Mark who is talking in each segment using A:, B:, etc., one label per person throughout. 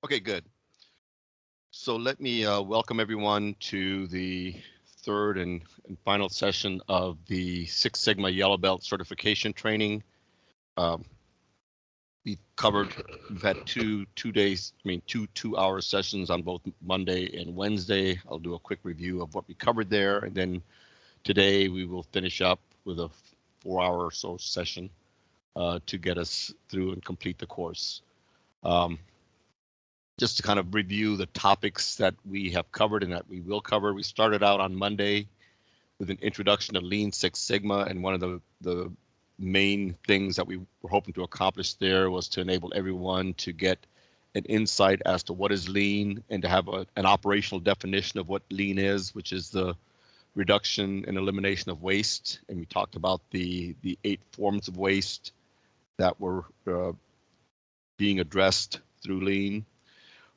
A: Okay, good. So let me welcome everyone to the third and final session of the Six Sigma Yellow Belt certification training. Um, we've had two days, two-hour sessions on both Monday and Wednesday. I'll do a quick review of what we covered there, and then today we will finish up with a 4-hour or so session to get us through and complete the course. Just to kind of review the topics that we have covered and that we will cover. We started out on Monday with an introduction to Lean Six Sigma, and one of the main things that we were hoping to accomplish there was to enable everyone to get an insight as to what is lean and to have an operational definition of what lean is, which is the reduction and elimination of waste. And we talked about the 8 forms of waste that were being addressed through lean.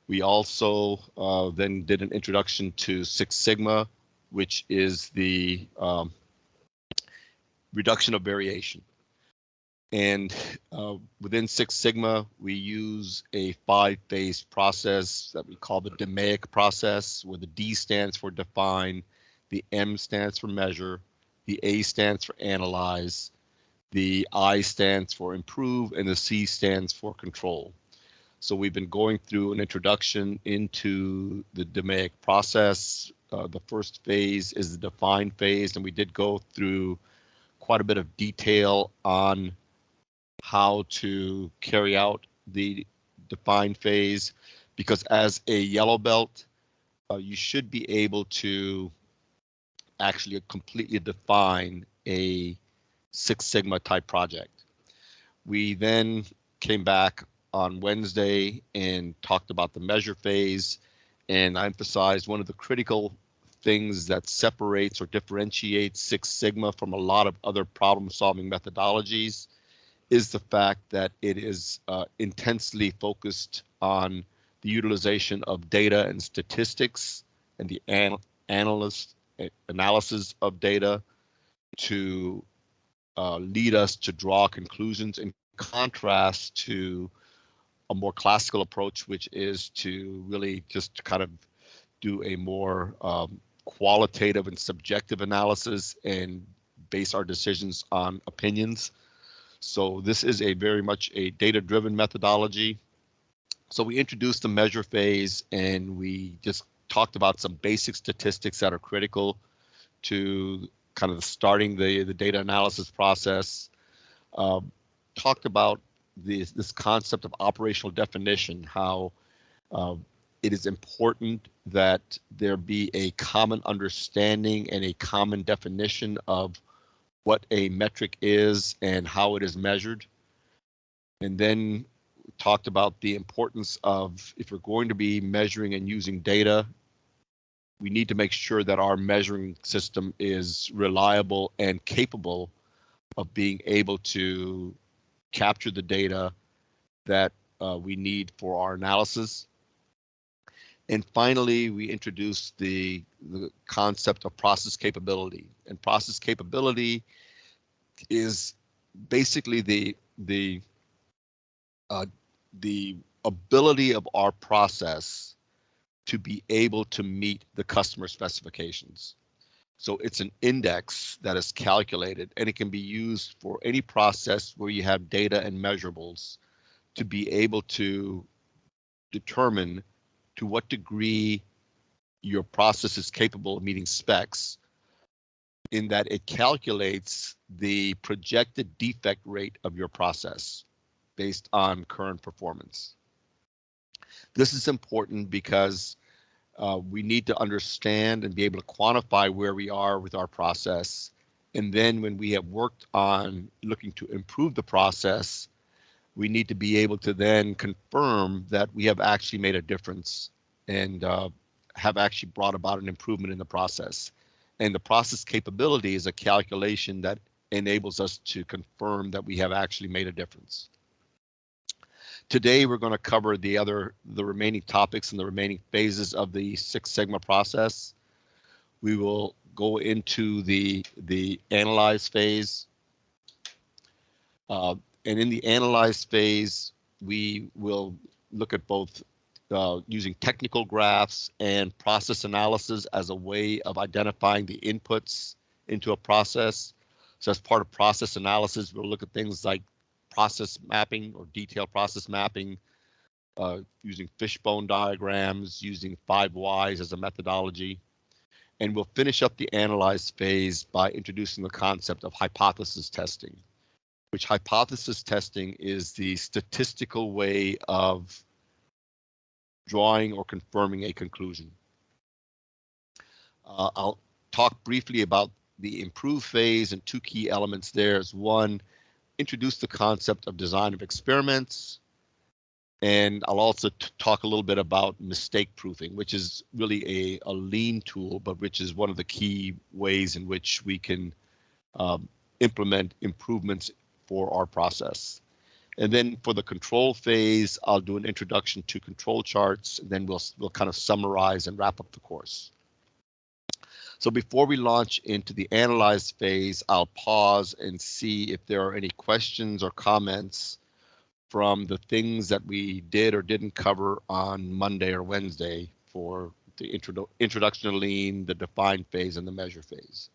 A: We also then did an introduction to Six Sigma, which is the reduction of variation. And within Six Sigma, we use a 5-phase process that we call the DMAIC process, where the D stands for define, the M stands for measure, the A stands for analyze, the I stands for improve, and the C stands for control. So we've been going through an introduction into the DMAIC process. The first phase is the define phase, and we did go through quite a bit of detail on how to carry out the define phase, because as a yellow belt, you should be able to actually completely define a Six Sigma type project. We then came back on Wednesday and talked about the measure phase, and I emphasized one of the critical things that separates or differentiates Six Sigma from a lot of other problem-solving methodologies is the fact that it is intensely focused on the utilization of data and statistics and the analysis of data to lead us to draw conclusions, in contrast to a more classical approach, which is to really just kind of do a more qualitative and subjective analysis and base our decisions on opinions. So this is a very much a data-driven methodology. So we introduced the measure phase, and we just talked about some basic statistics that are critical to kind of starting the data analysis process. Talked about this concept of operational definition, how it is important that there be a common understanding and a common definition of what a metric is and how it is measured. And then talked about the importance of, if we're going to be measuring and using data, we need to make sure that our measuring system is reliable and capable of being able to capture the data that we need for our analysis. And finally, we introduced the concept of process capability. And process capability is basically the ability of our process to be able to meet the customer specifications. So it's an index that is calculated, and it can be used for any process where you have data and measurables to be able to determine to what degree your process is capable of meeting specs, in that it calculates the projected defect rate of your process based on current performance. This is important because we need to understand and be able to quantify where we are with our process. And then when we have worked on looking to improve the process, we need to be able to then confirm that we have actually made a difference and have actually brought about an improvement in the process. And the process capability is a calculation that enables us to confirm that we have actually made a difference. Today, we're going to cover the remaining topics and the remaining phases of the Six Sigma process. We will go into the analyze phase. And in the analyze phase, we will look at both using technical graphs and process analysis as a way of identifying the inputs into a process. So as part of process analysis, we'll look at things like process mapping or detailed process mapping, using fishbone diagrams, using 5 whys as a methodology. And we'll finish up the analyze phase by introducing the concept of hypothesis testing, which hypothesis testing is the statistical way of drawing or confirming a conclusion. I'll talk briefly about the improve phase, and 2 key elements there is 1, introduce the concept of design of experiments. And I'll also talk a little bit about mistake proofing, which is really a lean tool, but which is one of the key ways in which we can implement improvements for our process. And then for the control phase, I'll do an introduction to control charts, and then we'll kind of summarize and wrap up the course. So before we launch into the analyze phase, I'll pause and see if there are any questions or comments from the things that we did or didn't cover on Monday or Wednesday for the introduction to lean, the define phase, and the measure phase.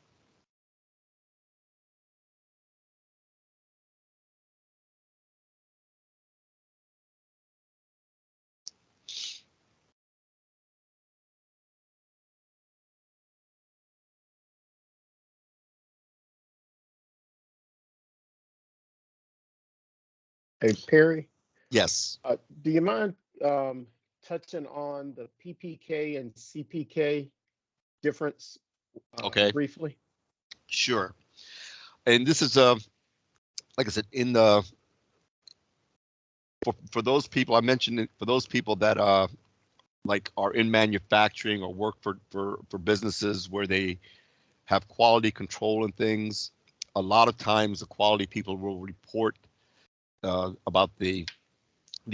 B: Hey, Perry.
A: Yes.
B: Do you mind touching on the PPK and CPK difference
A: Okay.
B: briefly?
A: Sure. And this is like I said, in the for those people I mentioned, for those people that like are in manufacturing or work for businesses where they have quality control and things, a lot of times the quality people will report about the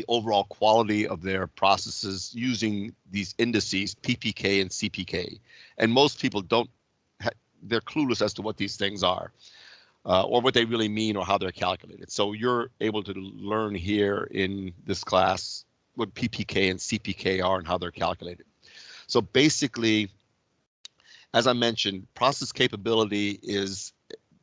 A: overall quality of their processes using these indices, PPK and CPK. And most people don't, they're clueless as to what these things are, or what they really mean or how they're calculated. So you're able to learn here in this class what PPK and CPK are and how they're calculated. So basically, as I mentioned, process capability is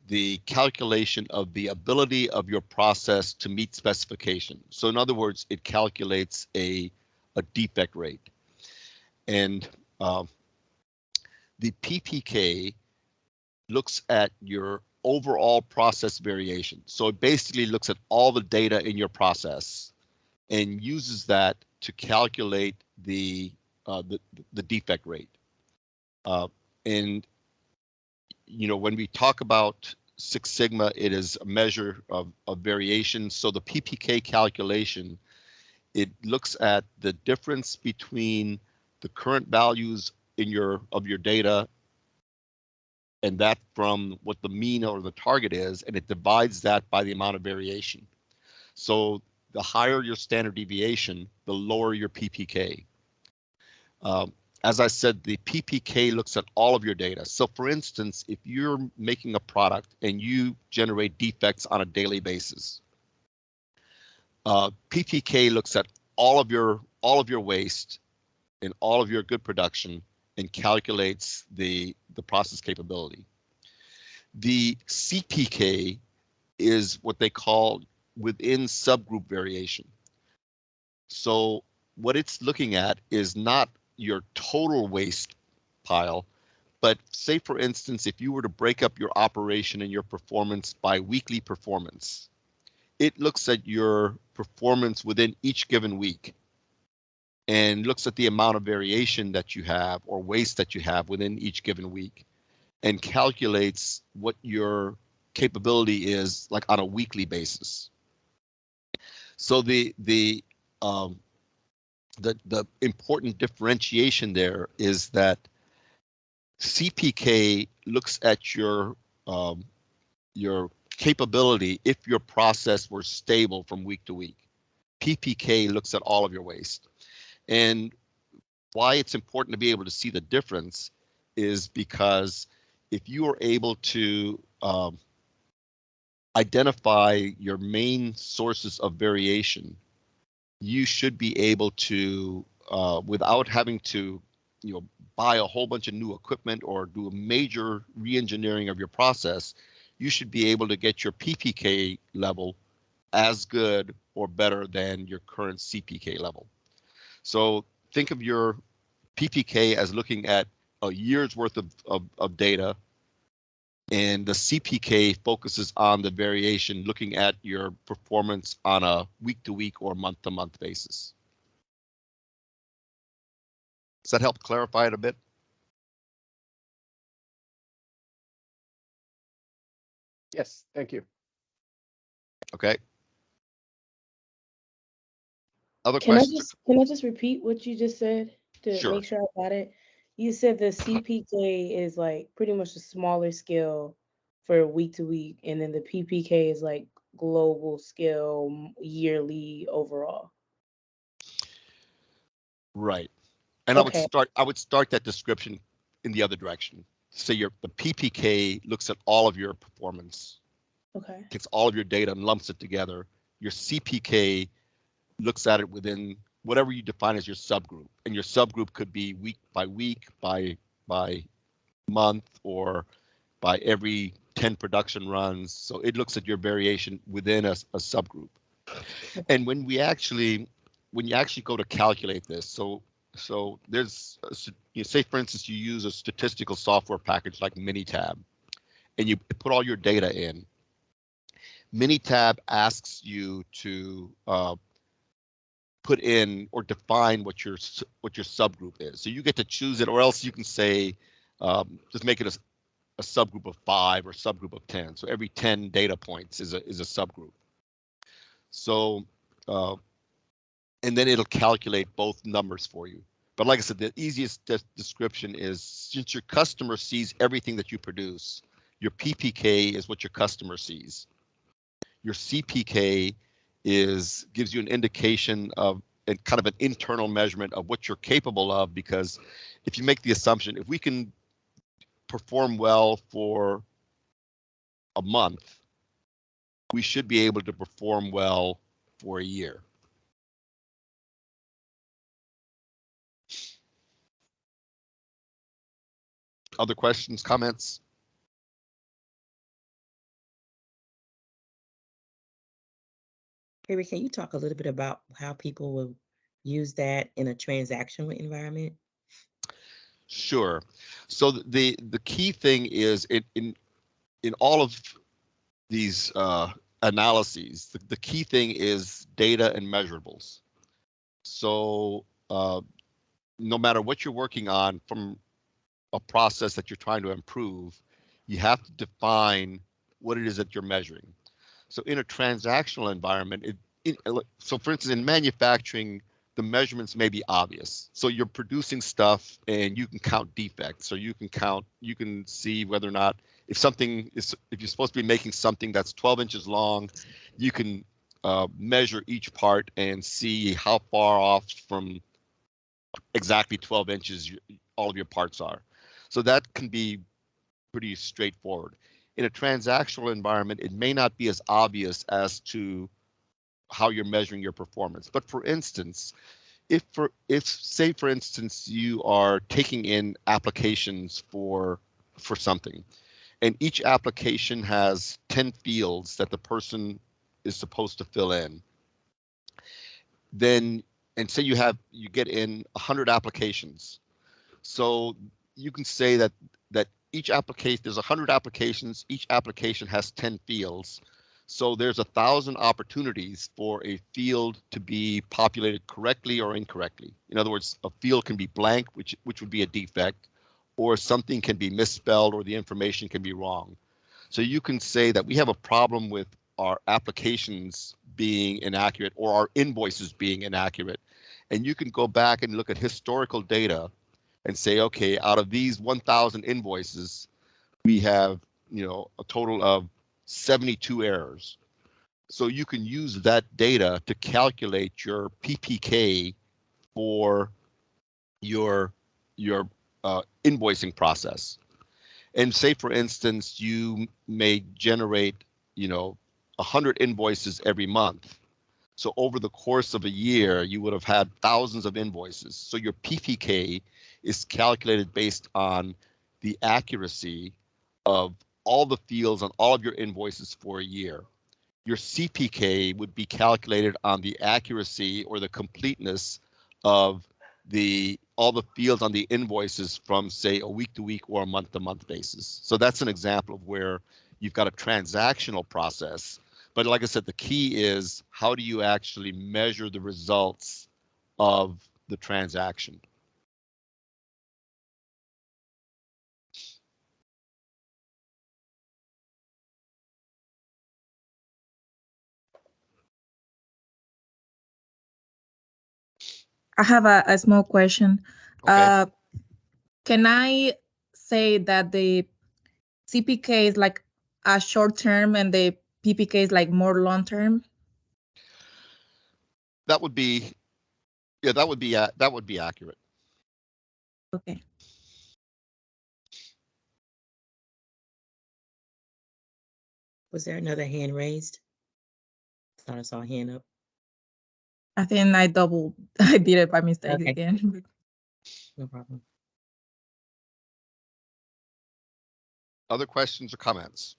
A: the calculation of the ability of your process to meet specification. So in other words, it calculates a defect rate. And the PPK looks at your overall process variation. So it basically looks at all the data in your process and uses that to calculate the defect rate. And you know, when we talk about Six Sigma, it is a measure of variation. So the PPK calculation, it looks at the difference between the current values in your data and that from what the mean or the target is, and it divides that by the amount of variation. So the higher your standard deviation, the lower your PPK. As I said, the PPK looks at all of your data. So for instance, if you're making a product and you generate defects on a daily basis, PPK looks at all of your waste and all of your good production and calculates the process capability. The CPK is what they call within subgroup variation. So what it's looking at is not your total waste pile, but say for instance, if you were to break up your operation and your performance by weekly performance, it looks at your performance within each given week and looks at the amount of variation that you have or waste that you have within each given week and calculates what your capability is like on a weekly basis. So the important differentiation there is that CPK looks at your capability if your process were stable from week to week. PPK looks at all of your waste. And why it's important to be able to see the difference is because if you are able to identify your main sources of variation, you should be able to without having to, buy a whole bunch of new equipment or do a major re-engineering of your process, you should be able to get your PPK level as good or better than your current CPK level. So think of your PPK as looking at a year's worth of data, and the CPK focuses on the variation, looking at your performance on a week-to-week or month-to-month basis. Does that help clarify it a bit?
B: Yes, thank you.
A: Okay. Other
C: Can
A: questions?
C: I just repeat what you just said to
A: Sure.
C: make sure I got it? You said the CPK is like pretty much a smaller scale for week to week, and then the PPK is like global scale yearly overall.
A: Right. And
C: Okay.
A: I would start that description in the other direction. So the PPK looks at all of your performance,
C: Okay.
A: gets all of your data and lumps it together. Your CPK looks at it within whatever you define as your subgroup, and your subgroup could be week, by month, or by every 10 production runs. So it looks at your variation within a subgroup. And when you actually go to calculate this, so there's say for instance you use a statistical software package like Minitab, and you put all your data in. Minitab asks you to put in or define what your subgroup is. So you get to choose it, or else you can say just make it a subgroup of 5 or subgroup of 10. So every 10 data points is a subgroup. So and then it'll calculate both numbers for you. But like I said, the easiest description is, since your customer sees everything that you produce, your PPK is what your customer sees. Your CPK gives you an indication of and kind of an internal measurement of what you're capable of, because if you make the assumption, if we can perform well for a month, we should be able to perform well for a year. Other questions, comments?
D: Harry, can you talk a little bit about how people will use that in a transactional environment?
A: Sure. So the key thing is in all of these analyses, the key thing is data and measurables. So no matter what you're working on from a process that you're trying to improve, you have to define what it is that you're measuring. So in a transactional environment, so for instance, in manufacturing, the measurements may be obvious. So you're producing stuff and you can count defects, or you can see whether or not if you're supposed to be making something that's 12 inches long, you can measure each part and see how far off from exactly 12 inches all of your parts are. So that can be pretty straightforward. In a transactional environment, it may not be as obvious as to how you're measuring your performance. But for instance, if say for instance you are taking in applications for something, and each application has 10 fields that the person is supposed to fill in, then, and say you get in 100 applications, so you can say that each application, there's 100 applications, each application has 10 fields. So there's 1,000 opportunities for a field to be populated correctly or incorrectly. In other words, a field can be blank, which would be a defect, or something can be misspelled, or the information can be wrong. So you can say that we have a problem with our applications being inaccurate, or our invoices being inaccurate. And you can go back and look at historical data and say, okay, out of these 1,000 invoices, we have, a total of 72 errors. So you can use that data to calculate your PPK for your invoicing process. And say, for instance, you may generate, 100 invoices every month. So over the course of a year, you would have had thousands of invoices. So your PPK is calculated based on the accuracy of all the fields on all of your invoices for a year. Your CPK would be calculated on the accuracy or the completeness of all the fields on the invoices from, say, a week-to-week or a month-to-month basis. So that's an example of where you've got a transactional process. But like I said, the key is how do you actually measure the results of the transaction?
E: I have a small question.
A: Okay.
E: Can I say that the CPK is like a short term and the PPK is like more long term?
A: That would be, yeah, that would be accurate.
E: Okay.
D: Was there another hand raised? Thought I saw a hand up.
E: I think I did it by mistake
D: Okay.
E: again.
D: No problem.
A: Other questions or comments?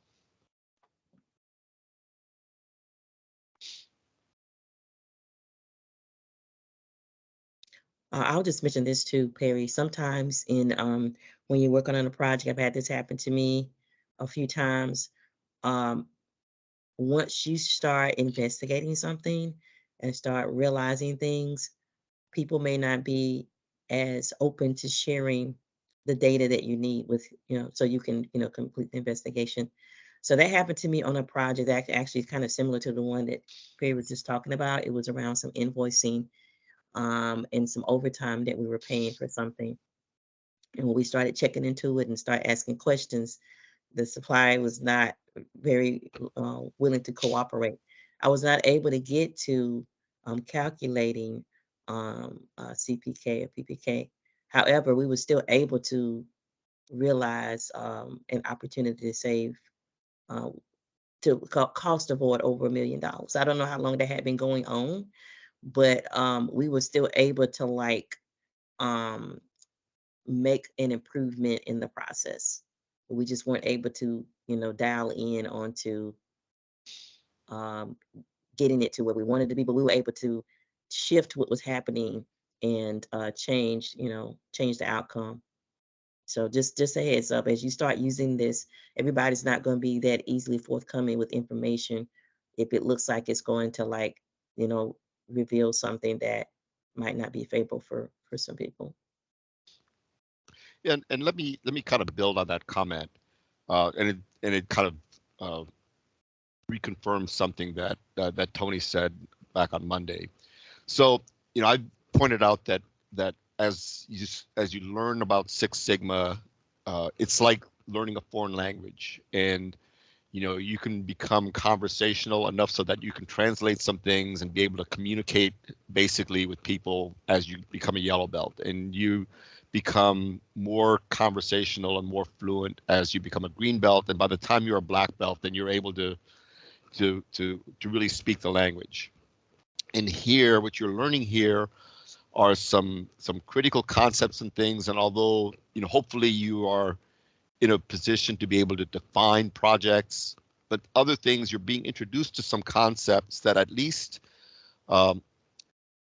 D: I'll just mention this too, Perry. Sometimes when you're working on a project, I've had this happen to me a few times. Once you start investigating something and start realizing things, people may not be as open to sharing the data that you need with, so you can, complete the investigation. So that happened to me on a project that actually is kind of similar to the one that Perry was just talking about. It was around some invoicing and some overtime that we were paying for something. And when we started checking into it and start asking questions, the supplier was not very willing to cooperate. I was not able to get to calculating CPK or PPK. However, we were still able to realize an opportunity to save cost avoid over $1 million. I don't know how long that had been going on, but we were still able to um, make an improvement in the process. We just weren't able to, dial in onto getting it to where we wanted to be, but we were able to shift what was happening and change the outcome. So just a heads up, as you start using this, everybody's not going to be that easily forthcoming with information if it looks like it's going to reveal something that might not be favorable for some people.
A: Yeah, and let me kind of build on that comment, and it kind of reconfirms something that Tony said back on Monday. So I pointed out that as you learn about Six Sigma, it's like learning a foreign language, and you can become conversational enough so that you can translate some things and be able to communicate basically with people as you become a yellow belt, and you become more conversational and more fluent as you become a green belt, and by the time you're a black belt, then you're able to really speak the language. And here, what you're learning here are some critical concepts and things, and although hopefully you are in a position to be able to define projects, but other things, you're being introduced to some concepts that at least if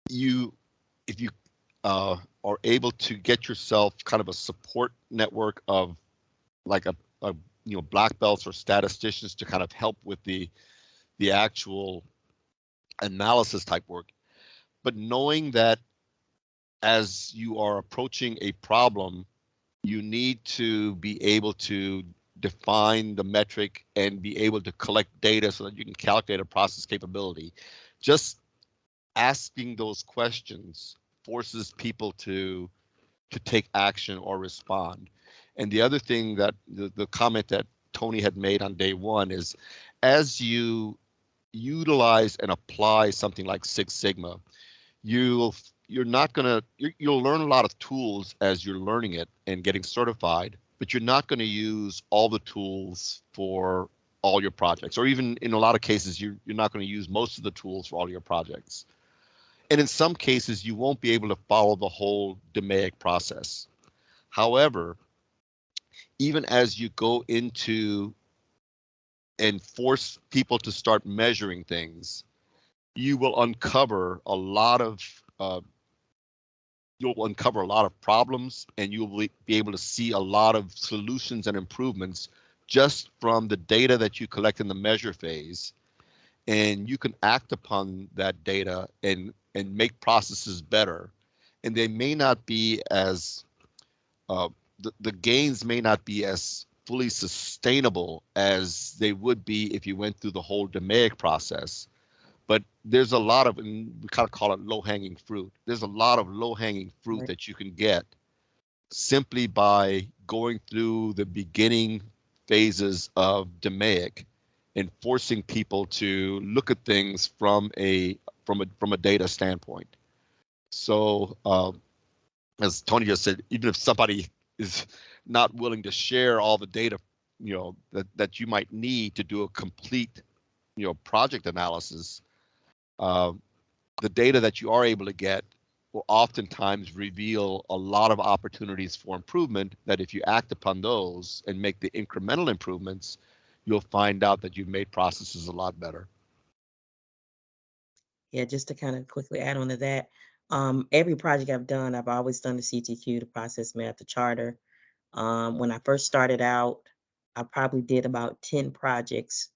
A: you are able to get yourself kind of a support network of like a black belts or statisticians to kind of help with the actual analysis type work, but knowing that as you are approaching a problem, you need to be able to define the metric and be able to collect data so that you can calculate a process capability. Just asking those questions forces people to take action or respond. And the other thing that the comment that Tony had made on day one is, as you utilize and apply something like Six Sigma, you'll learn a lot of tools as you're learning it and getting certified, but you're not going to use all the tools for all your projects, or even in a lot of cases, you're not going to use most of the tools for all your projects. And in some cases, you won't be able to follow the whole DMAIC process. However, even as you go into and force people to start measuring things, you will uncover a lot of problems, and you'll be able to see a lot of solutions and improvements just from the data that you collect in the measure phase. And you can act upon that data and make processes better. And they may not be as the gains may not be as fully sustainable as they would be if you went through the whole DMAIC process. But there's a lot of, and we kind of call it low-hanging fruit. There's a lot of low-hanging fruit
D: Right.
A: that you can get simply by going through the beginning phases of DMAIC and forcing people to look at things from a data standpoint. So as Tony just said, even if somebody is not willing to share all the data, that you might need to do a complete, project analysis, the data that you are able to get will oftentimes reveal a lot of opportunities for improvement that if you act upon those and make the incremental improvements, you'll find out that you've made processes a lot better.
D: Yeah, just to kind of quickly add on to that, every project I've done, I've always done the CTQ, the process map, the charter. When I first started out, I probably did about 10 projects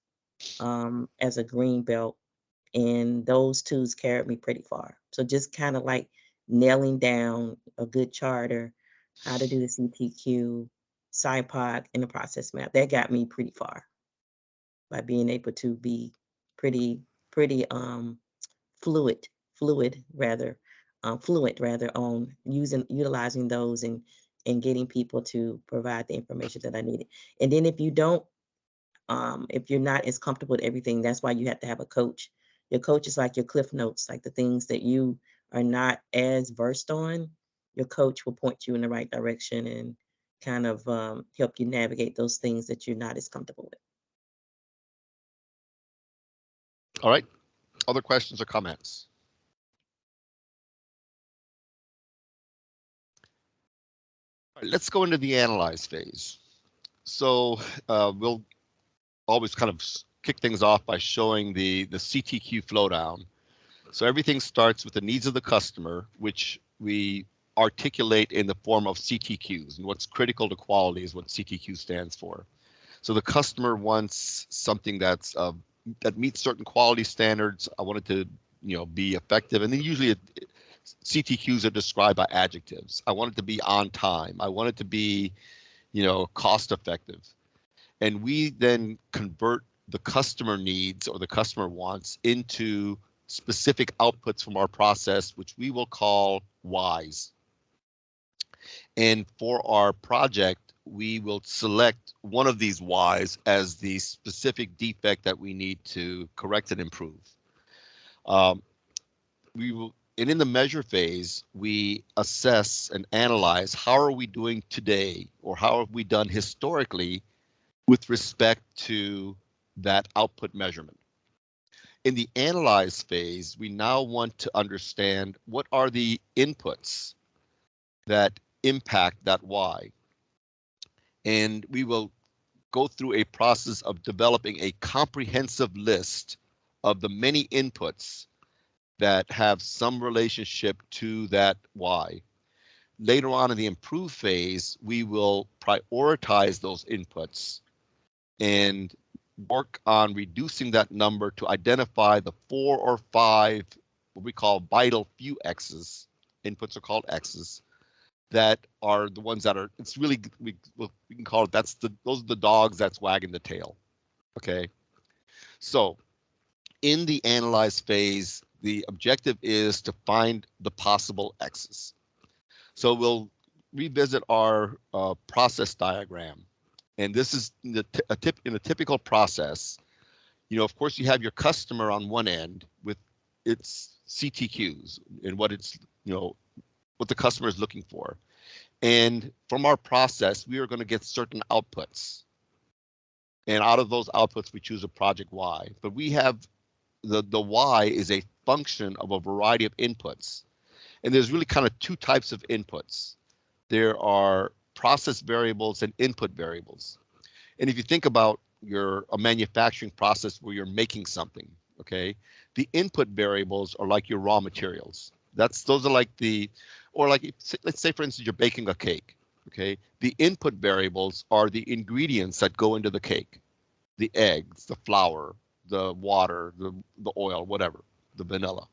D: as a green belt, and those tools carried me pretty far. So just kind of like nailing down a good charter, how to do the CTQ, SciPoc, and the process map, that got me pretty far by being able to be pretty fluent rather on utilizing those and getting people to provide the information that I needed. And then if you don't, if you're not as comfortable with everything, that's why you have to have a coach. Your coach is like your cliff notes, like the things that you are not as versed on. Your coach will point you in the right direction and kind of help you navigate those things that you're not as comfortable with.
A: All right. Other questions or comments? All right, let's go into the analyze phase. So we'll always kind of kick things off by showing the CTQ flowdown. So everything starts with the needs of the customer, which we articulate in the form of CTQs. And what's critical to quality is what CTQ stands for. So the customer wants something that's that meets certain quality standards. I want it to be effective, and then usually CTQs are described by adjectives. I want it to be on time. I want it to be cost effective. And we then convert the customer needs or the customer wants into specific outputs from our process, which we will call whys. And for our project, we will select one of these whys as the specific defect that we need to correct and improve. And in the measure phase, we assess and analyze how are we doing today, or how have we done historically with respect to that output measurement. In the analyze phase, we now want to understand what are the inputs that impact that why. And we will go through a process of developing a comprehensive list of the many inputs that have some relationship to that why. Later on in the improve phase, we will prioritize those inputs and work on reducing that number to identify the 4 or 5, what we call vital few X's. Inputs are called X's. That are the ones that are, it's really, we can call it, those are the dogs that's wagging the tail. Okay. So in the analyze phase, the objective is to find the possible X's. So we'll revisit our process diagram. And this is in a typical process. Of course, you have your customer on one end with its CTQs and what it's, what the customer is looking for. And from our process, we are going to get certain outputs. And out of those outputs, we choose a project Y. But we have the Y is a function of a variety of inputs. And there's really kind of two types of inputs. There are process variables and input variables. And if you think about a manufacturing process where you're making something, okay, the input variables are like your raw materials. Those are like let's say for instance you're baking a cake, okay. The input variables are the ingredients that go into the cake, the eggs, the flour, the water, the oil, whatever, the vanilla.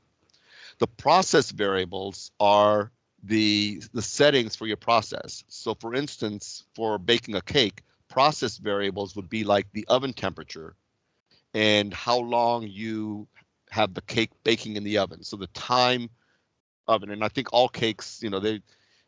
A: The process variables are the settings for your process. So for instance, for baking a cake, process variables would be like the oven temperature and how long you have the cake baking in the oven. So the time oven, and I think all cakes,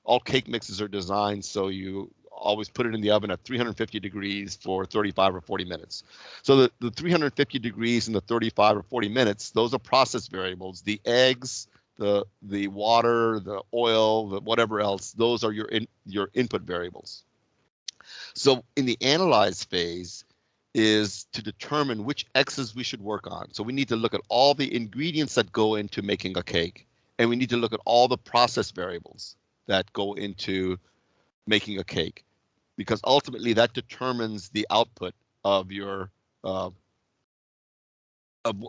A: all cake mixes are designed so you always put it in the oven at 350 degrees for 35 or 40 minutes. So the 350 degrees and the 35 or 40 minutes, those are process variables. The eggs, the water, the oil, the whatever else, those are your input variables. So in the analyze phase is to determine which X's we should work on. So we need to look at all the ingredients that go into making a cake, and we need to look at all the process variables that go into making a cake, because ultimately that determines the output of your of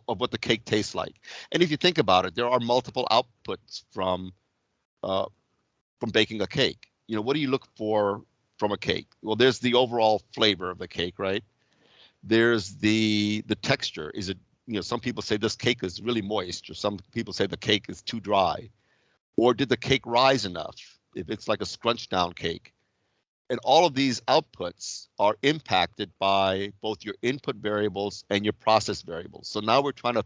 A: what the cake tastes like. And if you think about it, there are multiple outputs from baking a cake. What do you look for from a cake? Well, there's the overall flavor of the cake, right? There's the texture. Is it, some people say this cake is really moist, or some people say the cake is too dry. Or did the cake rise enough? If it's like a scrunched down cake. And all of these outputs are impacted by both your input variables and your process variables. So now we're trying to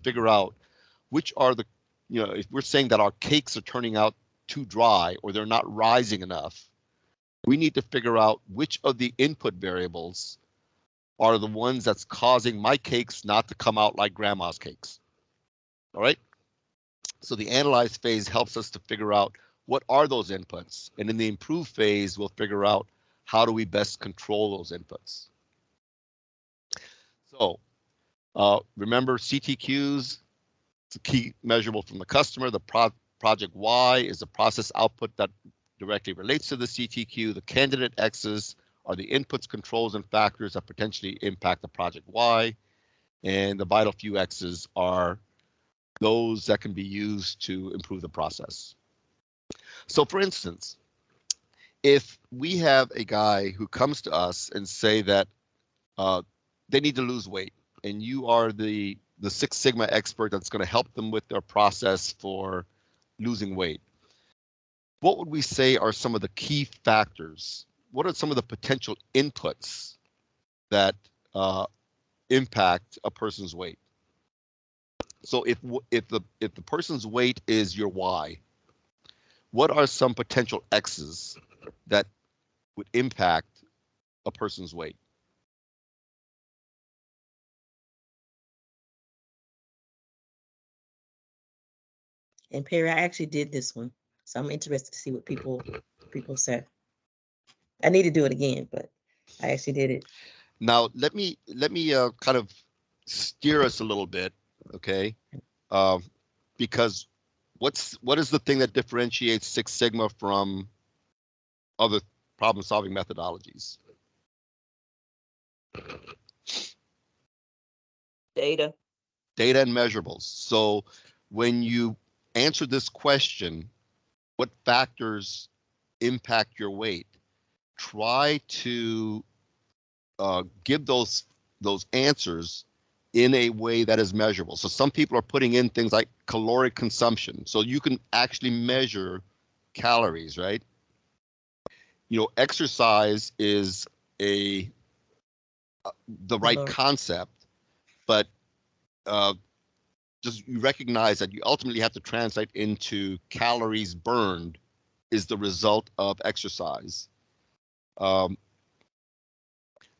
A: figure out which are the, if we're saying that our cakes are turning out too dry or they're not rising enough, we need to figure out which of the input variables are the ones that's causing my cakes not to come out like grandma's cakes. All right. So the analyze phase helps us to figure out what are those inputs, and in the improve phase, we'll figure out how do we best control those inputs. So remember CTQs, it's a key measurable from the customer. The project Y is the process output that directly relates to the CTQ. The candidate X's are the inputs, controls, and factors that potentially impact the project Y. And the vital few X's are those that can be used to improve the process. So for instance, if we have a guy who comes to us and say that they need to lose weight, and you are the Six Sigma expert that's going to help them with their process for losing weight, what would we say are some of the key factors? What are some of the potential inputs that impact a person's weight? So if the person's weight is your Y, what are some potential X's that would impact a person's weight?
D: And Perry, I actually did this one, so I'm interested to see what people say. I need to do it again, but I actually did it.
A: Now let me kind of steer us a little bit, okay? Because what is the thing that differentiates Six Sigma from other problem-solving methodologies?
D: Data.
A: Data and measurables. So when you answer this question, what factors impact your weight? Try to give those answers in a way that is measurable. So some people are putting in things like caloric consumption. So you can actually measure calories, right? Exercise is the right concept, but just you recognize that you ultimately have to translate into calories burned is the result of exercise.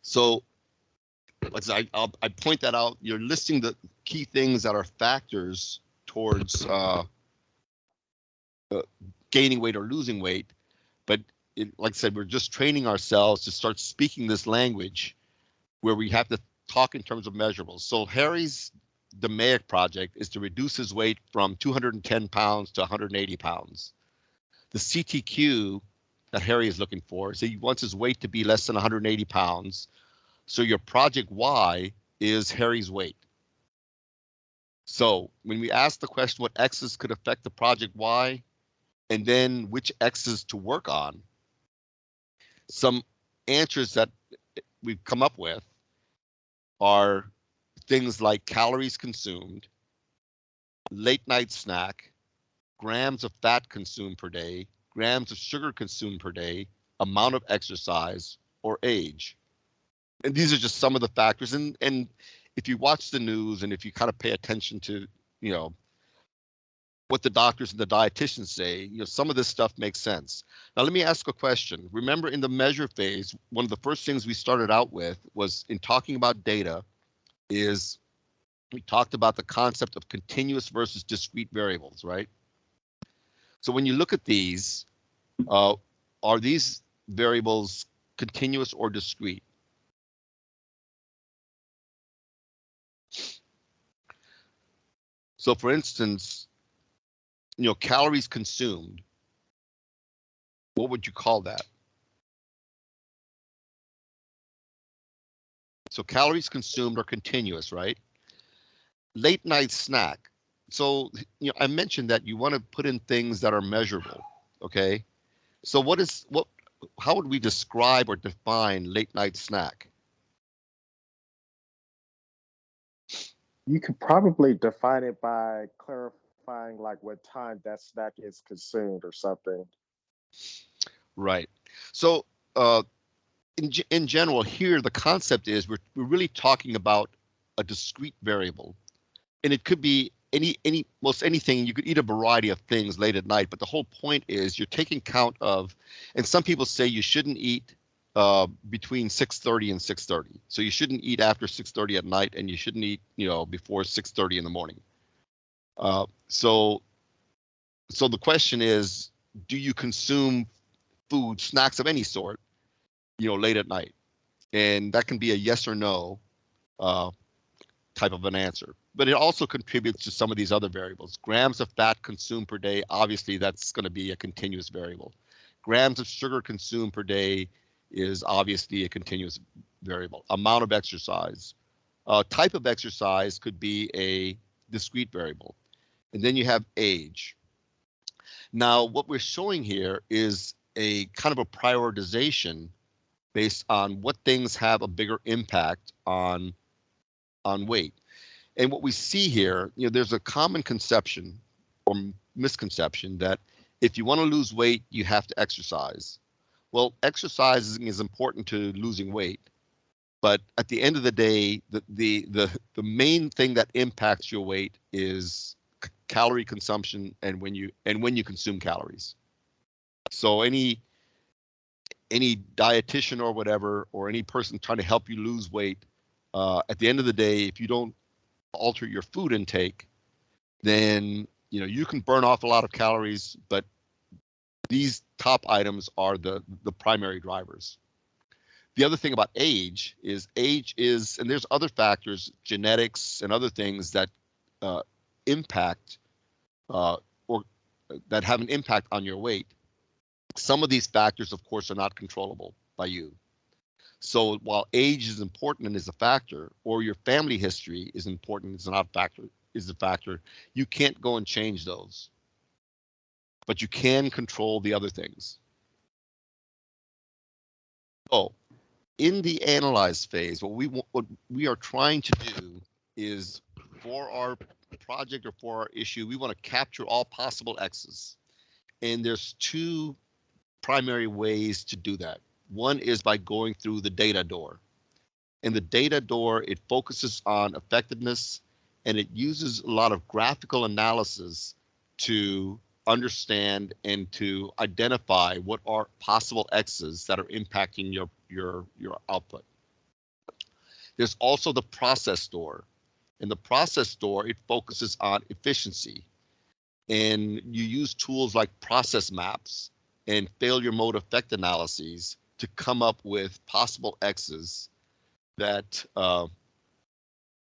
A: So like I point that out. You're listing the key things that are factors towards gaining weight or losing weight, but like I said, we're just training ourselves to start speaking this language where we have to talk in terms of measurables. So Harry's DMAIC project is to reduce his weight from 210 pounds to 180 pounds. The CTQ that Harry is looking for is he wants his weight to be less than 180 pounds. So your project Y is Harry's weight. So when we ask the question what X's could affect the project Y, and then which X's to work on, some answers that we've come up with are things like calories consumed, late night snack, grams of fat consumed per day, grams of sugar consumed per day, amount of exercise, or age. And these are just some of the factors. And if you watch the news and if you kind of pay attention to, you know, what the doctors and the dietitians say, you know, some of this stuff makes sense. Now, let me ask a question. Remember, in the measure phase, one of the first things we started out with was in talking about data is we talked about the concept of continuous versus discrete variables, right? So when you look at these, are these variables continuous or discrete? So for instance, you know, calories consumed, what would you call that? So calories consumed are continuous, right? Late night snack. So, you know, I mentioned that you want to put in things that are measurable, okay? So how would we describe or define late night snack?
B: You could probably define it by clarifying like what time that snack is consumed or something.
A: Right. So in general here, the concept is we're really talking about a discrete variable. And it could be most anything. You could eat a variety of things late at night, but the whole point is you're taking count of, and some people say you shouldn't eat between 6:30 and 6:30. So you shouldn't eat after 6:30 at night, and you shouldn't eat, you know, before 6:30 in the morning. So the question is, do you consume food, snacks of any sort, you know, late at night? And that can be a yes or no type of an answer. But it also contributes to some of these other variables. Grams of fat consumed per day, obviously that's going to be a continuous variable. Grams of sugar consumed per day is obviously a continuous variable. Amount of exercise. Type of exercise could be a discrete variable. And then you have age. Now, what we're showing here is a kind of a prioritization based on what things have a bigger impact on weight. And what we see here, you know, there's a common conception or misconception that if you want to lose weight, you have to exercise. Well, exercising is important to losing weight, but at the end of the day, the main thing that impacts your weight is calorie consumption and when you consume calories. So any dietitian or whatever, or any person trying to help you lose weight, at the end of the day, if you don't alter your food intake, then you know you can burn off a lot of calories, but these top items are the primary drivers. The other thing about age is, and there's other factors, genetics and other things that impact or that have an impact on your weight. Some of these factors, of course, are not controllable by you. So while age is important and is a factor, or your family history is important, is not a factor, is a factor, you can't go and change those. But you can control the other things. So in the analyze phase, what we are trying to do is, for our project or for our issue, we want to capture all possible X's. And there's two primary ways to do that. One is by going through the data door. In the data door, it focuses on effectiveness, and it uses a lot of graphical analysis to understand and to identify what are possible X's that are impacting your output. There's also the process door. In the process door, it focuses on efficiency, and you use tools like process maps and failure mode effect analyses to come up with possible X's that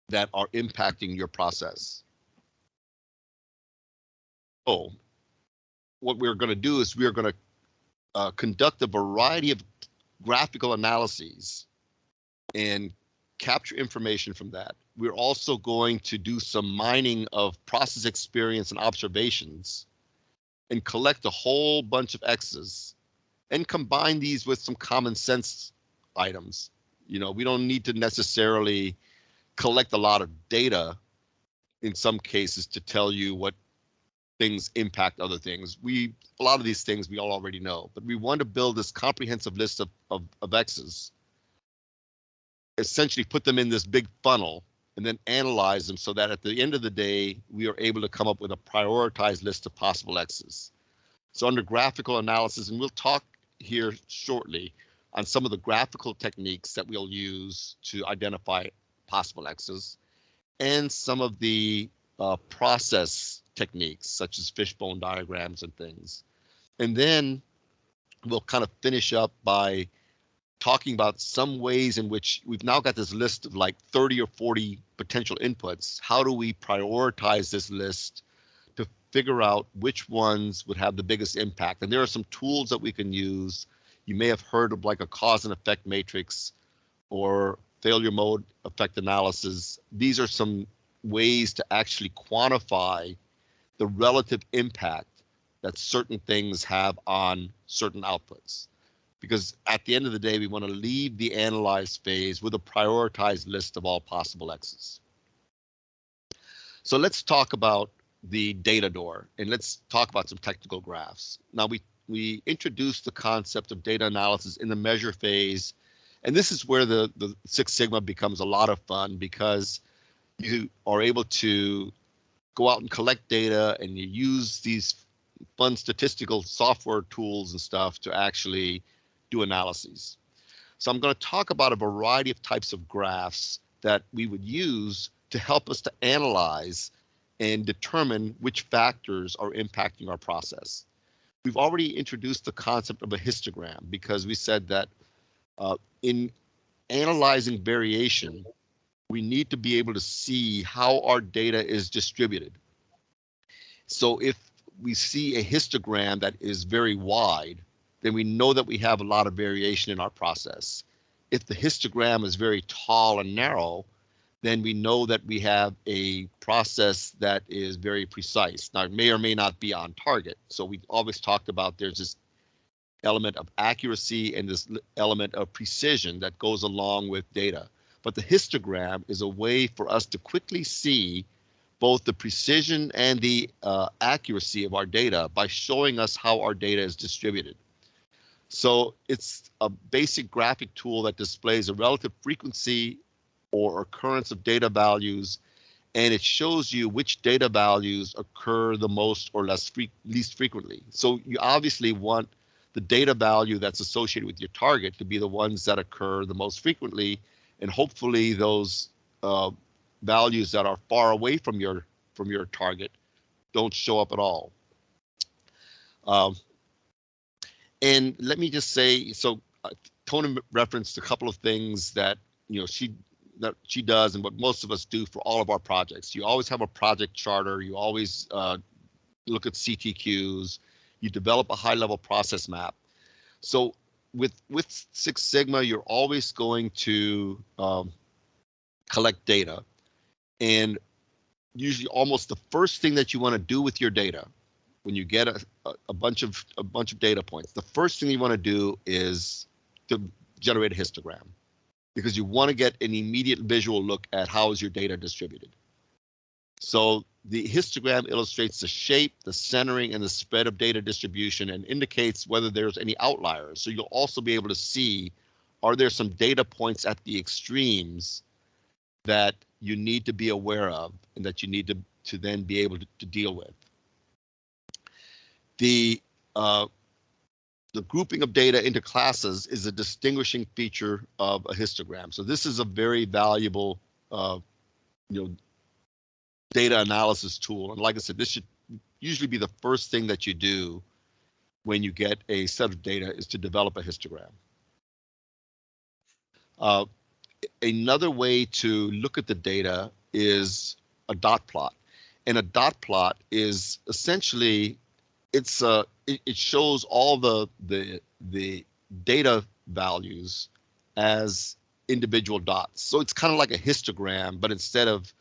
A: that are impacting your process. So what we're going to do is we're going to conduct a variety of graphical analyses and capture information from that. We're also going to do some mining of process experience and observations and collect a whole bunch of X's and combine these with some common sense items. You know, we don't need to necessarily collect a lot of data in some cases to tell you what things impact other things. A lot of these things we all already know, but we want to build this comprehensive list of X's, essentially put them in this big funnel and then analyze them so that at the end of the day, we are able to come up with a prioritized list of possible X's. So under graphical analysis, and we'll talk here shortly on some of the graphical techniques that we'll use to identify possible X's, and some of the process techniques such as fishbone diagrams and things. And then we'll kind of finish up by talking about some ways in which we've now got this list of like 30 or 40 potential inputs. How do we prioritize this list to figure out which ones would have the biggest impact? And there are some tools that we can use. You may have heard of like a cause and effect matrix or failure mode effect analysis. These are some ways to actually quantify the relative impact that certain things have on certain outputs. Because at the end of the day, we want to leave the analyze phase with a prioritized list of all possible X's. So let's talk about the data door, and let's talk about some technical graphs. Now, we introduced the concept of data analysis in the measure phase, and this is where the Six Sigma becomes a lot of fun, because you are able to go out and collect data, and you use these fun statistical software tools and stuff to actually do analyses. So I'm going to talk about a variety of types of graphs that we would use to help us to analyze and determine which factors are impacting our process. We've already introduced the concept of a histogram, because we said that in analyzing variation, we need to be able to see how our data is distributed. So if we see a histogram that is very wide, then we know that we have a lot of variation in our process. If the histogram is very tall and narrow, then we know that we have a process that is very precise. Now, it may or may not be on target. So we always talked about there's this element of accuracy and this element of precision that goes along with data. But the histogram is a way for us to quickly see both the precision and the accuracy of our data by showing us how our data is distributed. So it's a basic graphic tool that displays a relative frequency or occurrence of data values, and it shows you which data values occur the most or least frequently. So you obviously want the data value that's associated with your target to be the ones that occur the most frequently, and hopefully those values that are far away from your target don't show up at all. And let me just say, so Tony referenced a couple of things that she does and what most of us do for all of our projects. You always have a project charter. You always look at CTQs. You develop a high-level process map. So with Six Sigma, you're always going to collect data, and usually almost the first thing that you want to do with your data when you get a bunch of data points, the first thing you want to do is to generate a histogram, because you want to get an immediate visual look at how is your data distributed. So the histogram illustrates the shape, the centering, and the spread of data distribution and indicates whether there's any outliers. So you'll also be able to see, are there some data points at the extremes that you need to be aware of and that you need to then be able to deal with. The grouping of data into classes is a distinguishing feature of a histogram. So this is a very valuable, data analysis tool. And like I said, this should usually be the first thing that you do when you get a set of data, is to develop a histogram. another way to look at the data is a dot plot. And a dot plot is essentially, it shows all the data values as individual dots. So it's kind of like a histogram, but instead of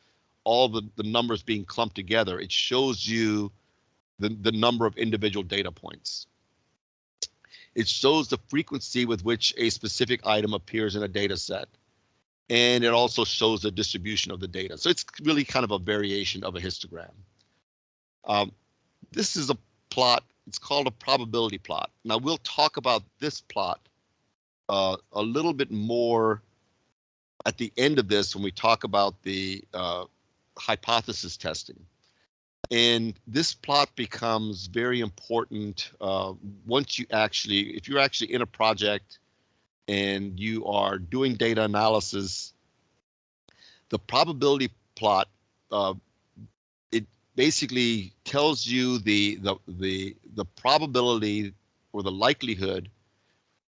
A: all the numbers being clumped together, it shows you the number of individual data points. It shows the frequency with which a specific item appears in a data set. And it also shows the distribution of the data. So it's really kind of a variation of a histogram. This is a plot, it's called a probability plot. Now we'll talk about this plot a little bit more at the end of this when we talk about the hypothesis testing. And this plot becomes very important once you actually, if you're actually in a project and you are doing data analysis. The probability plot, it basically tells you the probability or the likelihood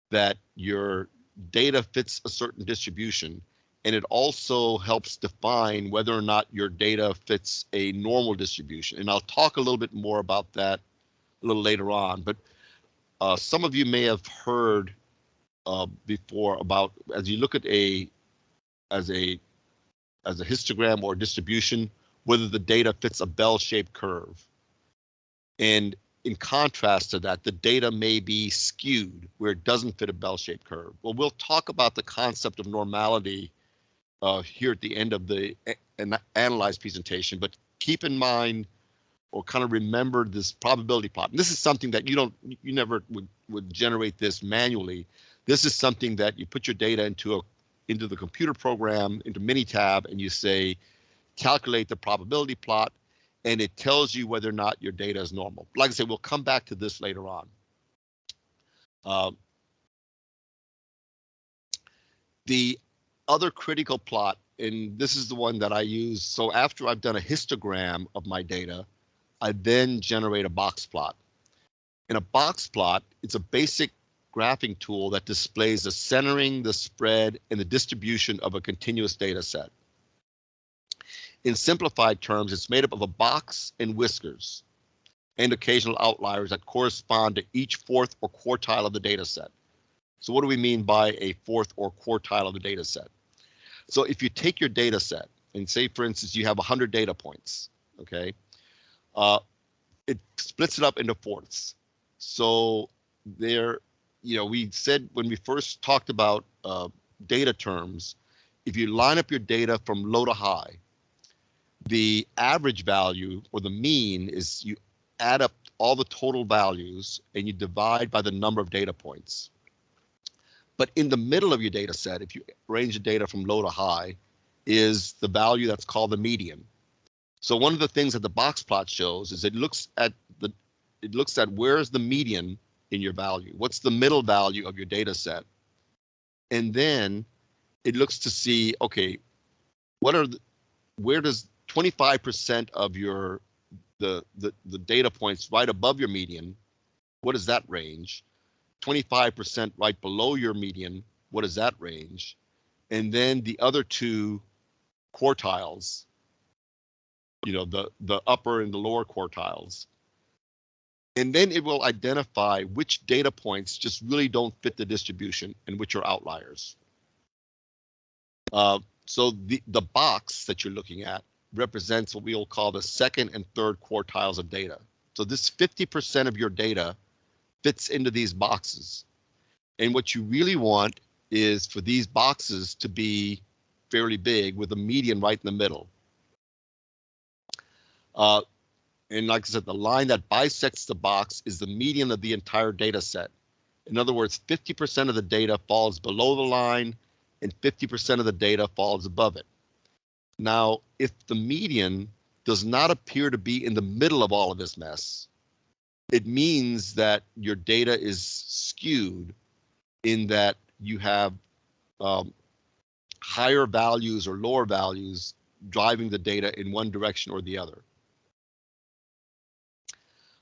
A: that your data fits a certain distribution. And it also helps define whether or not your data fits a normal distribution. And I'll talk a little bit more about that a little later on. But some of you may have heard before about, as you look at as a histogram or distribution, whether the data fits a bell-shaped curve. And in contrast to that, the data may be skewed where it doesn't fit a bell-shaped curve. Well, we'll talk about the concept of normality here at the end of the analyze presentation, but keep in mind or kind of remember this probability plot. And this is something that you never would generate this manually. This is something that you put your data into the computer program, into Minitab, and you say, calculate the probability plot, and it tells you whether or not your data is normal. Like I said, we'll come back to this later on. The other critical plot, and this is the one that I use. So after I've done a histogram of my data, I then generate a box plot. In a box plot, it's a basic graphing tool that displays the centering, the spread, and the distribution of a continuous data set. In simplified terms, it's made up of a box and whiskers and occasional outliers that correspond to each fourth or quartile of the data set. So what do we mean by a fourth or quartile of the data set? So if you take your data set and say, for instance, you have 100 data points, okay? It splits it up into fourths. So there, we said when we first talked about data terms, if you line up your data from low to high, the average value or the mean is you add up all the total values and you divide by the number of data points. But in the middle of your data set, if you range the data from low to high, is the value that's called the median. So one of the things that the box plot shows is it looks at where's the median in your value. What's the middle value of your data set? And then it looks to see, okay, where does 25% of the data points right above your median, what is that range? 25% right below your median, what is that range? And then the other two quartiles, the upper and the lower quartiles. And then it will identify which data points just really don't fit the distribution and which are outliers. So the box that you're looking at represents what we'll call the second and third quartiles of data. So this 50% of your data fits into these boxes. And what you really want is for these boxes to be fairly big with a median right in the middle. And like I said, the line that bisects the box is the median of the entire data set. In other words, 50% of the data falls below the line and 50% of the data falls above it. Now, if the median does not appear to be in the middle of all of this mess, it means that your data is skewed in that you have higher values or lower values driving the data in one direction or the other.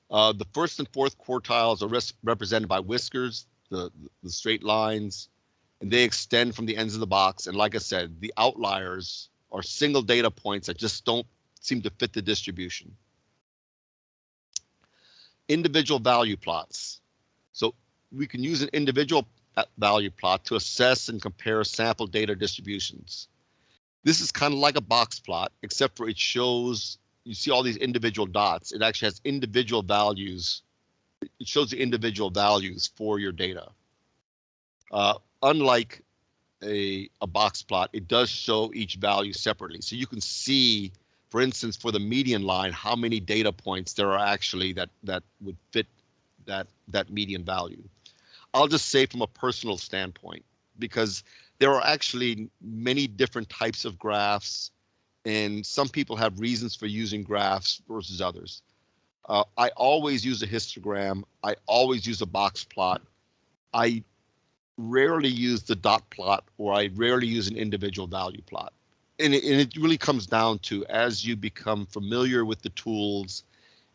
A: The first and fourth quartiles are represented by whiskers, the straight lines, and they extend from the ends of the box. And like I said, the outliers are single data points that just don't seem to fit the distribution. Individual value plots. So we can use an individual value plot to assess and compare sample data distributions. This is kind of like a box plot, except for it shows, you see all these individual dots. It actually has individual values. It shows the individual values for your data. Unlike a box plot, it does show each value separately. So you can see, for instance, for the median line, how many data points there are actually that would fit that median value. I'll just say from a personal standpoint, because there are actually many different types of graphs, and some people have reasons for using graphs versus others. I always use a histogram. I always use a box plot. I rarely use the dot plot, or I rarely use an individual value plot. And it really comes down to, as you become familiar with the tools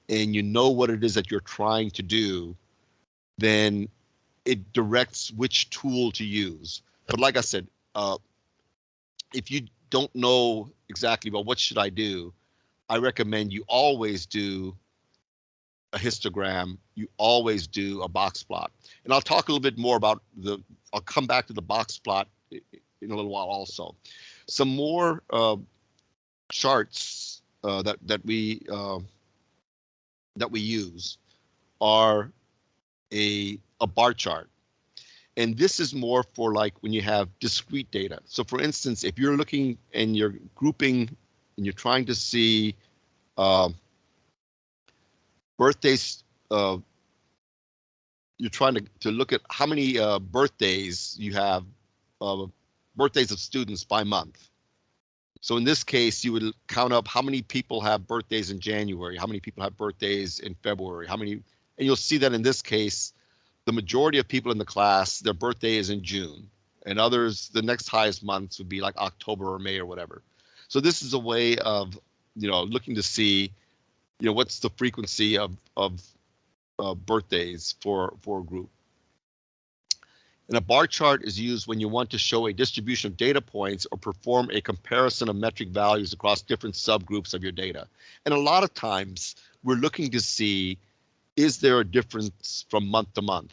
A: and you know what it is that you're trying to do, then it directs which tool to use. But like I said, if you don't know exactly, well, what should I do? I recommend you always do a histogram. You always do a box plot. And I'll talk a little bit more about I'll come back to the box plot in a little while also. Some more charts that we use are a bar chart. And this is more for like when you have discrete data. So for instance, if you're looking and you're grouping and you're trying to see birthdays, you're trying to look at how many birthdays you have, birthdays of students by month. So in this case, you would count up how many people have birthdays in January, how many people have birthdays in February, and you'll see that in this case, the majority of people in the class, their birthday is in June, and others, the next highest months would be like October or May or whatever. So this is a way of, looking to see, what's the frequency of birthdays for a group. And a bar chart is used when you want to show a distribution of data points or perform a comparison of metric values across different subgroups of your data. And a lot of times we're looking to see, is there a difference from month to month,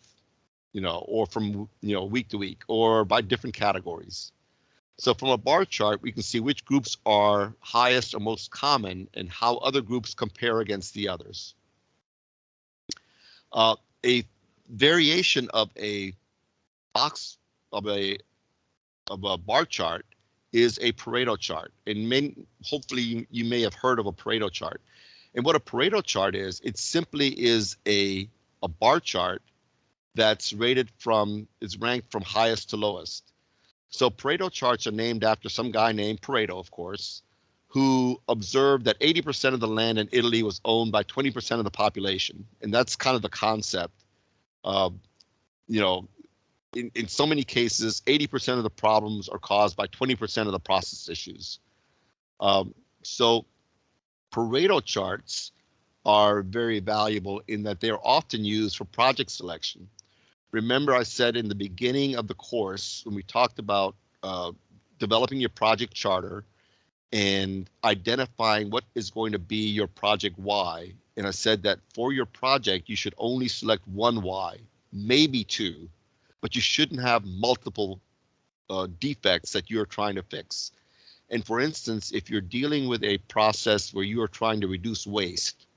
A: or from, week to week, or by different categories. So from a bar chart, we can see which groups are highest or most common and how other groups compare against the others. A variation of a box of a bar chart is a Pareto chart, and hopefully you may have heard of a Pareto chart. And what a Pareto chart is, it simply is a bar chart that's ranked from highest to lowest. So Pareto charts are named after some guy named Pareto, of course, who observed that 80% of the land in Italy was owned by 20% of the population. And that's kind of the concept. In so many cases, 80% of the problems are caused by 20% of the process issues. So Pareto charts are very valuable in that they are often used for project selection. Remember, I said in the beginning of the course, when we talked about developing your project charter and identifying what is going to be your project why, and I said that for your project, you should only select one why, maybe two, but you shouldn't have multiple defects that you're trying to fix. And for instance, if you're dealing with a process where you are trying to reduce waste,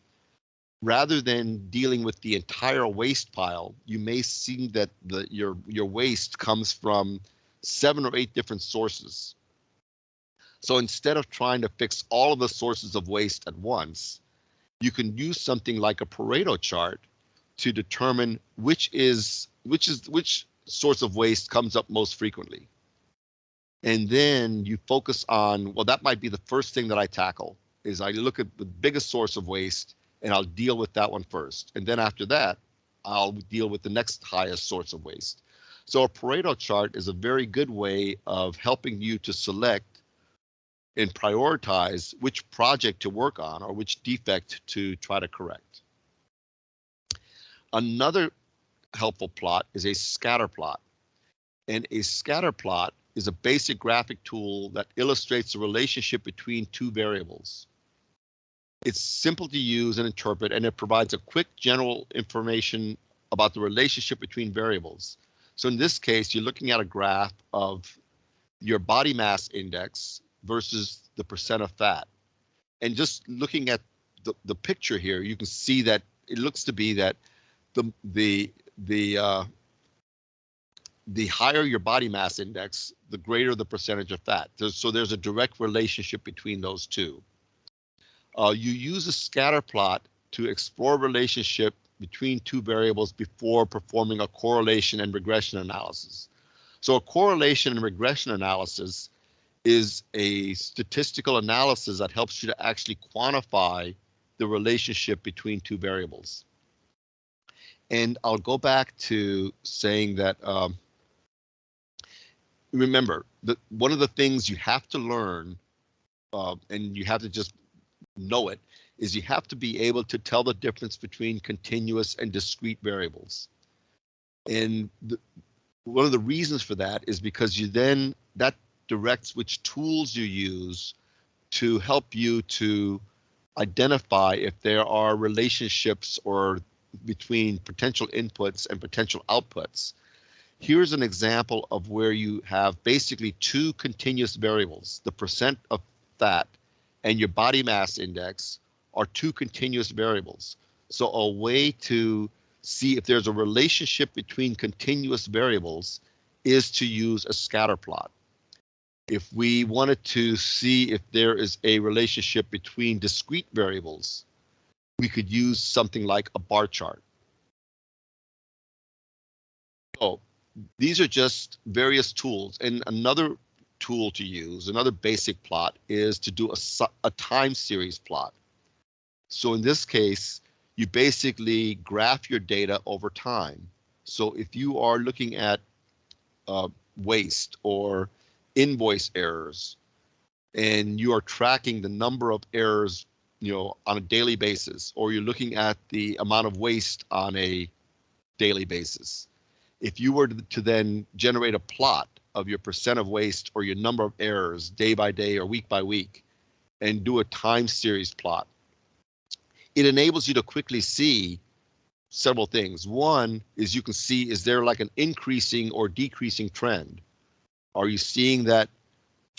A: rather than dealing with the entire waste pile, you may see that your waste comes from 7 or 8 different sources. So instead of trying to fix all of the sources of waste at once, you can use something like a Pareto chart to determine which source of waste comes up most frequently. And then you focus on, well, that might be the first thing that I tackle, is I look at the biggest source of waste and I'll deal with that one first. And then after that, I'll deal with the next highest source of waste. So a Pareto chart is a very good way of helping you to select and prioritize which project to work on or which defect to try to correct. Another helpful plot is a scatter plot. And a scatter plot is a basic graphic tool that illustrates the relationship between two variables. It's simple to use and interpret, and it provides a quick general information about the relationship between variables. So in this case, you're looking at a graph of your body mass index versus the percent of fat. And just looking at the picture here, you can see that it looks to be that the higher your body mass index, the greater the percentage of fat. So there's a direct relationship between those two. You use a scatter plot to explore relationship between two variables before performing a correlation and regression analysis. So a correlation and regression analysis is a statistical analysis that helps you to actually quantify the relationship between two variables. And I'll go back to saying that, remember, one of the things you have to learn, and you have to just know it, is you have to be able to tell the difference between continuous and discrete variables. And one of the reasons for that is because that directs which tools you use to help you to identify if there are relationships or between potential inputs and potential outputs. Here's an example of where you have basically two continuous variables. The percent of fat and your body mass index are two continuous variables. So a way to see if there's a relationship between continuous variables is to use a scatter plot. If we wanted to see if there is a relationship between discrete variables, we could use something like a bar chart. So these are just various tools. And another tool to use, another basic plot, is to do a time series plot. So in this case, you basically graph your data over time. So if you are looking at waste or invoice errors, and you are tracking the number of errors, on a daily basis, or you're looking at the amount of waste on a daily basis, if you were to then generate a plot of your percent of waste or your number of errors day by day or week by week, and do a time series plot, it enables you to quickly see several things. One is you can see, is there like an increasing or decreasing trend? Are you seeing that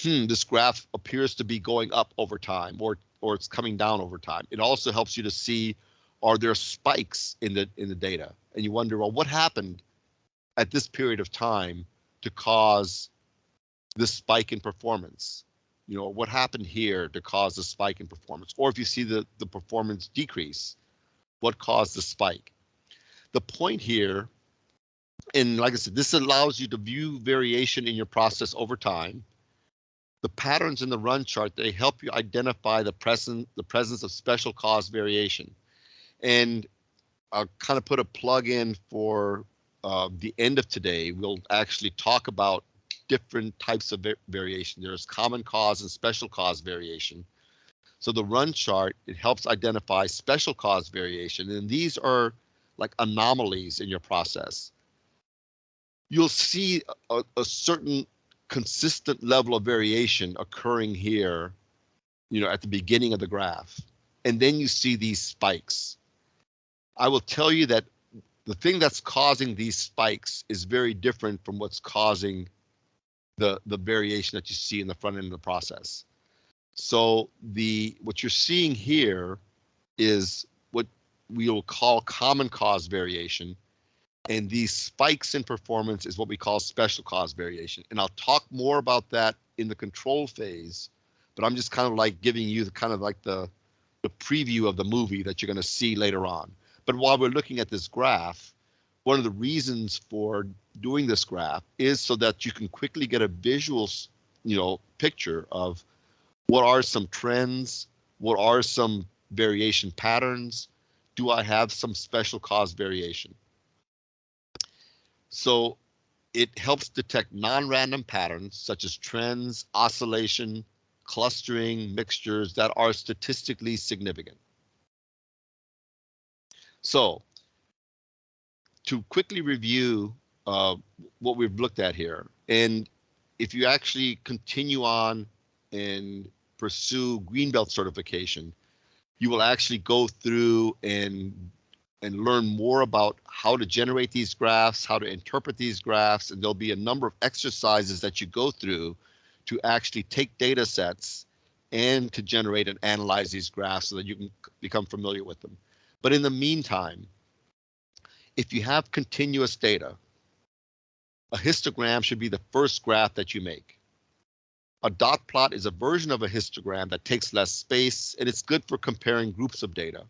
A: this graph appears to be going up over time, or it's coming down over time? It also helps you to see, are there spikes in the data? And you wonder, well, what happened at this period of time to cause this spike in performance? What happened here to cause the spike in performance? Or if you see the performance decrease, what caused the spike? The point here, and like I said, this allows you to view variation in your process over time. The patterns in the run chart, they help you identify the presence of special cause variation. And I'll kind of put a plug in for the end of today. We'll actually talk about different types of variation. There's common cause and special cause variation. So the run chart, it helps identify special cause variation, and these are like anomalies in your process. You'll see a certain consistent level of variation occurring here, at the beginning of the graph, and then you see these spikes. I will tell you that the thing that's causing these spikes is very different from what's causing the variation that you see in the front end of the process. So what you're seeing here is what we'll call common cause variation, and these spikes in performance is what we call special cause variation. And I'll talk more about that in the control phase, but I'm just kind of like giving you the preview of the movie that you're going to see later on. But while we're looking at this graph, one of the reasons for doing this graph is so that you can quickly get a visual, picture of what are some trends, what are some variation patterns, do I have some special cause variation? So it helps detect non-random patterns such as trends, oscillation, clustering, mixtures that are statistically significant. So to quickly review what we've looked at here. And if you actually continue on and pursue Greenbelt certification, you will actually go through and learn more about how to generate these graphs, how to interpret these graphs, and there'll be a number of exercises that you go through to actually take data sets and to generate and analyze these graphs so that you can become familiar with them. But in the meantime, if you have continuous data, a histogram should be the first graph that you make. A dot plot is a version of a histogram that takes less space, and it's good for comparing groups of data.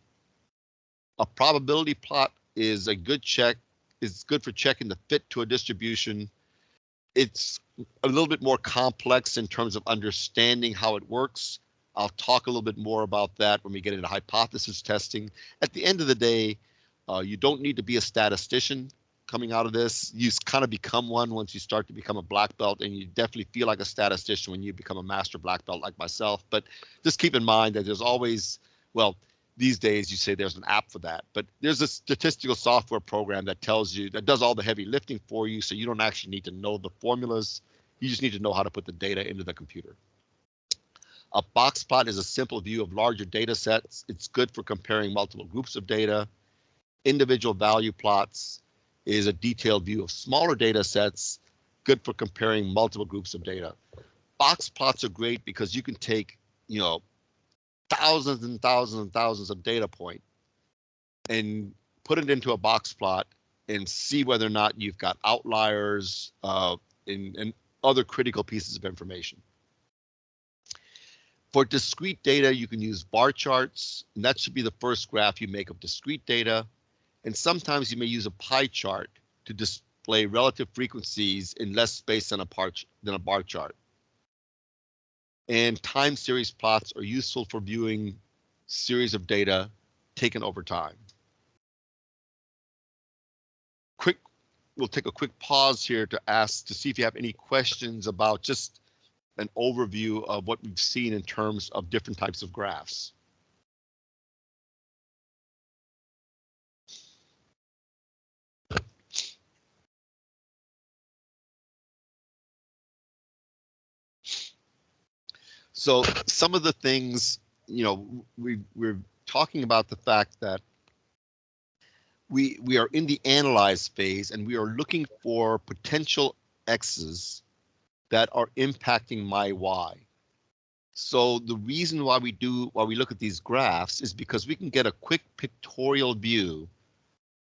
A: A probability plot is a good check. It's good for checking the fit to a distribution. It's a little bit more complex in terms of understanding how it works. I'll talk a little bit more about that when we get into hypothesis testing. At the end of the day, you don't need to be a statistician coming out of this. You kind of become one once you start to become a black belt, and you definitely feel like a statistician when you become a master black belt like myself. But just keep in mind that there's always, well, these days you say there's an app for that, but there's a statistical software program that tells you, that does all the heavy lifting for you, so you don't actually need to know the formulas. You just need to know how to put the data into the computer. A box plot is a simple view of larger data sets. It's good for comparing multiple groups of data. Individual value plots is a detailed view of smaller data sets, good for comparing multiple groups of data. Box plots are great because you can take, you know, thousands and thousands and thousands of data points and put it into a box plot and see whether or not you've got outliers and other critical pieces of information. For discrete data, you can use bar charts, and that should be the first graph you make of discrete data. And sometimes you may use a pie chart to display relative frequencies in less space than a bar chart. And time series plots are useful for viewing series of data taken over time. We'll take a quick pause here to see if you have any questions about just an overview of what we've seen in terms of different types of graphs. So some of the things, you know, we're talking about the fact that we are in the analyze phase, and we are looking for potential X's that are impacting my Y. So the reason why we look at these graphs is because we can get a quick pictorial view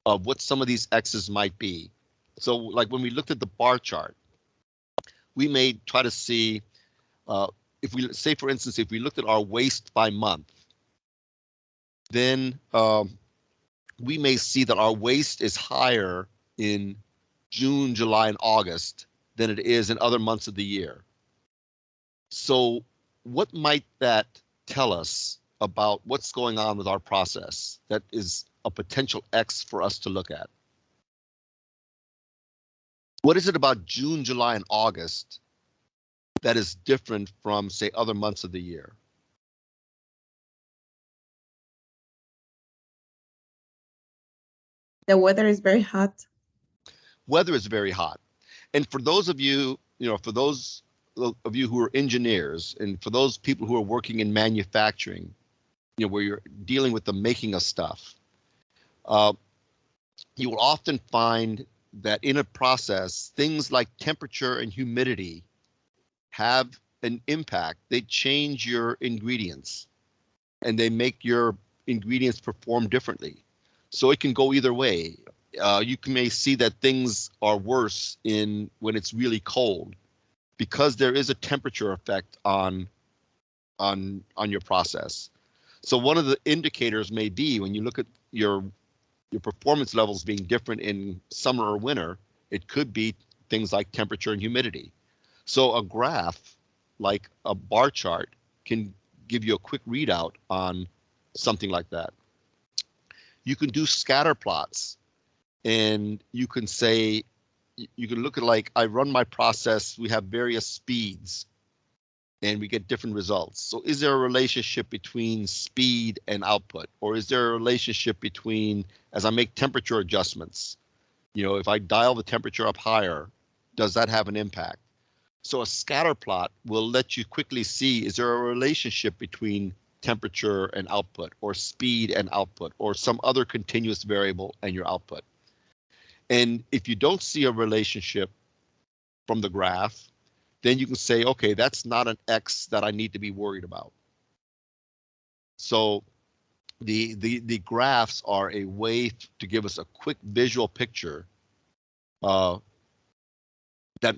A: of what some of these X's might be. So like when we looked at the bar chart, we may try to see, if we say, for instance, if we looked at our waste by month, then we may see that our waste is higher in June, July, and August than it is in other months of the year. So what might that tell us about what's going on with our process that is a potential X for us to look at? What is it about June, July, and August that is different from, say, other months of the year?
E: The weather is very hot.
A: Weather is very hot. And for those of you, for those of you who are engineers, and for those people who are working in manufacturing, where you're dealing with the making of stuff, you will often find that in a process, things like temperature and humidity have an impact. They change your ingredients, and they make your ingredients perform differently. So it can go either way. You may see that things are worse when it's really cold, because there is a temperature effect on your process. So one of the indicators may be, when you look at your performance levels being different in summer or winter, it could be things like temperature and humidity. So a graph, like a bar chart, can give you a quick readout on something like that. You can do scatter plots, and you can say, you can look at, like, I run my process, we have various speeds, and we get different results. So is there a relationship between speed and output? Or is there a relationship between, as I make temperature adjustments, You know, if I dial the temperature up higher, does that have an impact? So a scatter plot will let you quickly see, is there a relationship between temperature and output, or speed and output, or some other continuous variable and your output? And if you don't see a relationship from the graph, then you can say, okay, that's not an X that I need to be worried about. So the graphs are a way to give us a quick visual picture that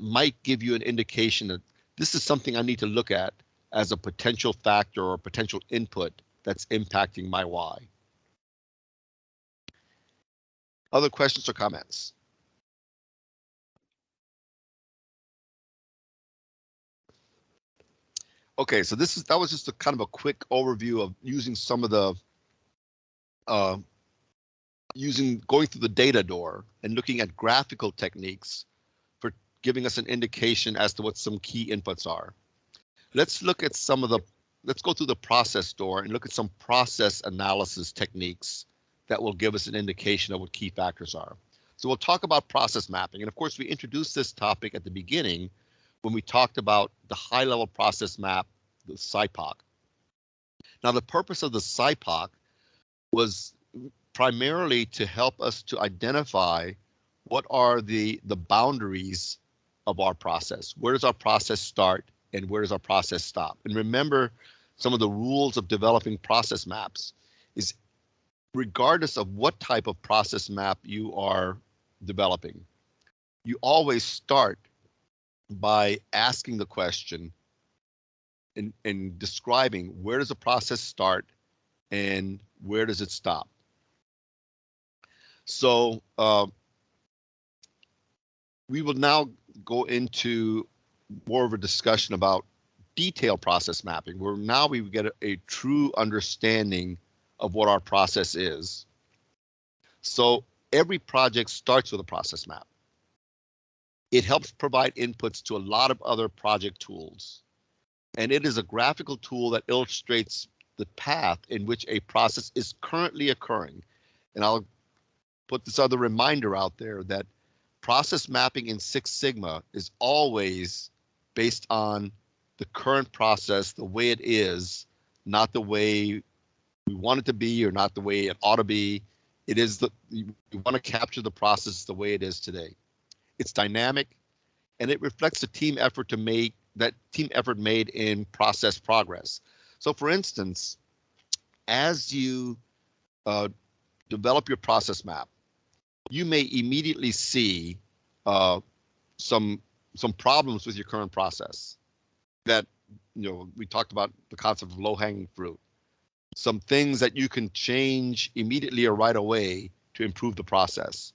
A: might give you an indication that this is something I need to look at as a potential factor or potential input that's impacting my Y. Other questions or comments? Okay, so that was just a kind of a quick overview of using some of the going through the data door and looking at graphical techniques for giving us an indication as to what some key inputs are. Let's look at let's go through the process door and look at some process analysis techniques that will give us an indication of what key factors are. So we'll talk about process mapping. And of course, we introduced this topic at the beginning when we talked about the high-level process map, the SIPOC. Now, the purpose of the SIPOC was primarily to help us to identify what are the boundaries of our process. Where does our process start and where does our process stop? And remember, some of the rules of developing process maps is regardless of what type of process map you are developing, you always start by asking the question and describing where does the process start and where does it stop. So we will now go into more of a discussion about detailed process mapping, where now we get a true understanding of what our process is. So every project starts with a process map. It helps provide inputs to a lot of other project tools. And it is a graphical tool that illustrates the path in which a process is currently occurring. And I'll put this other reminder out there that process mapping in Six Sigma is always based on the current process, the way it is, not the way we want it to be or not the way it ought to be. It is you want to capture the process the way it is today. It's dynamic, and it reflects the team effort made in process progress. So for instance, as you develop your process map, you may immediately see some problems with your current process that, we talked about the concept of low-hanging fruit. Some things that you can change immediately or right away to improve the process.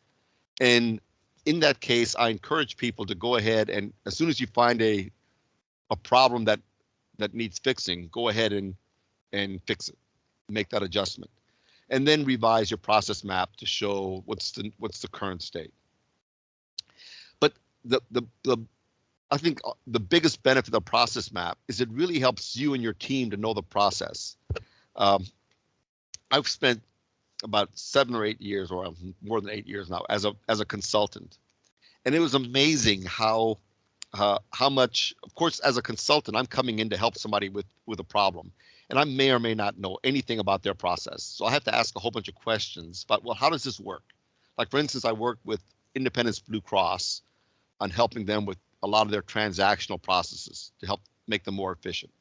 A: And in that case, I encourage people to go ahead and as soon as you find a problem that needs fixing, go ahead and fix it, make that adjustment, and then revise your process map to show what's the current state. But I think the biggest benefit of process map is it really helps you and your team to know the process. I've spent about 7 or 8 years, or more than 8 years now, as a consultant, and it was amazing how much, of course, as a consultant, I'm coming in to help somebody with a problem, and I may or may not know anything about their process. So I have to ask a whole bunch of questions about, well, how does this work? Like, for instance, I work with Independence Blue Cross on helping them with a lot of their transactional processes to help make them more efficient.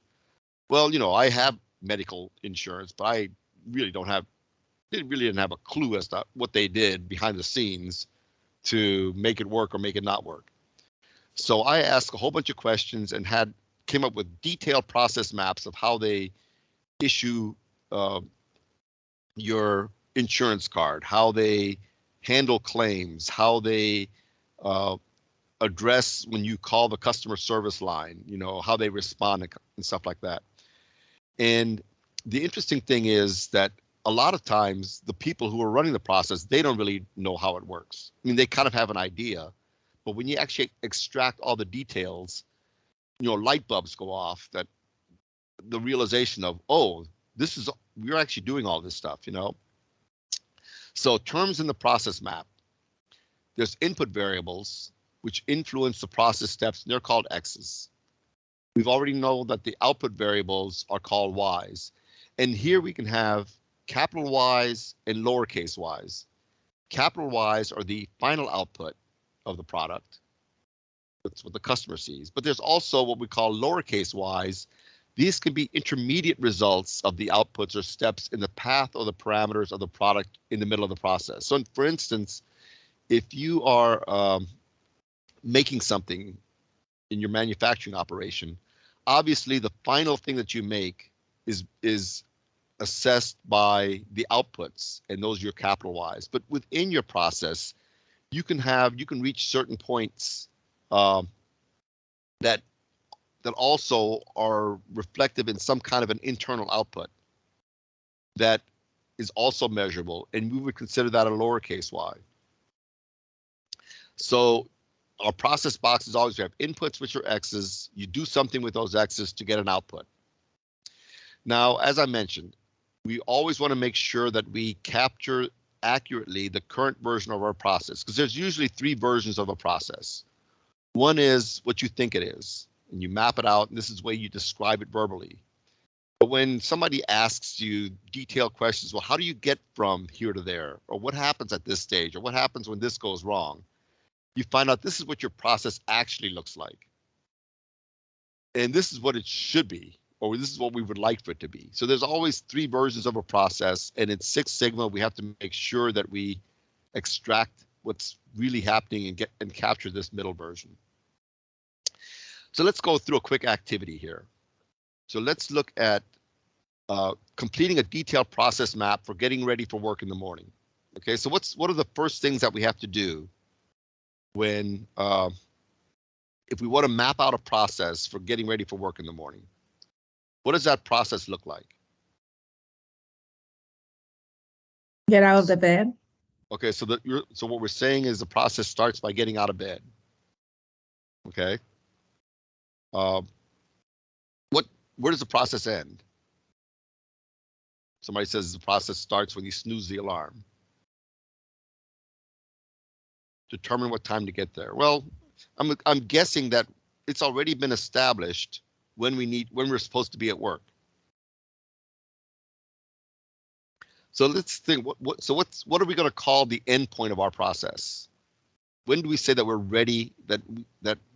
A: Well, I have medical insurance, but I really didn't have a clue as to what they did behind the scenes to make it work or make it not work. So I asked a whole bunch of questions and came up with detailed process maps of how they issue your insurance card, how they handle claims, how they address when you call the customer service line, how they respond and stuff like that. And the interesting thing is that a lot of times the people who are running the process, they don't really know how it works. I mean, they kind of have an idea, but when you actually extract all the details, light bulbs go off, that the realization of, oh, we're actually doing all this stuff, So terms in the process map. there's input variables which influence the process steps, and they're called X's. We've already know that the output variables are called Y's. And here we can have capital Y's and lowercase y's. Capital Y's are the final output of the product. That's what the customer sees. But there's also what we call lowercase y's. These can be intermediate results of the outputs or steps in the path or the parameters of the product in the middle of the process. So for instance, if you are making something in your manufacturing operation, obviously the final thing that you make is assessed by the outputs, and those are your capital Y's. But within your process, you can reach certain points that also are reflective in some kind of an internal output that is also measurable, and we would consider that a lowercase y. So our process boxes always have inputs, which are X's. You do something with those X's to get an output. Now, as I mentioned, we always want to make sure that we capture accurately the current version of our process, because there's usually 3 versions of a process. One is what you think it is, and you map it out, and this is the way you describe it verbally. But when somebody asks you detailed questions, well, how do you get from here to there? Or what happens at this stage? Or what happens when this goes wrong? You find out this is what your process actually looks like. And this is what it should be, or this is what we would like for it to be. So there's always 3 versions of a process, and in Six Sigma, we have to make sure that we extract what's really happening and capture this middle version. So let's go through a quick activity here. So let's look at completing a detailed process map for getting ready for work in the morning. Okay, so what are the first things that we have to do when if we want to map out a process for getting ready for work in the morning? What does that process look like?
E: Get out of the bed.
A: Okay, so what we're saying is the process starts by getting out of bed. Okay. Where does the process end? Somebody says the process starts when you snooze the alarm. Determine what time to get there. Well, I'm guessing that it's already been established when we're supposed to be at work. So let's think. What are we going to call the end point of our process? When do we say that we're ready? That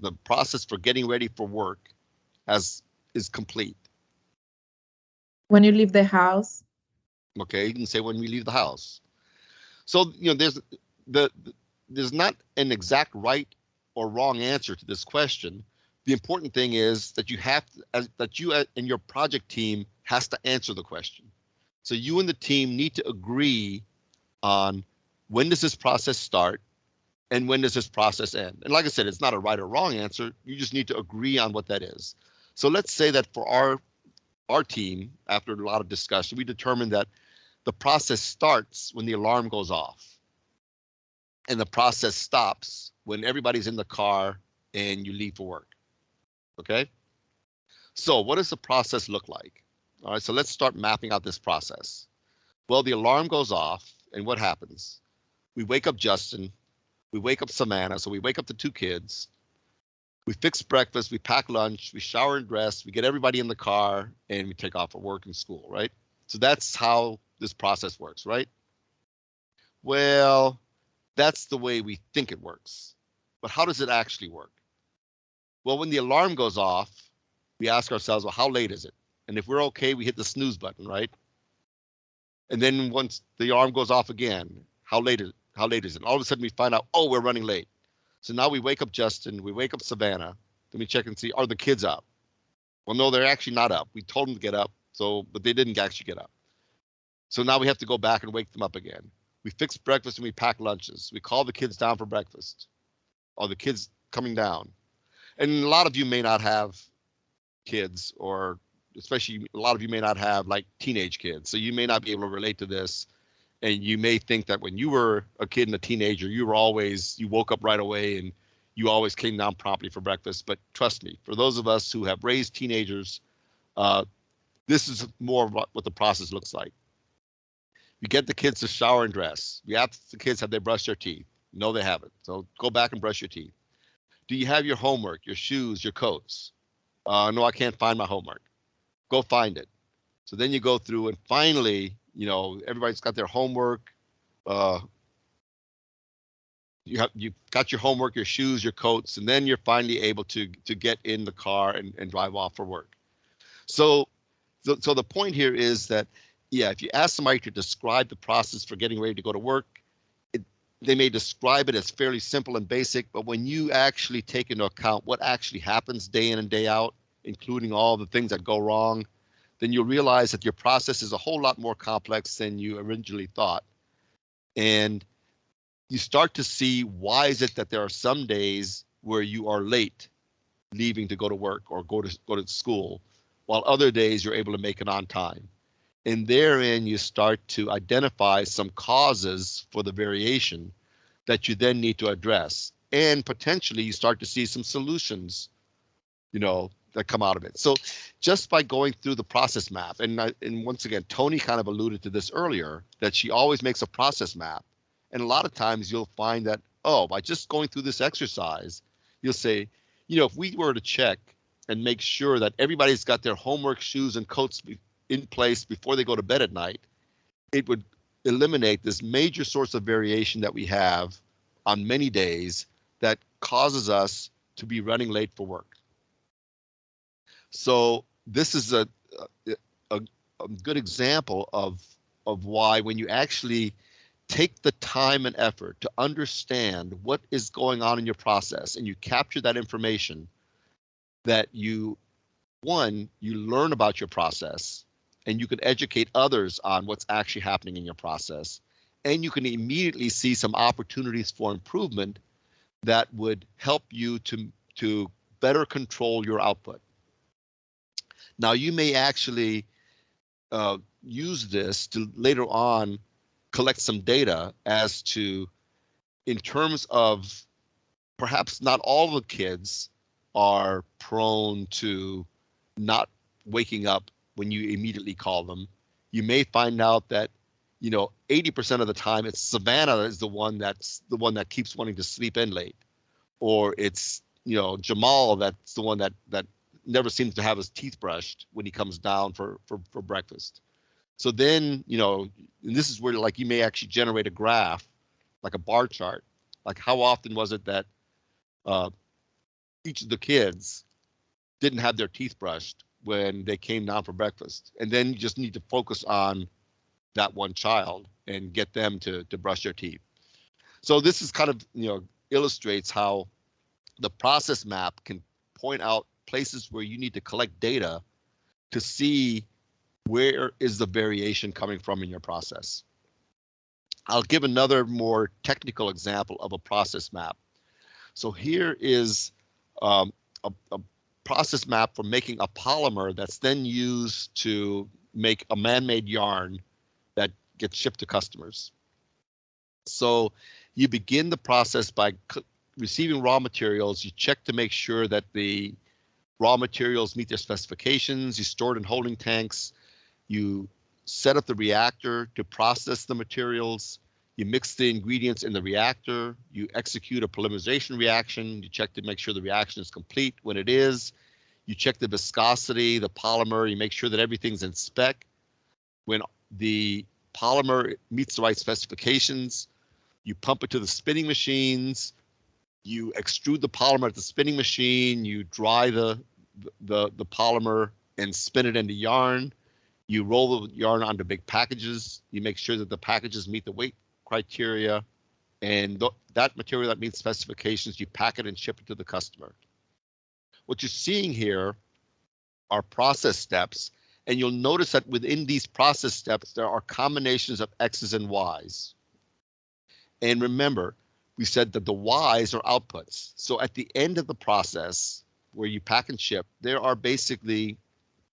A: the process for getting ready for work is complete?
E: When you leave the house.
A: Okay, you can say when we leave the house. So there's not an exact right or wrong answer to this question. The important thing is that you and your project team has to answer the question. So you and the team need to agree on when does this process start and when does this process end. And like I said, it's not a right or wrong answer. You just need to agree on what that is. So let's say that for our team, after a lot of discussion, we determined that the process starts when the alarm goes off, and the process stops when everybody's in the car and you leave for work. Okay? So what does the process look like? All right, so let's start mapping out this process. Well, the alarm goes off, and what happens? We wake up Justin, we wake up Savannah, so we wake up the 2 kids. We fix breakfast, we pack lunch, we shower and dress, we get everybody in the car, and we take off for work and school, right? So that's how this process works, right? Well, that's the way we think it works. But how does it actually work? Well, when the alarm goes off, we ask ourselves, well, how late is it? And if we're okay, we hit the snooze button, right? And then once the alarm goes off again, how late is it? All of a sudden we find out, oh, we're running late. So now we wake up Justin, we wake up Savannah, then we check and see, are the kids up? Well, no, they're actually not up. We told them to get up, but they didn't actually get up. So now we have to go back and wake them up again. We fix breakfast and we pack lunches. We call the kids down for breakfast. Are the kids coming down? And a lot of you may not have kids, or especially a lot of you may not have like teenage kids. So you may not be able to relate to this. And you may think that when you were a kid and a teenager, you woke up right away and you always came down promptly for breakfast. But trust me, for those of us who have raised teenagers, this is more of what the process looks like. We get the kids to shower and dress. We ask the kids, have they brushed their teeth? No, they haven't. So go back and brush your teeth. Do you have your homework, your shoes, your coats? No, I can't find my homework. Go find it. So then you go through and finally, everybody's got their homework. You've got your homework, your shoes, your coats, and then you're finally able to get in the car and drive off for work. So the point here is that, yeah, if you ask somebody to describe the process for getting ready to go to work, they may describe it as fairly simple and basic, but when you actually take into account what actually happens day in and day out, including all the things that go wrong, then you'll realize that your process is a whole lot more complex than you originally thought. And you start to see why is it that there are some days where you are late leaving to go to work or go to school, while other days you're able to make it on time. And therein you start to identify some causes for the variation that you then need to address. And potentially you start to see some solutions, that come out of it. So just by going through the process map, and once again, Tony kind of alluded to this earlier, that she always makes a process map. And a lot of times you'll find that, by just going through this exercise, you'll say, if we were to check and make sure that everybody's got their homework, shoes, and coats in place before they go to bed at night, it would eliminate this major source of variation that we have on many days that causes us to be running late for work. So this is a good example of why, when you actually take the time and effort to understand what is going on in your process and you capture that information, that you learn about your process and you can educate others on what's actually happening in your process. And you can immediately see some opportunities for improvement that would help you to better control your output. Now, you may actually use this to later on collect some data as to, in terms of perhaps not all the kids are prone to not waking up when you immediately call them. You may find out that 80% of the time it's Savannah is the one that keeps wanting to sleep in late, or it's Jamal that's the one that never seems to have his teeth brushed when he comes down for breakfast. So then, and this is where you may actually generate a graph, like a bar chart, like how often was it that each of the kids didn't have their teeth brushed when they came down for breakfast. And then you just need to focus on that one child and get them to brush their teeth. So this is kind of, illustrates how the process map can point out places where you need to collect data to see where is the variation coming from in your process. I'll give another more technical example of a process map. So here is a process map for making a polymer that's then used to make a man-made yarn that gets shipped to customers. So you begin the process by receiving raw materials. You check to make sure that the raw materials meet their specifications. You store it in holding tanks. You set up the reactor to process the materials. You mix the ingredients in the reactor. You execute a polymerization reaction. You check to make sure the reaction is complete. When it is, you check the viscosity, the polymer. You make sure that everything's in spec. When the polymer meets the right specifications, you pump it to the spinning machines. You extrude the polymer at the spinning machine. You dry the polymer and spin it into yarn. You roll the yarn onto big packages. You make sure that the packages meet the weight criteria, and that material that meets specifications, you pack it and ship it to the customer. What you're seeing here are process steps, and you'll notice that within these process steps, there are combinations of X's and Y's. And remember, we said that the Y's are outputs. So at the end of the process, where you pack and ship, there are basically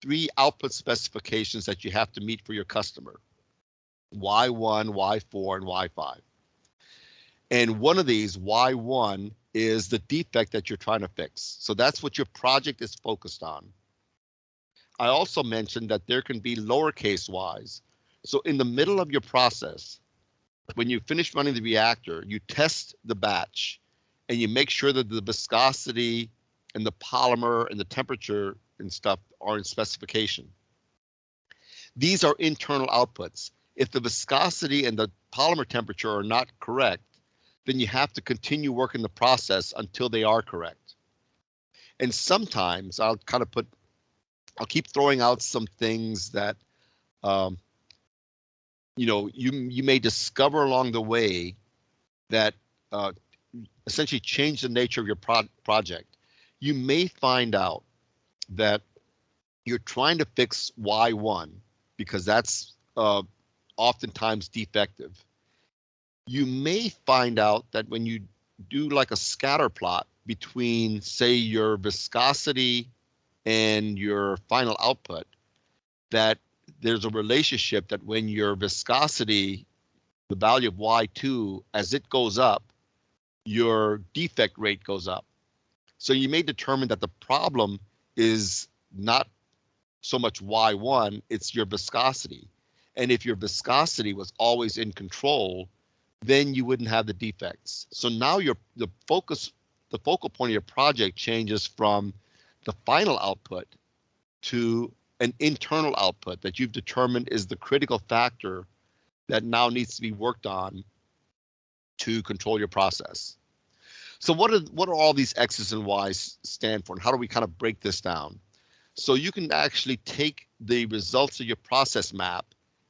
A: 3 output specifications that you have to meet for your customer: Y1, Y4, and Y5. And one of these, Y1, is the defect that you're trying to fix. So that's what your project is focused on. I also mentioned that there can be lowercase y's. So in the middle of your process, when you finish running the reactor, you test the batch and you make sure that the viscosity and the polymer and the temperature and stuff are in specification. These are internal outputs. If the viscosity and the polymer temperature are not correct, then you have to continue working the process until they are correct. And sometimes I'll keep throwing out some things that, you may discover along the way that essentially change the nature of your project. You may find out that you're trying to fix Y1 because that's oftentimes defective. You may find out that when you do like a scatter plot between, say, your viscosity and your final output, that there's a relationship that when your viscosity, the value of Y2, as it goes up, your defect rate goes up. So you may determine that the problem is not so much Y1, it's your viscosity. And if your viscosity was always in control, then you wouldn't have the defects. So now the focal point of your project changes from the final output to an internal output that you've determined is the critical factor that now needs to be worked on to control your process. So what are all these X's and Y's stand for, and how do we kind of break this down? So you can actually take the results of your process map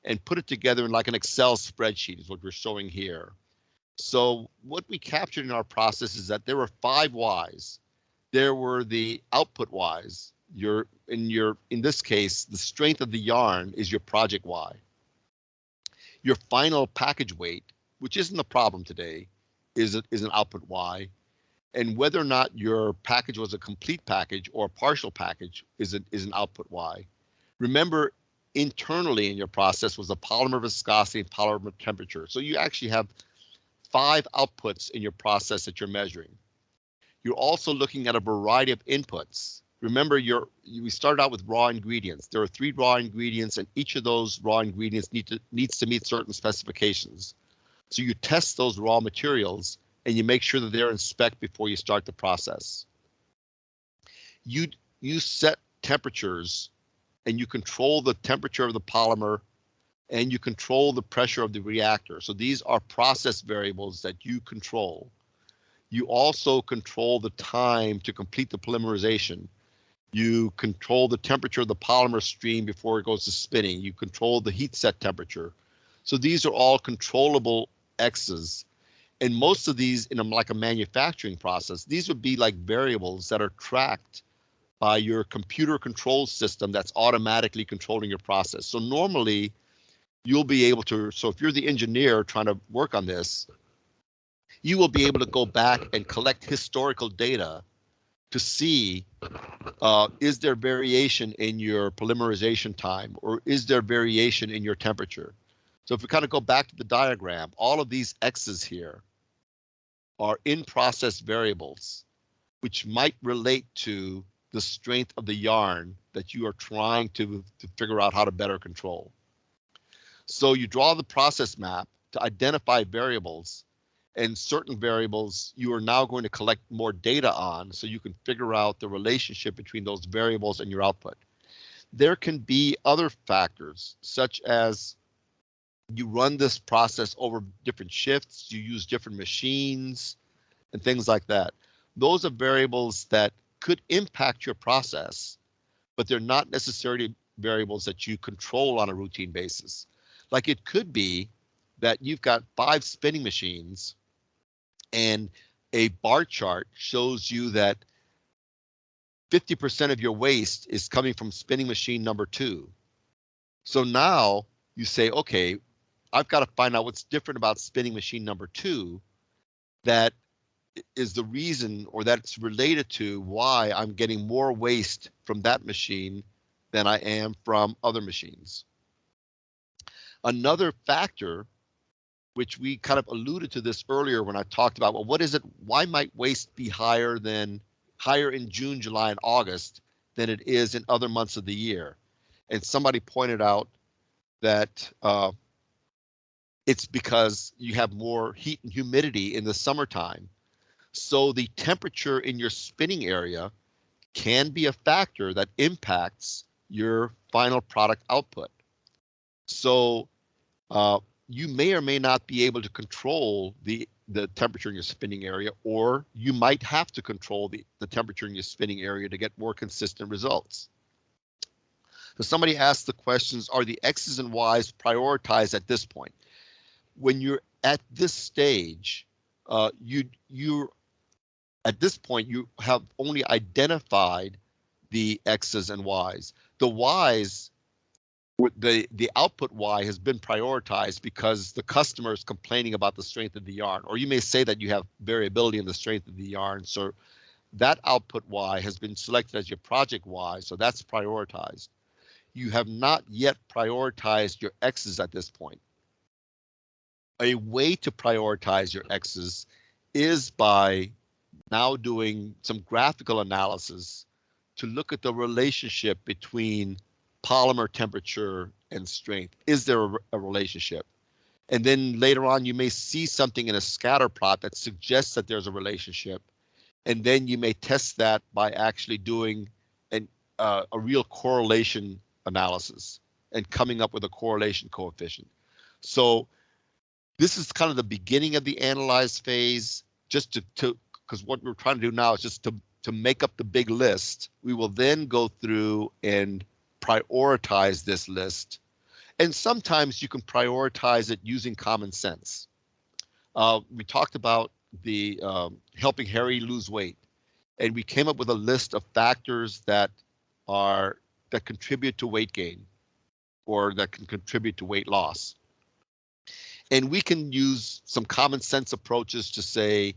A: and put it together in like an Excel spreadsheet is what we're showing here. So what we captured in our process is that there were 5 Y's. There were the output Y's. In this case, the strength of the yarn is your project Y. Your final package weight, which isn't a problem today, is an output Y. And whether or not your package was a complete package or a partial package is an output Y. Remember, internally in your process was the polymer viscosity and polymer temperature. So you actually have 5 outputs in your process that you're measuring. You're also looking at a variety of inputs. Remember, we started out with raw ingredients. There are 3 raw ingredients, and each of those raw ingredients needs to meet certain specifications. So you test those raw materials and you make sure that they're in spec before you start the process. You set temperatures and you control the temperature of the polymer and you control the pressure of the reactor. So these are process variables that you control. You also control the time to complete the polymerization. You control the temperature of the polymer stream before it goes to spinning. You control the heat set temperature. So these are all controllable X's. And most of these in like a manufacturing process, these would be like variables that are tracked by your computer control system that's automatically controlling your process. So normally you'll be able to, so if you're the engineer trying to work on this, you will be able to go back and collect historical data to see, is there variation in your polymerization time, or is there variation in your temperature? So if we kind of go back to the diagram, all of these X's here are in-process variables, which might relate to the strength of the yarn that you are trying to figure out how to better control. So you draw the process map to identify variables, and certain variables you are now going to collect more data on so you can figure out the relationship between those variables and your output. There can be other factors, such as you run this process over different shifts, you use different machines, and things like that. Those are variables that could impact your process, but they're not necessarily variables that you control on a routine basis. Like it could be that you've got 5 spinning machines and a bar chart shows you that 50% of your waste is coming from spinning machine number 2. So now you say, okay, I've got to find out what's different about spinning machine number 2 that is the reason, or that's related to why I'm getting more waste from that machine than I am from other machines. Another factor, which we kind of alluded to this earlier when I talked about, well, what is it? Why might waste be higher in June, July, and August than it is in other months of the year? And somebody pointed out that it's because you have more heat and humidity in the summertime. So the temperature in your spinning area can be a factor that impacts your final product output. So you may or may not be able to control the temperature in your spinning area, or you might have to control the temperature in your spinning area to get more consistent results. So somebody asked the questions, are the X's and Y's prioritized at this point? When you're at this stage, you're at this point, you have only identified the X's and Y's. The Y's, the output Y has been prioritized because the customer is complaining about the strength of the yarn, or you may say that you have variability in the strength of the yarn. So that output Y has been selected as your project Y, so that's prioritized. You have not yet prioritized your X's at this point. A way to prioritize your X's is by now doing some graphical analysis to look at the relationship between polymer temperature and strength. Is there a relationship? And then later on, you may see something in a scatter plot that suggests that there's a relationship. And then you may test that by actually doing a real correlation analysis and coming up with a correlation coefficient. So this is kind of the beginning of the analyze phase, just to because what we're trying to do now is just to make up the big list. We will then go through and prioritize this list. And sometimes you can prioritize it using common sense. We talked about the helping Harry lose weight, and we came up with a list of factors that contribute to weight gain or that can contribute to weight loss. And we can use some common sense approaches to say,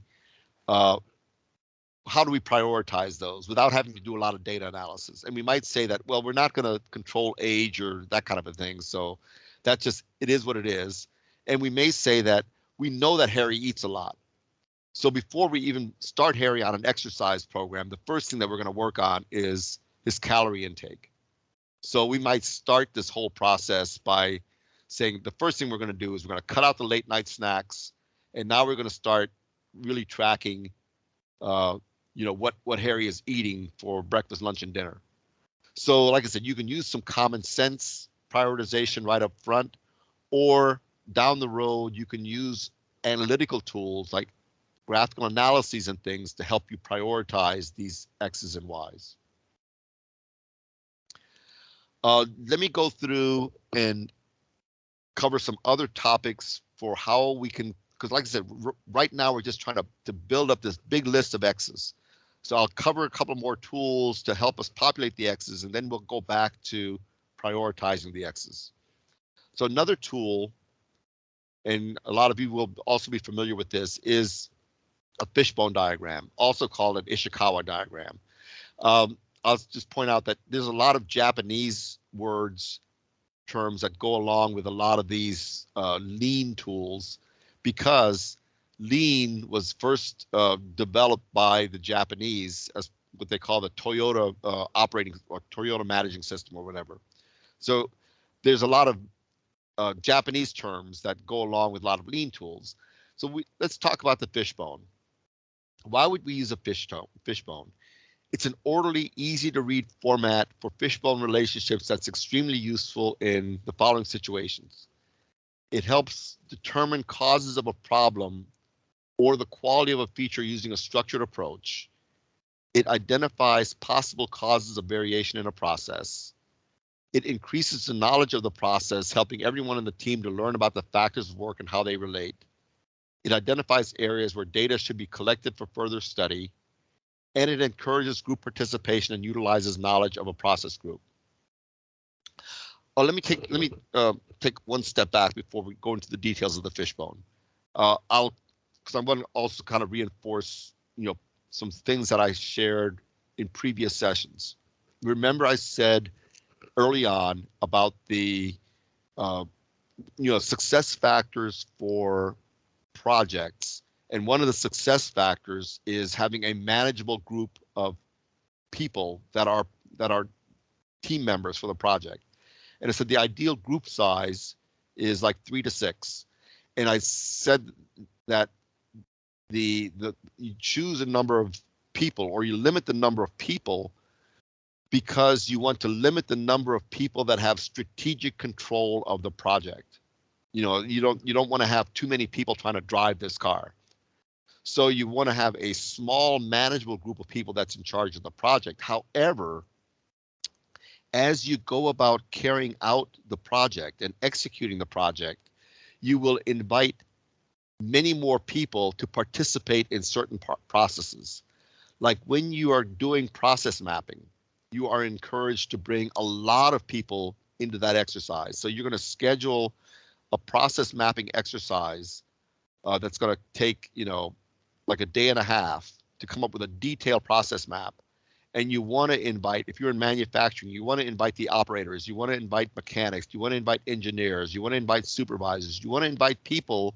A: how do we prioritize those without having to do a lot of data analysis? And we might say that, well, we're not going to control age or that kind of a thing. So that just, it is what it is. And we may say that we know that Harry eats a lot. So before we even start Harry on an exercise program, the first thing that we're going to work on is his calorie intake. So we might start this whole process by saying the first thing we're going to do is we're going to cut out the late night snacks, and now we're going to start really tracking, what Harry is eating for breakfast, lunch, and dinner. So, like I said, you can use some common sense prioritization right up front, or down the road you can use analytical tools like graphical analyses and things to help you prioritize these X's and Y's. Let me go through and cover some other topics for how we can, because like I said, right now we're just trying to build up this big list of X's. So I'll cover a couple more tools to help us populate the X's, and then we'll go back to prioritizing the X's. So another tool, and a lot of you will also be familiar with this, is a fishbone diagram, also called an Ishikawa diagram. I'll just point out that there's a lot of Japanese terms that go along with a lot of these lean tools, because lean was first developed by the Japanese as what they call the Toyota operating or Toyota managing system or whatever. So there's a lot of Japanese terms that go along with a lot of lean tools. So let's talk about the fishbone. Why would we use a fishbone? It's an orderly, easy to read format for fishbone relationships that's extremely useful in the following situations. It helps determine causes of a problem or the quality of a feature using a structured approach. It identifies possible causes of variation in a process. It increases the knowledge of the process, helping everyone in the team to learn about the factors of work and how they relate. It identifies areas where data should be collected for further study, and it encourages group participation and utilizes knowledge of a process group. Let me take one step back before we go into the details of the fishbone. Because I want to also kind of reinforce, some things that I shared in previous sessions. Remember, I said early on about the success factors for projects, and one of the success factors is having a manageable group of people that are team members for the project. And I said the ideal group size is like 3 to 6. And I said that you choose a number of people, or you limit the number of people, because you want to limit the number of people that have strategic control of the project. You know, you don't want to have too many people trying to drive this car. So you want to have a small, manageable group of people that's in charge of the project. However, as you go about carrying out the project and executing the project, you will invite many more people to participate in certain processes. Like when you are doing process mapping, you are encouraged to bring a lot of people into that exercise. So you're going to schedule a process mapping exercise that's going to take, you know, like a day and a half to come up with a detailed process map. And you want to invite, if you're in manufacturing, you want to invite the operators, you want to invite mechanics, you want to invite engineers, you want to invite supervisors, you want to invite people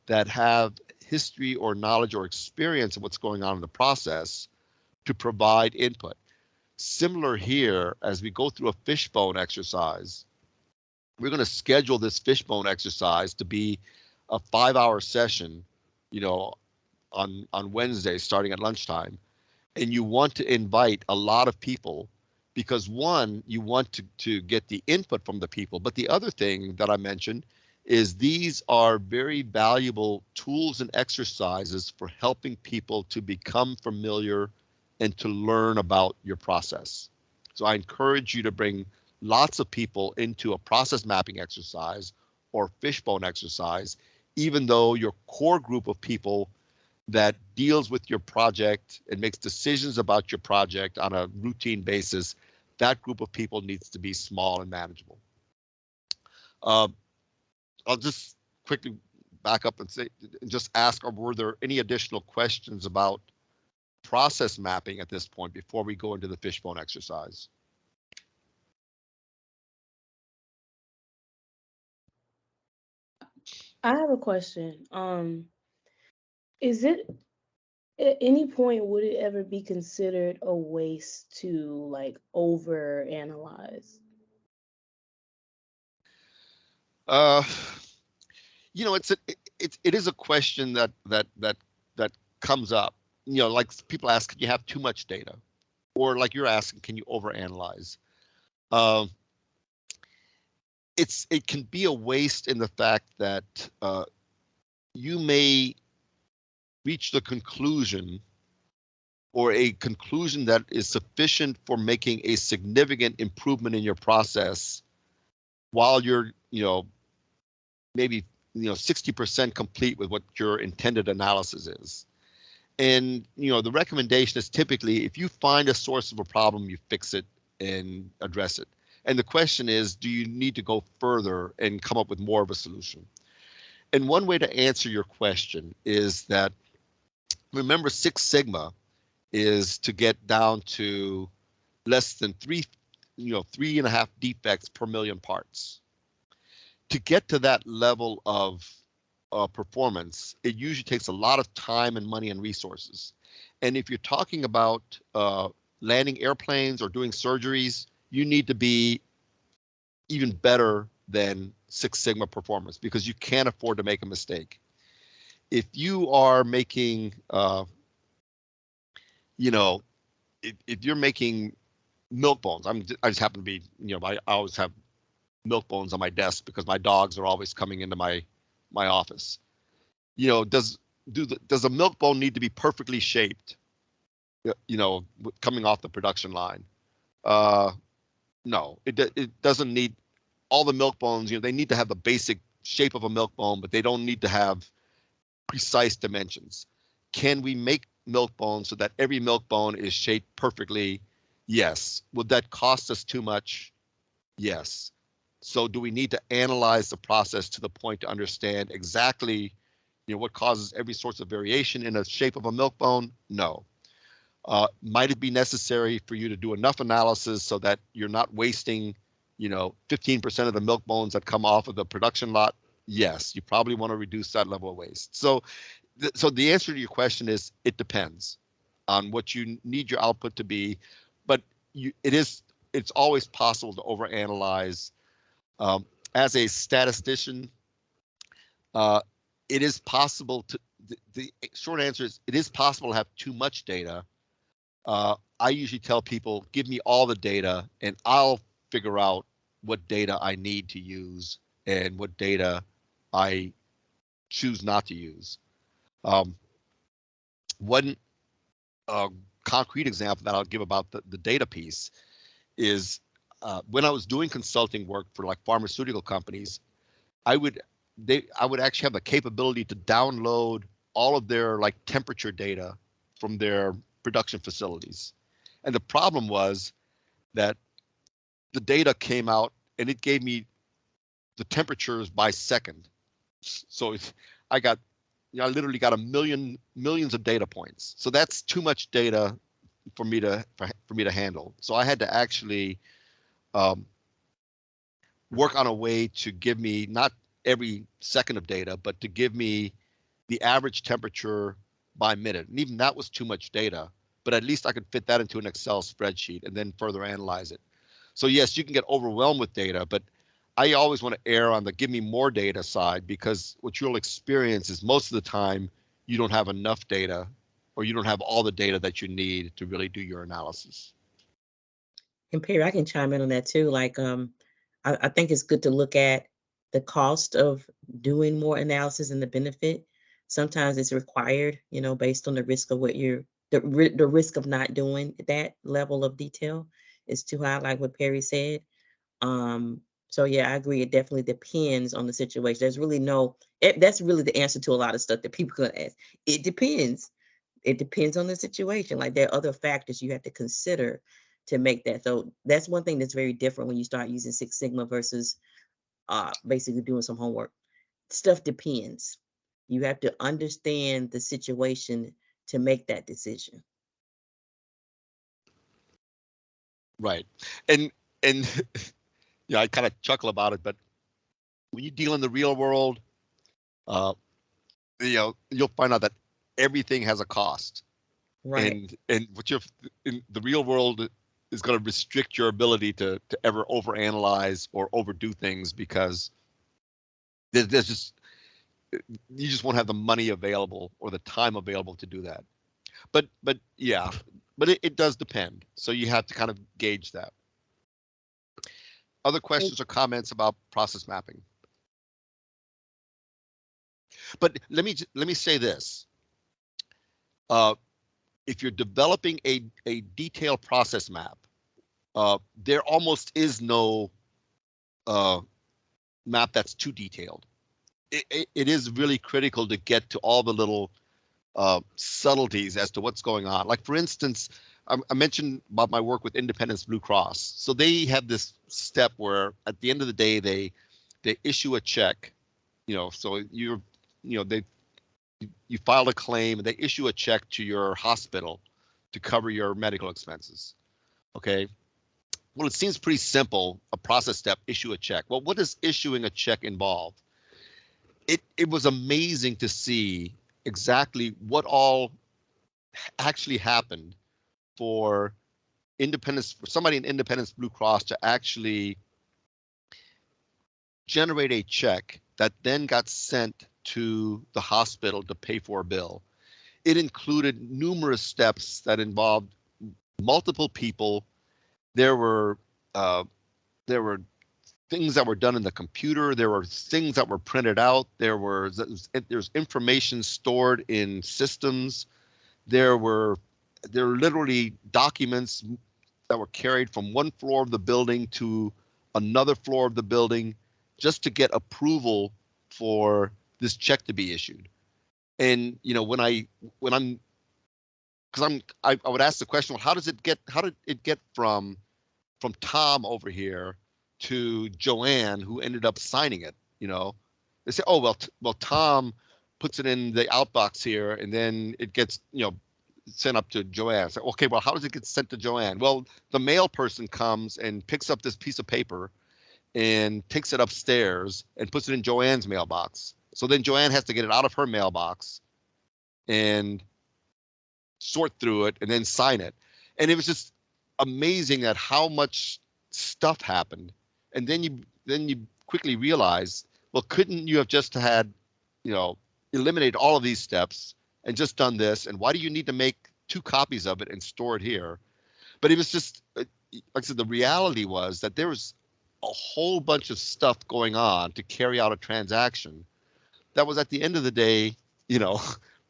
A: that have history or knowledge or experience of what's going on in the process to provide input. Similar here, as we go through a fishbone exercise, we're going to schedule this fishbone exercise to be a 5-hour session, you know, on Wednesday starting at lunchtime. And you want to invite a lot of people because, one, you want to get the input from the people. But the other thing that I mentioned is these are very valuable tools and exercises for helping people to become familiar and to learn about your process. So I encourage you to bring lots of people into a process mapping exercise or fishbone exercise, even though your core group of people that deals with your project and makes decisions about your project on a routine basis, that group of people needs to be small and manageable. I'll just quickly back up and say, just ask, were there any additional questions about process mapping at this point before we go into the fishbone exercise?
C: I have a question. Is it at any point would it ever be considered a waste to like over analyze?
A: You know, it is a question that comes up. You know, like people ask, can you have too much data? Or like you're asking, can you overanalyze? It can be a waste in the fact that you may reach the conclusion or a conclusion that is sufficient for making a significant improvement in your process while you're, you know, maybe, you know, 60% complete with what your intended analysis is. And, you know, the recommendation is typically if you find a source of a problem, you fix it and address it. And the question is, do you need to go further and come up with more of a solution? And one way to answer your question is that, remember, Six Sigma is to get down to less than 3.5 defects per million parts. To get to that level of performance, it usually takes a lot of time and money and resources. And if you're talking about landing airplanes or doing surgeries, you need to be even better than Six Sigma performance because you can't afford to make a mistake. If you are making, you know, if you're making milk bones, I just happen to be, you know, I always have milk bones on my desk because my dogs are always coming into my office. You know, does a milk bone need to be perfectly shaped? You know, coming off the production line? No, it doesn't need all the milk bones. You know, they need to have the basic shape of a milk bone, but they don't need to have precise dimensions. Can we make milk bones so that every milk bone is shaped perfectly? Yes. Would that cost us too much? Yes. So do we need to analyze the process to the point to understand exactly, you know, what causes every source of variation in the shape of a milk bone? No. Might it be necessary for you to do enough analysis so that you're not wasting, you know, 15% of the milk bones that come off of the production lot? Yes, you probably want to reduce that level of waste. So the answer to your question is it depends on what you need your output to be, but it's always possible to overanalyze. As a statistician, it is possible to, the short answer is it is possible to have too much data. I usually tell people, give me all the data and I'll figure out what data I need to use and what data I choose not to use. One concrete example that I'll give about the data piece is when I was doing consulting work for like pharmaceutical companies, I would actually have the capability to download all of their like temperature data from their production facilities. And the problem was that the data came out and it gave me the temperatures by second. So I got, I literally got millions of data points. So that's too much data for me to handle. So I had to actually work on a way to give me not every second of data, but to give me the average temperature by minute. And even that was too much data, but at least I could fit that into an Excel spreadsheet and then further analyze it. So yes, you can get overwhelmed with data, but I always want to err on the give me more data side, because what you'll experience is most of the time you don't have enough data, or you don't have all the data that you need to really do your analysis.
D: And Perry, I can chime in on that too. Like, I think it's good to look at the cost of doing more analysis and the benefit. Sometimes it's required, you know, based on the risk of what the risk of not doing that level of detail is too high, like what Perry said. So yeah, I agree. It definitely depends on the situation. There's really that's really the answer to a lot of stuff that people could ask. It depends. It depends on the situation. Like, there are other factors you have to consider to make that. So that's one thing that's very different when you start using Six Sigma versus basically doing some homework. Stuff depends. You have to understand the situation to make that decision.
A: Right. And yeah, I kind of chuckle about it, but when you deal in the real world, you'll find out that everything has a cost.
D: Right.
A: And what you're in the real world is going to restrict your ability to ever overanalyze or overdo things, because there's just, you just won't have the money available or the time available to do that. But yeah, but it does depend. So you have to kind of gauge that. Other questions or comments about process mapping? But let me say this. If you're developing a detailed process map, there almost is no map that's too detailed. It is really critical to get to all the little subtleties as to what's going on. Like, for instance, I mentioned about my work with Independence Blue Cross. So they have this step where at the end of the day, they issue a check, so you filed a claim and they issue a check to your hospital to cover your medical expenses. Okay. Well, it seems pretty simple, a process step, issue a check. Well, what does issuing a check involve? It was amazing to see exactly what all actually happened for somebody in Independence Blue Cross to actually generate a check that then got sent to the hospital to pay for a bill. It included numerous steps that involved multiple people. There were things that were done in the computer. There were things that were printed out. There's information stored in systems. There were literally documents that were carried from one floor of the building to another floor of the building just to get approval for this check to be issued. And I would ask the question, well, how did it get from Tom over here to Joanne, who ended up signing it? They say, oh, well, Tom puts it in the outbox here, and then it gets, sent up to Joanne. So, okay, well, how does it get sent to Joanne? Well, the mail person comes and picks up this piece of paper and takes it upstairs and puts it in Joanne's mailbox. So then Joanne has to get it out of her mailbox and sort through it and then sign it. And it was just amazing at how much stuff happened. And then you quickly realize, well, couldn't you have just had, eliminated all of these steps and just done this, and why do you need to make 2 copies of it and store it here? But it was just, like I said, the reality was that there was a whole bunch of stuff going on to carry out a transaction that was, at the end of the day,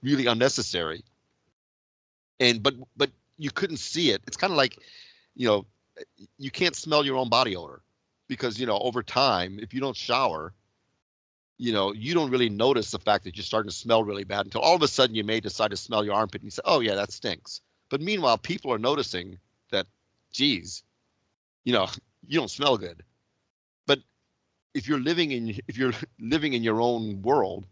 A: really unnecessary. And but you couldn't see it. It's kind of like, you can't smell your own body odor, because over time, if you don't shower, you don't really notice the fact that you're starting to smell really bad until all of a sudden you may decide to smell your armpit and you say, oh yeah, that stinks. But meanwhile, people are noticing that, geez, you don't smell good. But if you're living in your own world,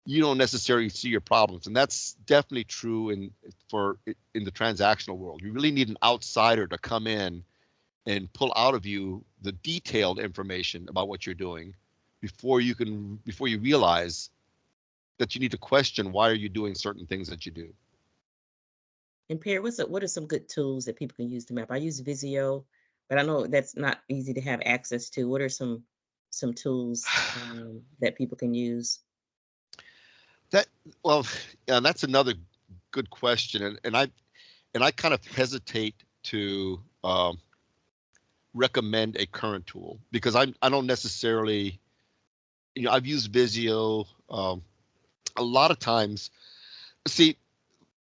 A: you don't necessarily see your problems. And that's definitely true in the transactional world. You really need an outsider to come in and pull out of you the detailed information about what you're doing before you realize that you need to question, why are you doing certain things that you do.
D: And Perry, what are some good tools that people can use to map? I use Visio, but I know that's not easy to have access to. What are some tools that people can use?
A: That's another good question, and I kind of hesitate to recommend a current tool, because I don't necessarily, I've used Visio a lot of times. See,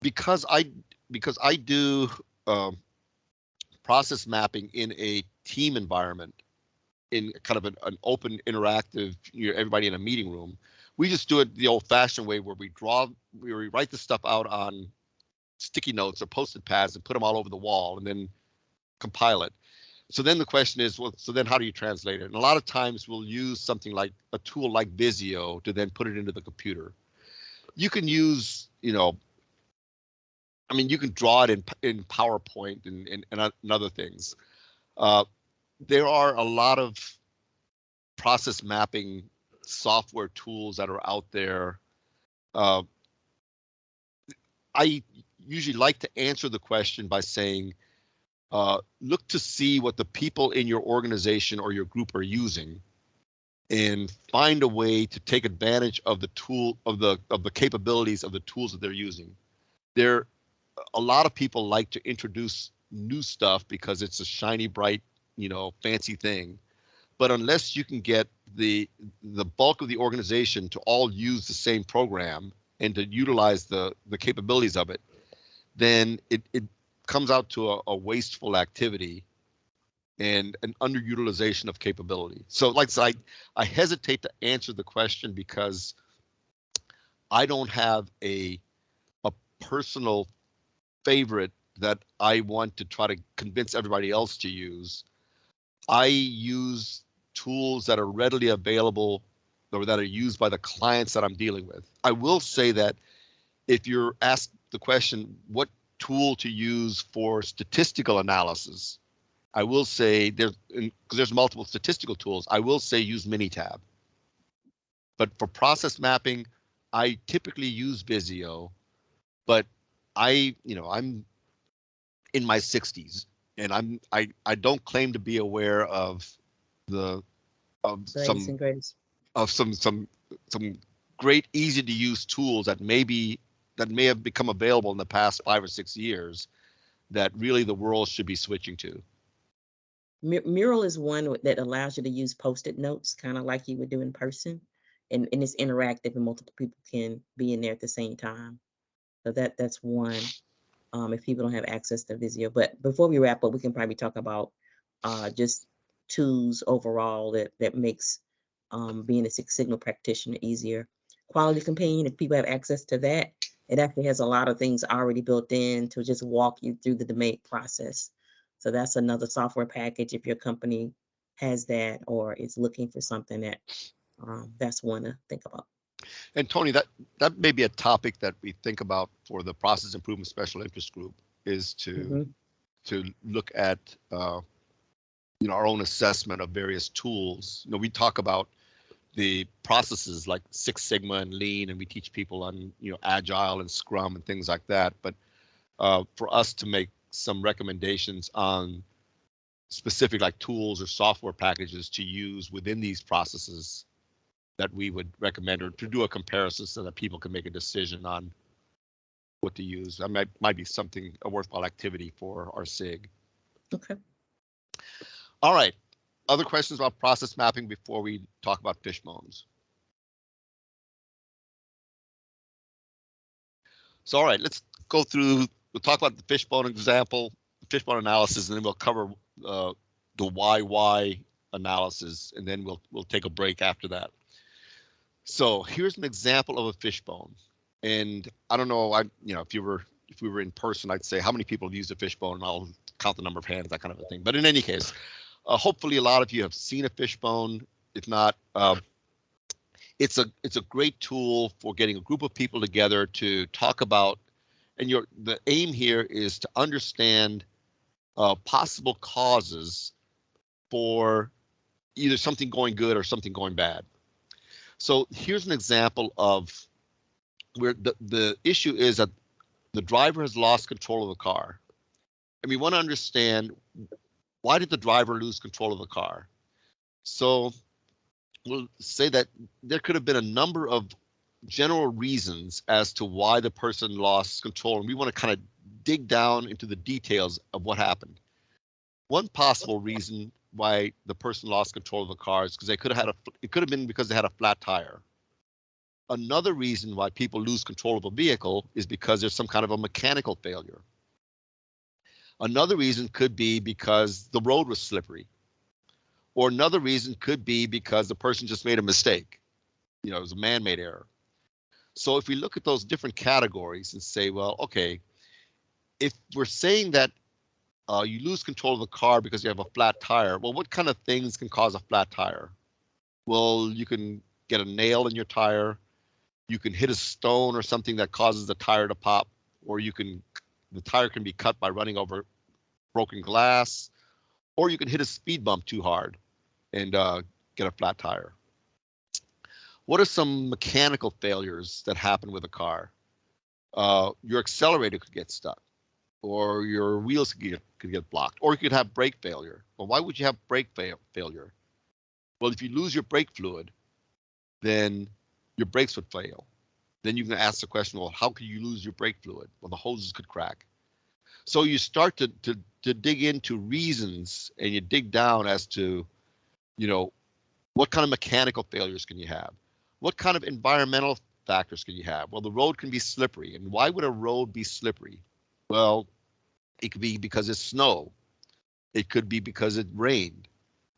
A: because I do process mapping in a team environment, in kind of an open, interactive, everybody in a meeting room. We just do it the old-fashioned way, where we write the stuff out on sticky notes or Post-it pads and put them all over the wall and then compile it. So then the question is, well, so then how do you translate it? And a lot of times we'll use something like a tool like Visio to then put it into the computer. You can use, you can draw it in PowerPoint and other things. There are a lot of process mapping software tools that are out there. I usually like to answer the question by saying, look to see what the people in your organization or your group are using, and find a way to take advantage of the tool of the capabilities of the tools that they're using. A lot of people like to introduce new stuff because it's a shiny, bright, fancy thing. But unless you can get the bulk of the organization to all use the same program and to utilize the capabilities of it, then it comes out to a wasteful activity and an underutilization of capability. So like I said, I hesitate to answer the question, because I don't have a personal favorite that I want to try to convince everybody else to use. I use tools that are readily available or that are used by the clients that I'm dealing with. I will say that if you're asked the question, what tool to use for statistical analysis, I will say because there's multiple statistical tools, I will say use Minitab. But for process mapping, I typically use Visio, but I'm in my 60s, and I don't claim to be aware of some great easy to use tools that may have become available in the past 5 or 6 years that really the world should be switching to.
D: Mural is one that allows you to use Post-it notes, kind of like you would do in person, and it's interactive and multiple people can be in there at the same time. So that's one. If people don't have access to Visio. But before we wrap up, we can probably talk about just tools overall that makes being a Six Sigma practitioner easier. Quality Companion, if people have access to that, it actually has a lot of things already built in to just walk you through the debate process. So that's another software package if your company has that or is looking for something that's one to think about.
A: And Tony, that may be a topic that we think about for the Process Improvement Special Interest Group, is to look at our own assessment of various tools. We talk about the processes like Six Sigma and Lean, and we teach people on Agile and Scrum and things like that. But for us to make some recommendations on specific like tools or software packages to use within these processes, that we would recommend, or to do a comparison so that people can make a decision on what to use. That might be something, a worthwhile activity for our SIG.
D: Okay.
A: All right. Other questions about process mapping before we talk about fishbones? So, all right, let's go through. We'll talk about the fishbone example, fishbone analysis, and then we'll cover the why analysis, and then we'll take a break after that. So here's an example of a fishbone, and I don't know, if we were in person, I'd say how many people have used a fishbone, and I'll count the number of hands, that kind of a thing. But in any case, hopefully a lot of you have seen a fishbone. If not, it's a great tool for getting a group of people together to talk about, and the aim here is to understand possible causes for either something going good or something going bad. So here's an example of where the issue is that the driver has lost control of the car. And we want to understand, why did the driver lose control of the car? So we'll say that there could have been a number of general reasons as to why the person lost control, and we want to kind of dig down into the details of what happened. One possible reason why the person lost control of the car is because it could have been because they had a flat tire. Another reason why people lose control of a vehicle is because there's some kind of a mechanical failure. Another reason could be because the road was slippery. Or another reason could be because the person just made a mistake. It was a man-made error. So if we look at those different categories and say, well, okay, if we're saying that you lose control of the car because you have a flat tire, well, what kind of things can cause a flat tire? Well, you can get a nail in your tire. You can hit a stone or something that causes the tire to pop, or the tire can be cut by running over broken glass, or you can hit a speed bump too hard and get a flat tire. What are some mechanical failures that happen with a car? Your accelerator could get stuck, or your wheels could get blocked, or you could have brake failure. Well, why would you have brake failure? Well, if you lose your brake fluid, then your brakes would fail. Then you can ask the question, well, how could you lose your brake fluid? Well, the hoses could crack. So you start to dig into reasons, and you dig down as to, what kind of mechanical failures can you have? What kind of environmental factors can you have? Well, the road can be slippery. And why would a road be slippery? Well, it could be because it's snow. It could be because it rained.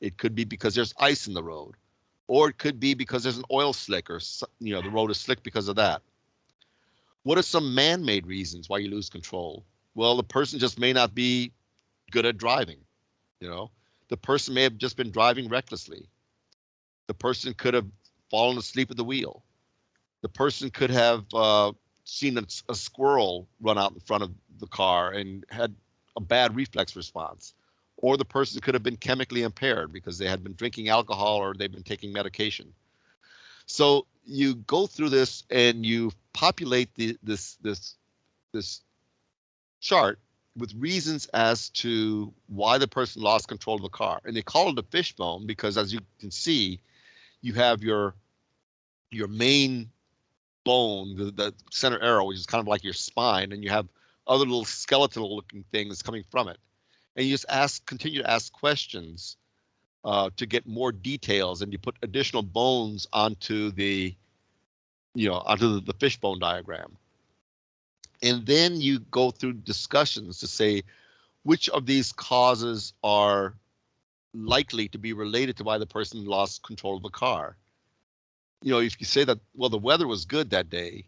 A: It could be because there's ice in the road. Or it could be because there's an oil slick, or the road is slick because of that. What are some man-made reasons why you lose control? Well, the person just may not be good at driving. The person may have just been driving recklessly. The person could have fallen asleep at the wheel. The person could have seen a squirrel run out in front of the car and had a bad reflex response. Or the person could have been chemically impaired because they had been drinking alcohol or they've been taking medication. So you go through this and you populate this chart with reasons as to why the person lost control of the car. And they call it a fishbone because, as you can see, you have your main bone, the center arrow, which is kind of like your spine, and you have other little skeletal looking things coming from it. And you just continue to ask questions to get more details, and you put additional bones onto the fishbone diagram. And then you go through discussions to say which of these causes are likely to be related to why the person lost control of the car. If you say that, well, the weather was good that day,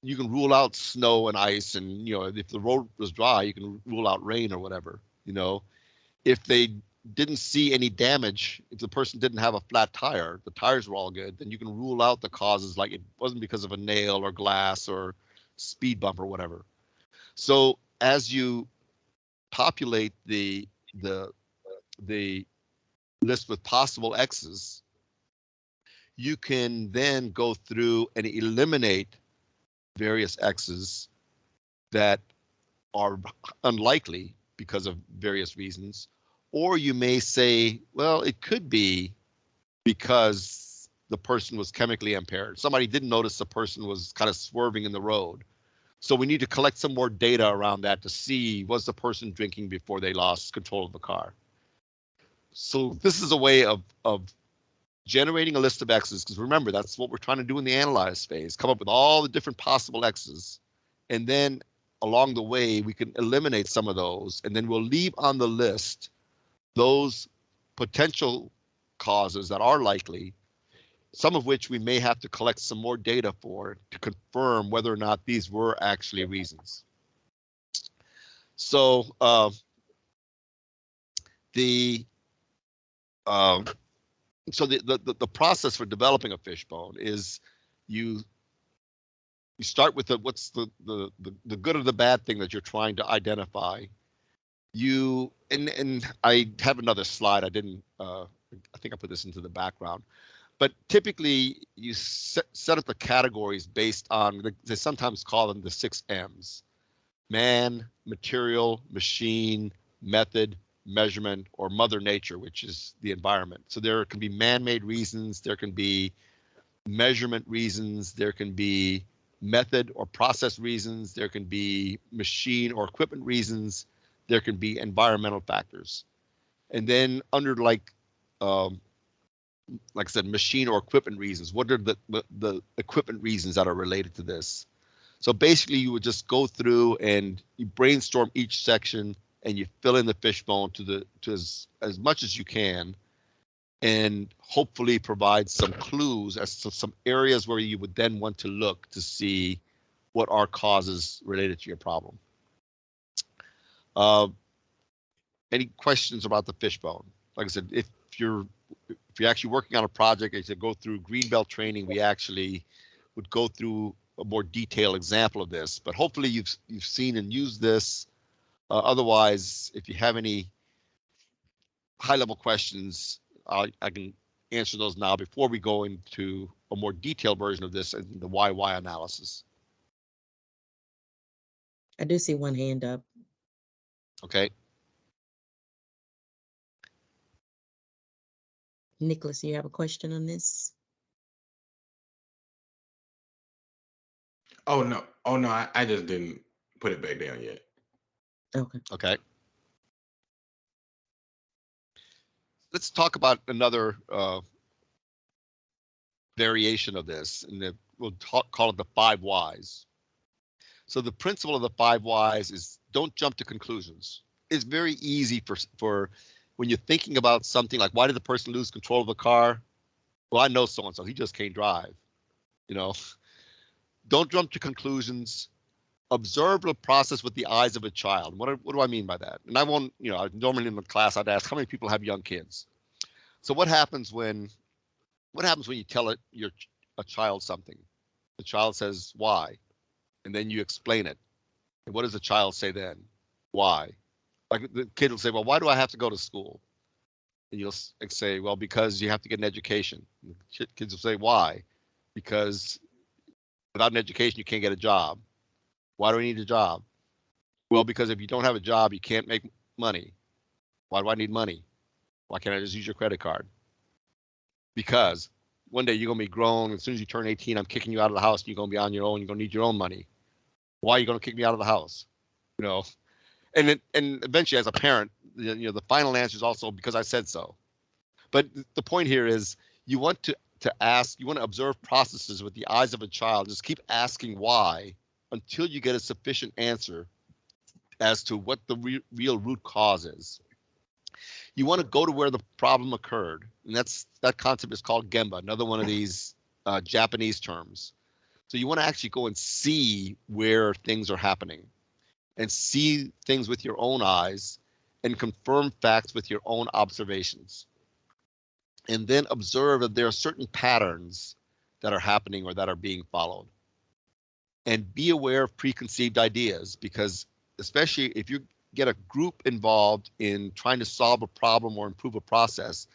A: you can rule out snow and ice, and if the road was dry, you can rule out rain or whatever. If they didn't see any damage, if the person didn't have a flat tire, the tires were all good, then you can rule out the causes, like it wasn't because of a nail or glass or speed bump or whatever. So as you populate the list with possible X's, you can then go through and eliminate various X's that are unlikely because of various reasons. Or you may say, well, it could be because the person was chemically impaired. Somebody didn't notice the person was kind of swerving in the road. So we need to collect some more data around that to see, was the person drinking before they lost control of the car? So this is a way of generating a list of X's, because remember, that's what we're trying to do in the analyze phase, come up with all the different possible X's. And then along the way, we can eliminate some of those, and then we'll leave on the list those potential causes that are likely, some of which we may have to collect some more data for to confirm whether or not these were actually reasons. So the process for developing a fishbone is you start with what's the good or the bad thing that you're trying to identify. And I have another slide. I didn't. I think I put this into the background. But typically, you set up the categories based on, they sometimes call them the 6 M's: man, material, machine, method, measurement, or Mother Nature, which is the environment. So there can be man-made reasons, there can be measurement reasons, there can be method or process reasons, there can be machine or equipment reasons, there can be environmental factors. And then under like I said, machine or equipment reasons, what are the equipment reasons that are related to this? So basically you would just go through and you brainstorm each section and you fill in the fishbone to as much as you can, and hopefully provide some clues as to some areas where you would then want to look to see what are causes related to your problem. Any questions about the fishbone? Like I said, if you're actually working on a project, as you go through Greenbelt training, we actually would go through a more detailed example of this. But hopefully you've seen and used this. Otherwise, if you have any high-level questions, I can answer those now before we go into a more detailed version of this and the why analysis.
D: I do see one hand up.
A: Okay.
D: Nicholas, you have a question on this?
F: Oh no, I just didn't put it back down yet.
D: Okay.
A: Okay. Let's talk about another variation of this, and we'll call it the 5 whys. So the principle of the 5 whys is don't jump to conclusions. It's very easy for when you're thinking about something like, why did the person lose control of the car? Well, I know so-and-so, he just can't drive. You know, don't jump to conclusions. Observe the process with the eyes of a child. What do I mean by that? And I won't, normally in the class I'd ask how many people have young kids. So what happens when you tell a child something? The child says why, and then you explain it. And what does the child say then? Why? Like the kid will say, well, why do I have to go to school? And you'll say, well, because you have to get an education. And the kids will say, why? Because without an education, you can't get a job. Why do I need a job? Well, because if you don't have a job, you can't make money. Why do I need money? Why can't I just use your credit card? Because one day you're going to be grown. As soon as you turn 18, I'm kicking you out of the house. And you're going to be on your own. You're going to need your own money. Why are you going to kick me out of the house? And eventually, as a parent, the final answer is also because I said so. But the point here is you want to observe processes with the eyes of a child. Just keep asking why until you get a sufficient answer as to what the real root cause is. You want to go to where the problem occurred, and that concept is called Gemba, another one of these Japanese terms. So you want to actually go and see where things are happening and see things with your own eyes and confirm facts with your own observations. And then observe that there are certain patterns that are happening or that are being followed. And be aware of preconceived ideas, because especially if you get a group involved in trying to solve a problem or improve a process,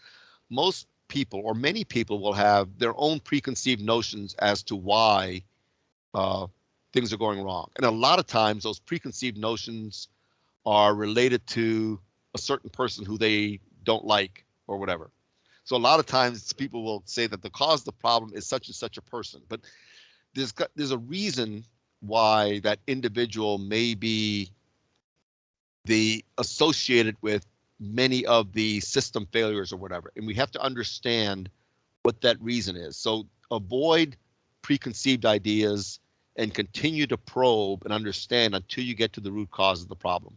A: most people or many people will have their own preconceived notions as to why things are going wrong. And a lot of times those preconceived notions are related to a certain person who they don't like or whatever. So a lot of times people will say that the cause of the problem is such and such a person, but there's a reason why that individual may be associated with many of the system failures or whatever, and we have to understand what that reason is. So avoid preconceived ideas and continue to probe and understand until you get to the root cause of the problem.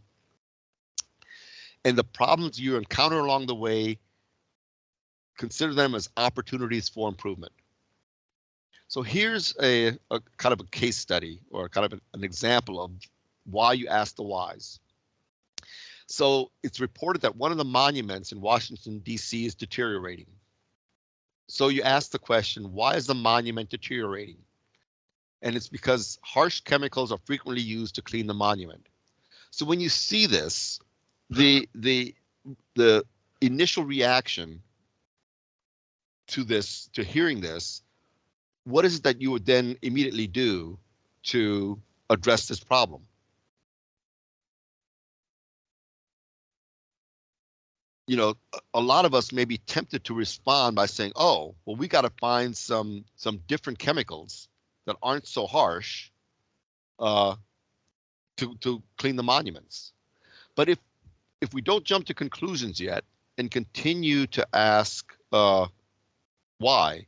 A: And the problems you encounter along the way, consider them as opportunities for improvement. So here's a kind of a case study, or kind of an example of why you ask the whys. So it's reported that one of the monuments in Washington, D.C. is deteriorating. So you ask the question, why is the monument deteriorating? And it's because harsh chemicals are frequently used to clean the monument. So when you see this, the initial reaction to this, to hearing this, what is it that you would then immediately do to address this problem? You know, a lot of us may be tempted to respond by saying, oh, well, we got to find some different chemicals that aren't so harsh to clean the monuments. But if we don't jump to conclusions yet and continue to ask why,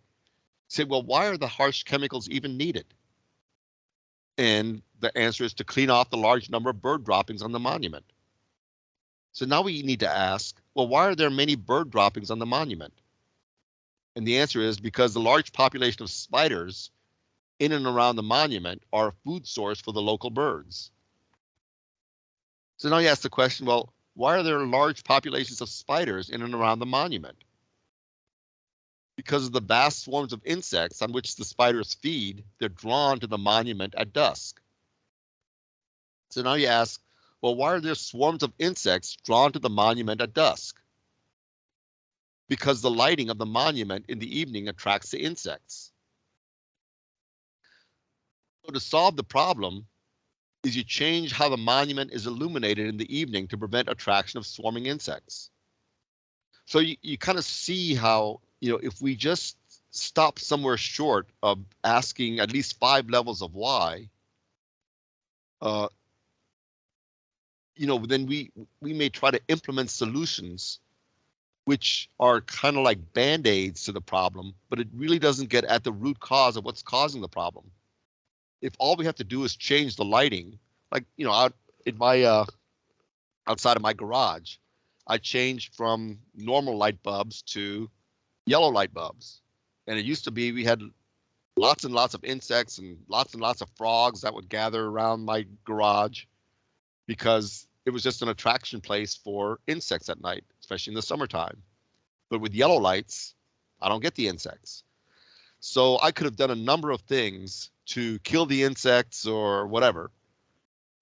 A: say, well, why are the harsh chemicals even needed? And the answer is to clean off the large number of bird droppings on the monument. So now we need to ask, well, why are there many bird droppings on the monument? And the answer is because the large population of spiders in and around the monument are a food source for the local birds. So now you ask the question, well, why are there large populations of spiders in and around the monument? Because of the vast swarms of insects on which the spiders feed, they're drawn to the monument at dusk. So now you ask, well, why are there swarms of insects drawn to the monument at dusk? Because the lighting of the monument in the evening attracts the insects. So to solve the problem is you change how the monument is illuminated in the evening to prevent attraction of swarming insects. So you kind of see how, you know, if we just stop somewhere short of asking at least 5 levels of why, you know, then we may try to implement solutions which are kind of like band-aids to the problem, but it really doesn't get at the root cause of what's causing the problem. If all we have to do is change the lighting, like, you know, out in my outside of my garage, I changed from normal light bulbs to yellow light bulbs. And it used to be we had lots and lots of insects and lots of frogs that would gather around my garage because it was just an attraction place for insects at night, especially in the summertime. But with yellow lights, I don't get the insects. So I could have done a number of things to kill the insects or whatever.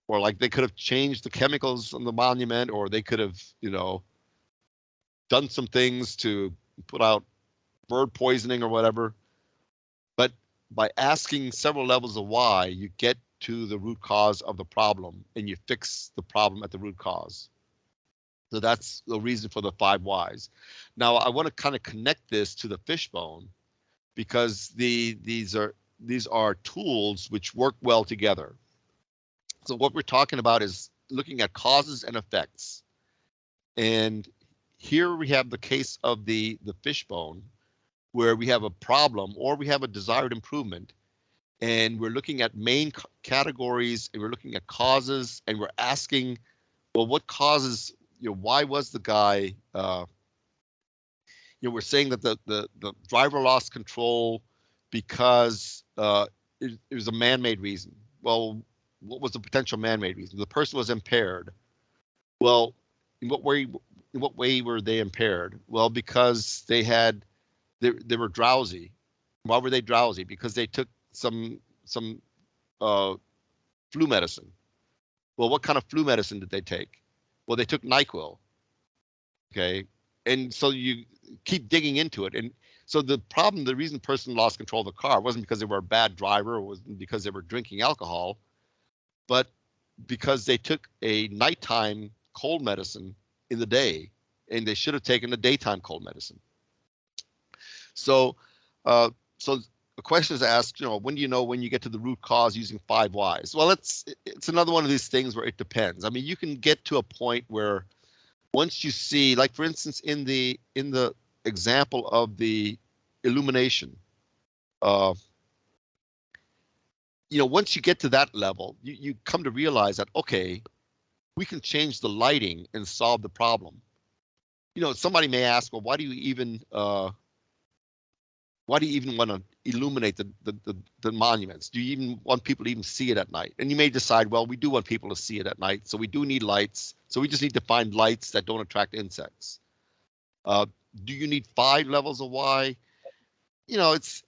A: Or like they could have changed the chemicals on the monument, or they could have, you know, done some things to put out bird poisoning or whatever. But by asking several levels of why, you get to the root cause of the problem and you fix the problem at the root cause. So that's the reason for the 5 whys. Now I want to kind of connect this to the fishbone because these are tools which work well together. So what we're talking about is looking at causes and effects. And here we have the case of the fishbone, where we have a problem or we have a desired improvement, and we're looking at main categories and we're looking at causes, and we're asking, well, what causes, you know, why was the guy, you know, we're saying that the driver lost control because it was a man-made reason. Well, what was the potential man-made reason? The person was impaired. Well, in what way were they impaired? Well, because they were drowsy. Why were they drowsy? Because they took some flu medicine. Well, what kind of flu medicine did they take? Well, they took NyQuil. Okay, and so you keep digging into it, and so the reason the person lost control of the car wasn't because they were a bad driver, or wasn't because they were drinking alcohol, but because they took a nighttime cold medicine in the day, and they should have taken a daytime cold medicine. So, so a question is asked, when do you know when you get to the root cause using 5 whys? Well, it's another one of these things where it depends. I mean, you can get to a point where once you see, like for instance, in the example of the illumination, once you get to that level, you come to realize that, okay, we can change the lighting and solve the problem. Somebody may ask, well, why do you even want to illuminate the monuments? Do you even want people to even see it at night? And you may decide, well, we do want people to see it at night, so we do need lights. So we just need to find lights that don't attract insects. Do you need 5 levels of why? It's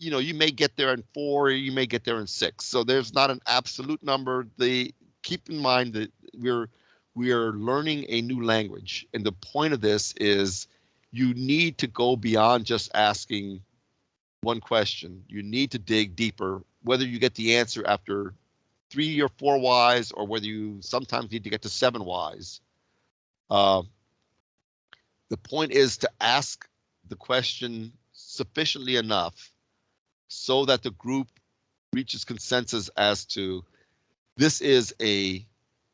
A: you may get there in 4, or you may get there in 6. So there's not an absolute number. Keep in mind that we are learning a new language, and the point of this is you need to go beyond just asking one question. You need to dig deeper, whether you get the answer after 3 or 4 whys, or whether you sometimes need to get to 7 whys. The point is to ask the question sufficiently enough so that the group reaches consensus as to this is a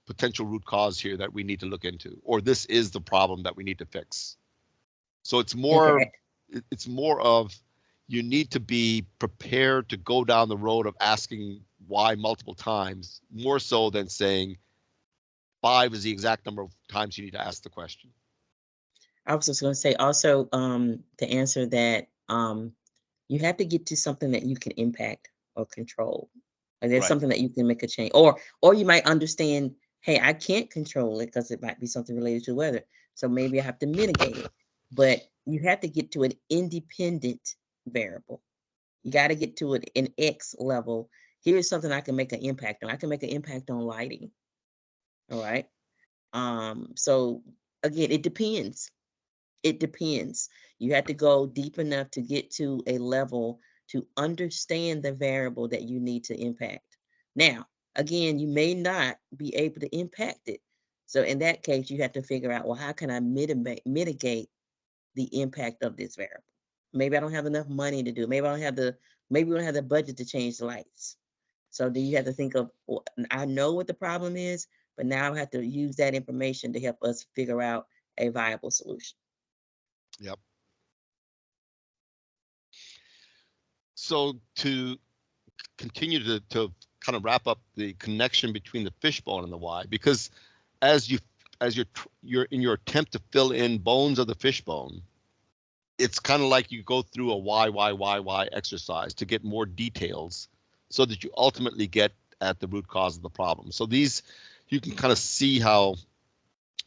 A: potential root cause here that we need to look into, or this is the problem that we need to fix. So it's more of, you need to be prepared to go down the road of asking why multiple times, more so than saying 5 is the exact number of times you need to ask the question.
D: I was just going to say also, to answer that, you have to get to something that you can impact or control. Like there's
A: Right.
D: something that you can make a change, or you might understand, hey, I can't control it because it might be something related to weather. So maybe I have to mitigate it. But you have to get to an independent variable. You got to get to it an X level. Here's something I can make an impact on. I can make an impact on lighting. All right. So again, it depends. It depends. You have to go deep enough to get to a level to understand the variable that you need to impact. Now, again, you may not be able to impact it. So in that case, you have to figure out, well, how can I mitigate the impact of this variable? Maybe I don't have enough money to do it. Maybe we don't have the budget to change the lights. So then you have to think of, well, I know what the problem is, but now I have to use that information to help us figure out a viable solution.
A: Yep. So to continue to kind of wrap up the connection between the fishbone and the why, because as you're in your attempt to fill in bones of the fishbone, it's kind of like you go through a why exercise to get more details so that you ultimately get at the root cause of the problem. So you can kind of see how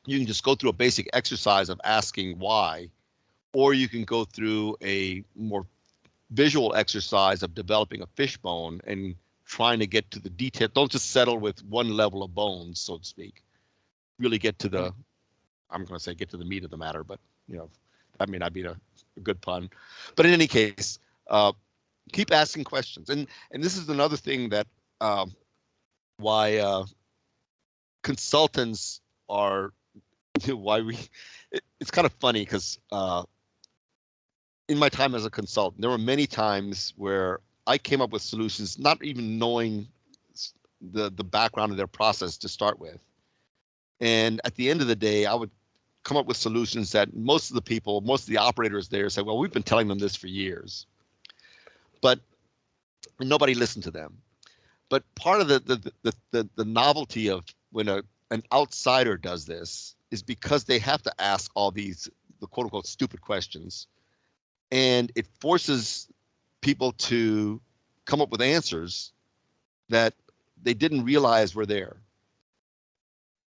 A: you can just go through a basic exercise of asking why, or you can go through a more visual exercise of developing a fishbone and trying to get to the detail. Don't just settle with one level of bones, so to speak. Really get to the, I'm going to say get to the meat of the matter, but that may not be a good pun. But in any case, keep asking questions. And this is another thing that why consultants are, it's kind of funny because in my time as a consultant, there were many times where I came up with solutions not even knowing the background of their process to start with. And at the end of the day, I would come up with solutions that most of the operators there said, well, we've been telling them this for years. But nobody listened to them. But part of the novelty of when an outsider does this is because they have to ask all these, the quote unquote stupid questions. And it forces people to come up with answers that they didn't realize were there.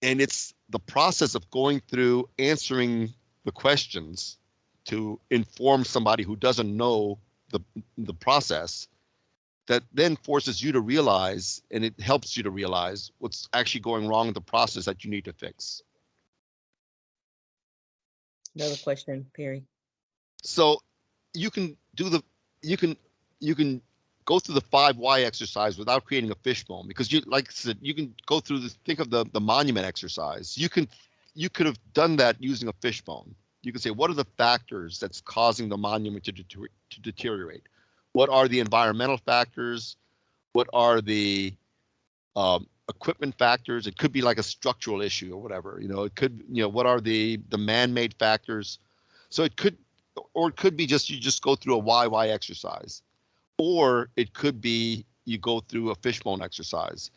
A: And it's the process of going through answering the questions to inform somebody who doesn't know the process that then forces you to realize, and it helps you to realize what's actually going wrong with the process that you need to fix.
D: Another question, Perry.
A: So you can do you can go through the 5 why exercise without creating a fishbone, because like I said, you can go through think of the monument exercise. You could have done that using a fishbone. You can say, what are the factors that's causing the monument to deteriorate? What are the environmental factors? What are the equipment factors? It could be like a structural issue or whatever. It could, what are the man-made factors? So it could, or it could be just you just go through a why exercise, or it could be you go through a fishbone exercise.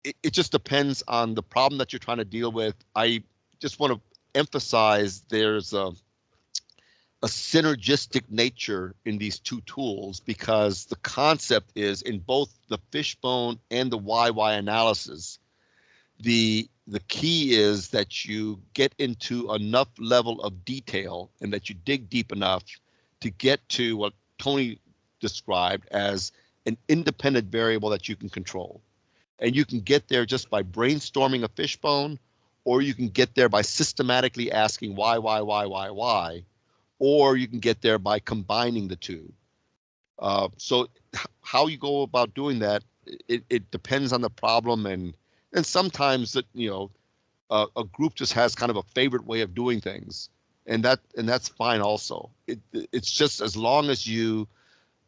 A: It just depends on the problem that you're trying to deal with. I just want to emphasize there's a synergistic nature in these two tools, because the concept is in both the fishbone and the why analysis, the key is that you get into enough level of detail and that you dig deep enough to get to what Tony described as an independent variable that you can control. And you can get there just by brainstorming a fishbone, or you can get there by systematically asking why, or you can get there by combining the two. So how you go about doing that, it depends on the problem, and sometimes that a group just has kind of a favorite way of doing things, and that's fine also. It's just as long as you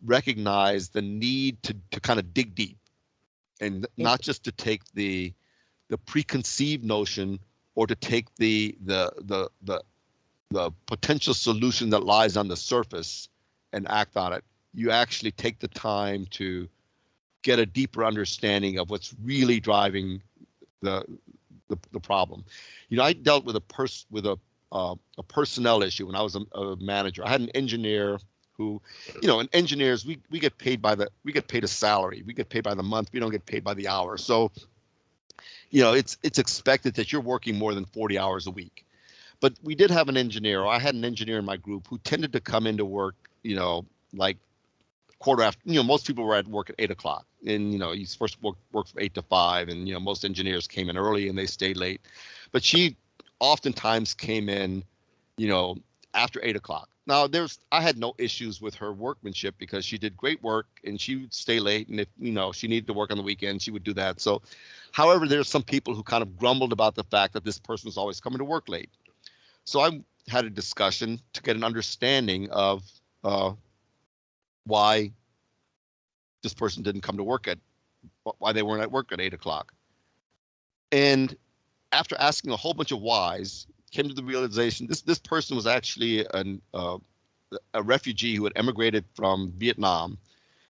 A: recognize the need to kind of dig deep, and not just to take the preconceived notion, or to take the potential solution that lies on the surface and act on it. You actually take the time to get a deeper understanding of what's really driving the problem. I dealt with a personnel issue when I was a manager. I had an engineer who, and engineers, we get paid a salary. We get paid by the month. We don't get paid by the hour. So, it's expected that you're working more than 40 hours a week. But we did have an engineer, or I had an engineer in my group who tended to come into work, like quarter after, most people were at work at 8 o'clock, and, you're supposed to work from 8 to 5, and, most engineers came in early and they stayed late. But she oftentimes came in, after 8 o'clock. Now, I had no issues with her workmanship, because she did great work and she would stay late. And if, she needed to work on the weekend, she would do that. So, however, there's some people who kind of grumbled about the fact that this person was always coming to work late. So I had a discussion to get an understanding of why this person didn't come to work why they weren't at work at 8 o'clock. And after asking a whole bunch of whys, came to the realization this person was actually a refugee who had emigrated from Vietnam,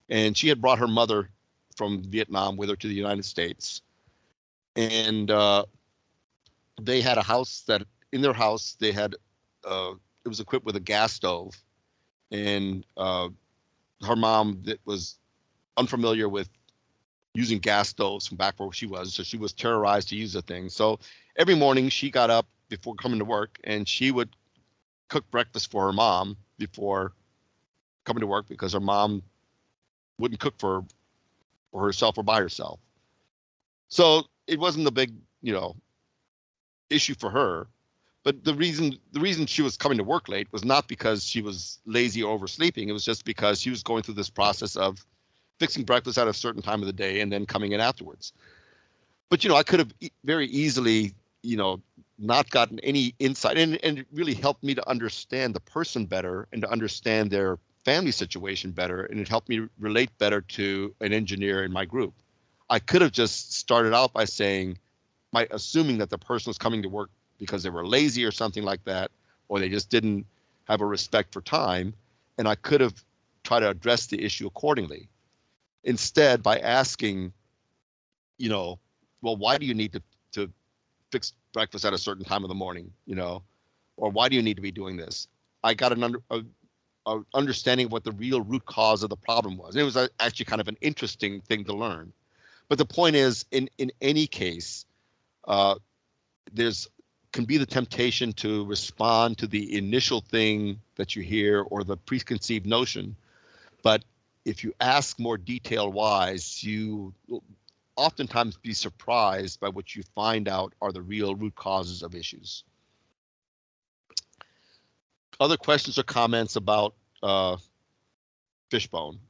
A: and she had brought her mother from Vietnam with her to the United States. And they had a house that, in their house, they had it was equipped with a gas stove, and her mom was unfamiliar with using gas stoves from back where she was, so she was terrorized to use the thing. So every morning she got up before coming to work, and she would cook breakfast for her mom before coming to work, because her mom wouldn't cook for herself or by herself. So it wasn't a big, issue for her. But the reason she was coming to work late was not because she was lazy or oversleeping. It was just because she was going through this process of fixing breakfast at a certain time of the day and then coming in afterwards. But, I could have very easily, not gotten any insight, and it really helped me to understand the person better and to understand their family situation better. And it helped me relate better to an engineer in my group. I could have just started out by assuming that the person was coming to work because they were lazy or something like that, or they just didn't have a respect for time. And I could have tried to address the issue accordingly. Instead, by asking, well, why do you need to fix breakfast at a certain time of the morning, or why do you need to be doing this? I got an understanding of what the real root cause of the problem was. And it was actually kind of an interesting thing to learn. But the point is, in any case, can be the temptation to respond to the initial thing that you hear or the preconceived notion. But if you ask more detail wise, you will oftentimes be surprised by what you find out are the real root causes of issues. Other questions or comments about Fishbone?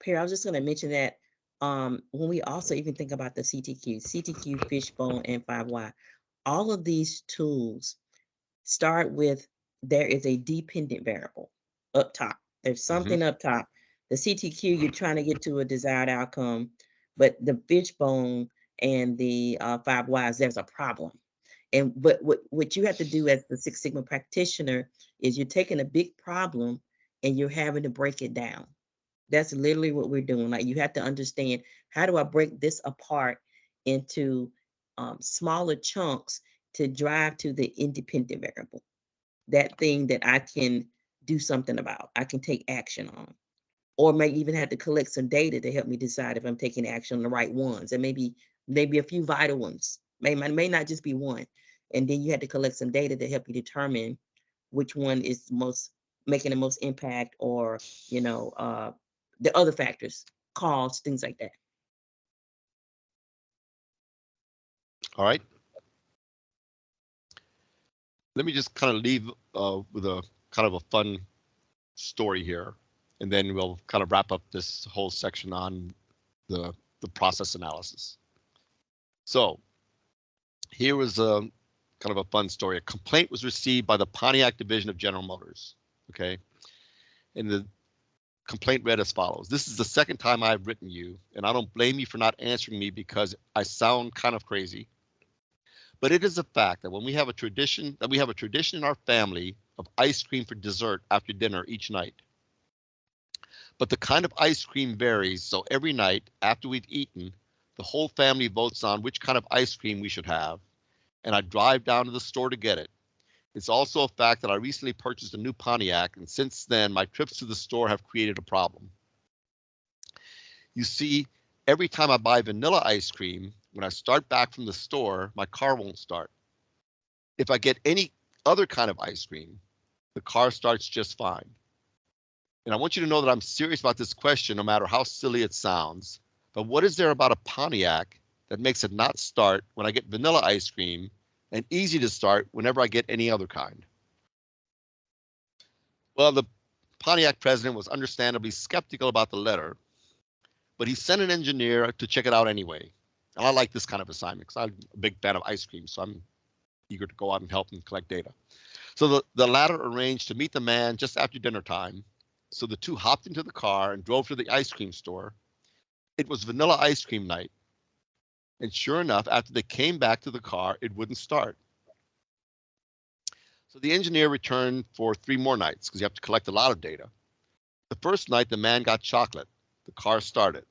D: Perry, I was just going to mention that when we also even think about the CTQ, Fishbone, and 5Y, all of these tools start with there is a dependent variable up top. There's something up top. The CTQ, you're trying to get to a desired outcome, but the fishbone and the 5 whys, there's a problem. And what you have to do as the Six Sigma practitioner is you're taking a big problem and you're having to break it down. That's literally what we're doing. Like, you have to understand, how do I break this apart into smaller chunks to drive to the independent variable, that thing that I can do something about, I can take action on, or may even have to collect some data to help me decide if I'm taking action on the right ones. And maybe a few vital ones, may not just be one. And then you have to collect some data to help you determine which one is most making the most impact, or the other factors, cost, things like that.
A: All right. Let me just kind of leave with a kind of a fun story here, and then we'll kind of wrap up this whole section on the process analysis. So here was a kind of a fun story. A complaint was received by the Pontiac division of General Motors. Okay, and the complaint read as follows: "This is the second time I've written you, and I don't blame you for not answering me because I sound kind of crazy. But it is a fact that we have a tradition in our family of ice cream for dessert after dinner each night. But the kind of ice cream varies, so every night after we've eaten, the whole family votes on which kind of ice cream we should have, and I drive down to the store to get it. It's also a fact that I recently purchased a new Pontiac, and since then my trips to the store have created a problem. You see, every time I buy vanilla ice cream, when I start back from the store, my car won't start. If I get any other kind of ice cream, the car starts just fine. And I want you to know that I'm serious about this question, no matter how silly it sounds. But what is there about a Pontiac that makes it not start when I get vanilla ice cream, and easy to start whenever I get any other kind?" Well, the Pontiac president was understandably skeptical about the letter, but he sent an engineer to check it out anyway. And I like this kind of assignment because I'm a big fan of ice cream, so I'm eager to go out and help and collect data. So the latter arranged to meet the man just after dinner time. So the two hopped into the car and drove to the ice cream store. It was vanilla ice cream night. And sure enough, after they came back to the car, it wouldn't start. So the engineer returned for 3 more nights because you have to collect a lot of data. The first night, the man got chocolate. The car started.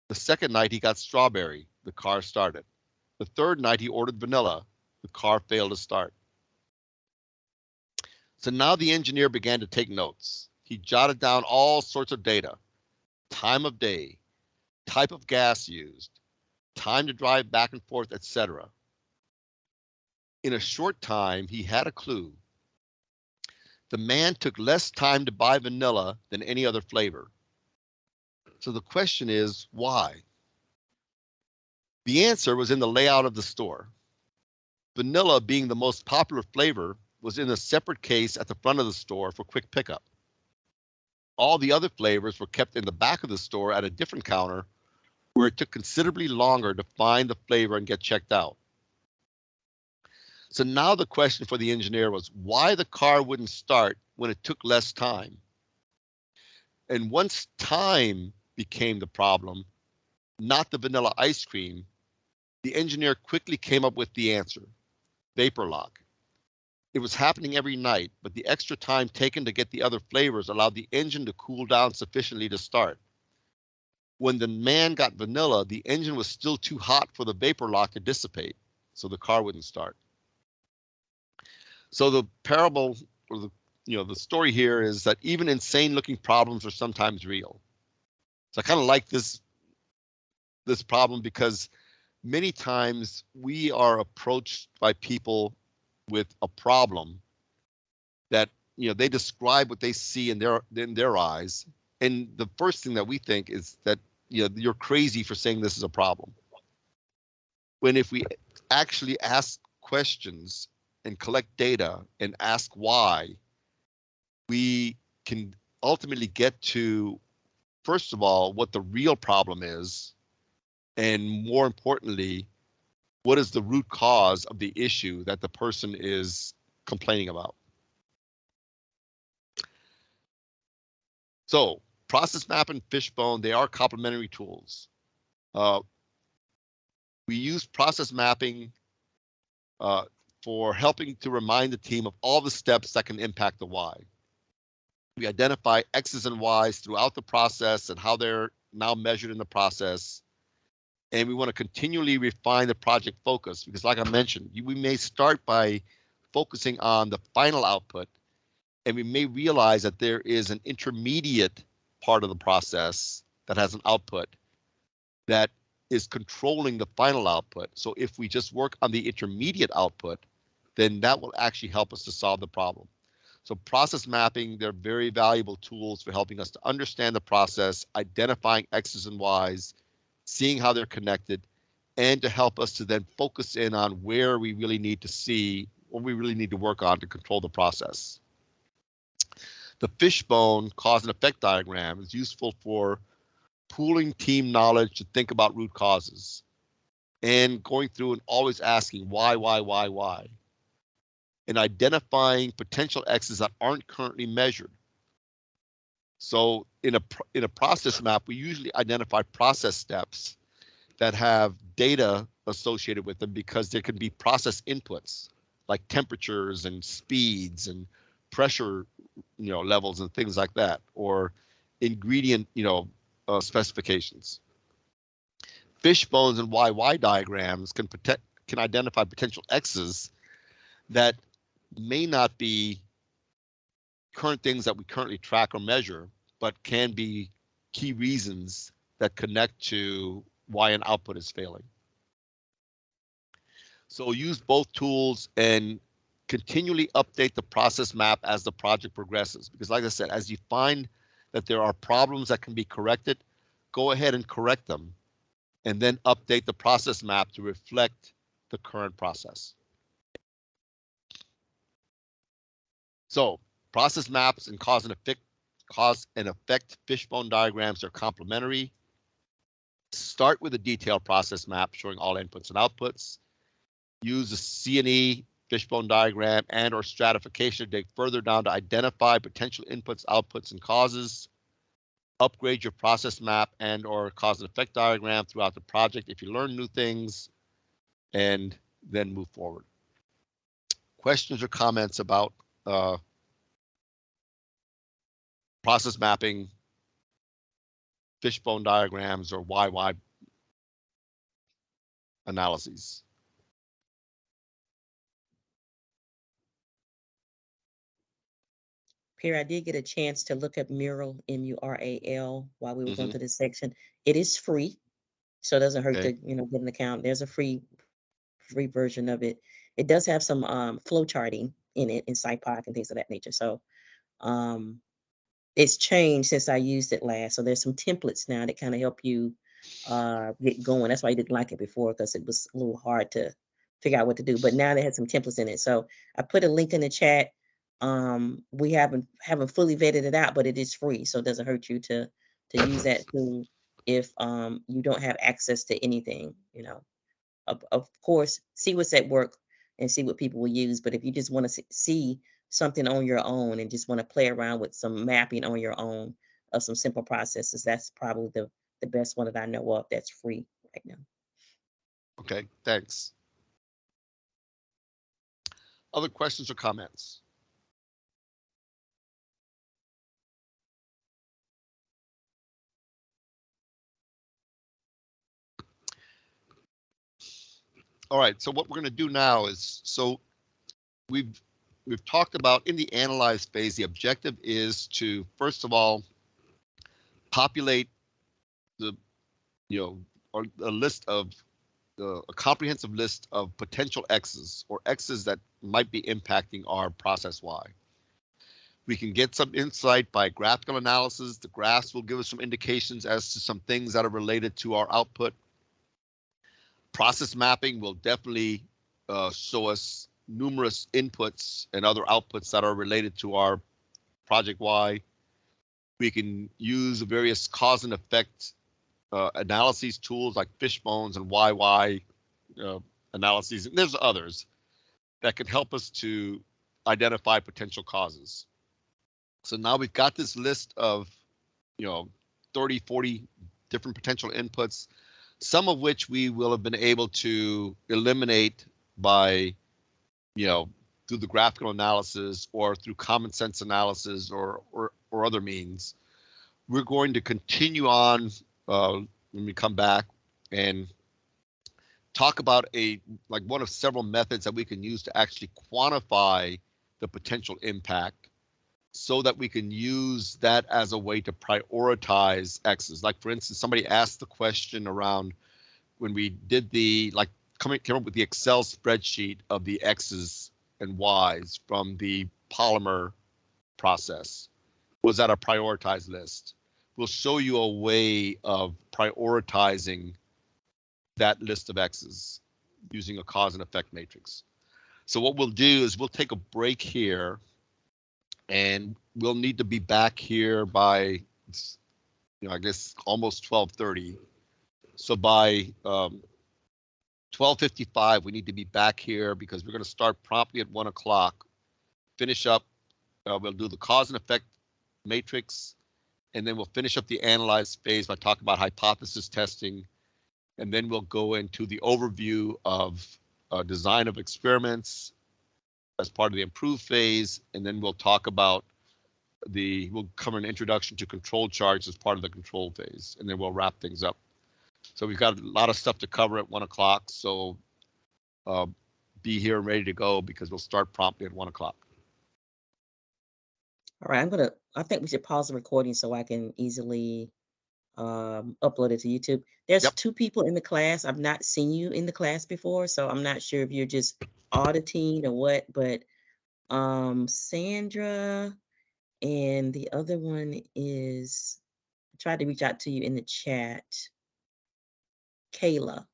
A: The second night, he got strawberry. The car started. The third night, he ordered vanilla. The car failed to start. So now the engineer began to take notes. He jotted down all sorts of data: time of day, type of gas used, time to drive back and forth, etc. In a short time, he had a clue. The man took less time to buy vanilla than any other flavor. So the question is, why? The answer was in the layout of the store. Vanilla, being the most popular flavor, was in a separate case at the front of the store for quick pickup. All the other flavors were kept in the back of the store at a different counter, where it took considerably longer to find the flavor and get checked out. So now the question for the engineer was why the car wouldn't start when it took less time. And once time became the problem, not the vanilla ice cream, the engineer quickly came up with the answer: vapor lock. It was happening every night, but the extra time taken to get the other flavors allowed the engine to cool down sufficiently to start. When the man got vanilla, the engine was still too hot for the vapor lock to dissipate, so the car wouldn't start. So the parable, or the story here is that even insane-looking problems are sometimes real. So I kind of like this problem because many times we are approached by people with a problem that they describe what they see in their eyes, and the first thing that we think is that you're crazy for saying this is a problem. When if we actually ask questions and collect data and ask why, we can ultimately get to, first of all, what the real problem is, and more importantly, what is the root cause of the issue that the person is complaining about. So process map and Fishbone, they are complementary tools. We use process mapping for helping to remind the team of all the steps that can impact the why. We identify X's and Y's throughout the process and how they're now measured in the process. And we want to continually refine the project focus because, like I mentioned, we may start by focusing on the final output, and we may realize that there is an intermediate part of the process that has an output that is controlling the final output. So if we just work on the intermediate output, then that will actually help us to solve the problem. So process mapping, they're very valuable tools for helping us to understand the process, identifying X's and Y's, seeing how they're connected, and to help us to then focus in on where we really need to see, what we really need to work on to control the process. The Fishbone cause and effect diagram is useful for pooling team knowledge to think about root causes and going through and always asking why, and identifying potential X's that aren't currently measured. So in a process map, we usually identify process steps that have data associated with them because there can be process inputs like temperatures and speeds and pressure, levels and things like that, or ingredient, specifications. Fishbones and YY diagrams can identify potential X's that may not be current things that we currently track or measure, but can be key reasons that connect to why an output is failing. So use both tools and continually update the process map as the project progresses. Because like I said, as you find that there are problems that can be corrected, go ahead and correct them, and then update the process map to reflect the current process. So process maps and cause and effect Fishbone diagrams are complementary. Start with a detailed process map showing all inputs and outputs. Use the C&E Fishbone diagram and or stratification to dig further down to identify potential inputs, outputs, and causes. Upgrade your process map and or cause and effect diagram throughout the project if you learn new things, and then move forward. Questions or comments about process mapping, Fishbone diagrams, or YY analyses?
D: Pierre, I did get a chance to look up Mural, M-U-R-A-L, while we were going through this section. It is free, so it doesn't hurt to get an account. There's a free version of it. It does have some flow charting in it, in SciPoc and things of that nature. So it's changed since I used it last. So there's some templates now that kind of help you get going. That's why I didn't like it before, because it was a little hard to figure out what to do. But now they have some templates in it. So I put a link in the chat. We haven't fully vetted it out, but it is free, so it doesn't hurt you to use that tool if you don't have access to anything. Of course, see what's at work and see what people will use. But if you just want to see something on your own and just want to play around with some mapping on your own of some simple processes, that's probably the best one that I know of that's free right now.
A: Okay, thanks. Other questions or comments? All right, so what we're going to do now is, so we've talked about in the analyze phase, the objective is to, first of all, populate the, or a list of a comprehensive list of potential X's or X's that might be impacting our process Y. We can get some insight by graphical analysis. The graphs will give us some indications as to some things that are related to our output. Process mapping will definitely show us numerous inputs and other outputs that are related to our project Y. We can use various cause and effect analyses tools like Fishbones and YY analyses, and there's others that can help us to identify potential causes. So now we've got this list of, 30, 40 different potential inputs, some of which we will have been able to eliminate by, through the graphical analysis or through common sense analysis or other means. We're going to continue on when we come back and talk about one of several methods that we can use to actually quantify the potential impact so that we can use that as a way to prioritize X's. Like, for instance, somebody asked the question around when we did came up with the Excel spreadsheet of the X's and Y's from the polymer process. Was that a prioritized list? We'll show you a way of prioritizing that list of X's using a cause and effect matrix. So what we'll do is we'll take a break here, and we'll need to be back here by, I guess almost 12:30. So by 12:55, we need to be back here because we're going to start promptly at 1 o'clock. Finish up. We'll do the cause and effect matrix, and then we'll finish up the analyze phase by talking about hypothesis testing. And then we'll go into the overview of design of experiments as part of the improve phase. And then we'll talk about we'll cover an introduction to control charts as part of the control phase. And then we'll wrap things up. So we've got a lot of stuff to cover at 1 o'clock. So be here and ready to go because we'll start promptly at 1 o'clock.
D: All right, I think we should pause the recording so I can easily upload it to YouTube. There's
A: Yep.
D: 2 people in the class. I've not seen you in the class before, so I'm not sure if you're just auditing or what, but Sandra and the other one is, I tried to reach out to you in the chat, Kayla.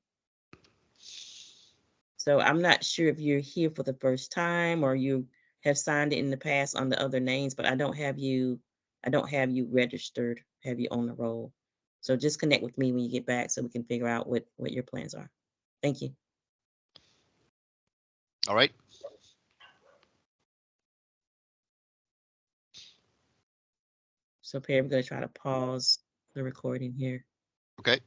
D: So I'm not sure if you're here for the first time or you have signed in the past on the other names, but I don't have you registered, have you on the roll. So just connect with me when you get back so we can figure out what your plans are. Thank you.
A: All right.
D: So Perry, I'm going to try to pause the recording here.
A: Okay.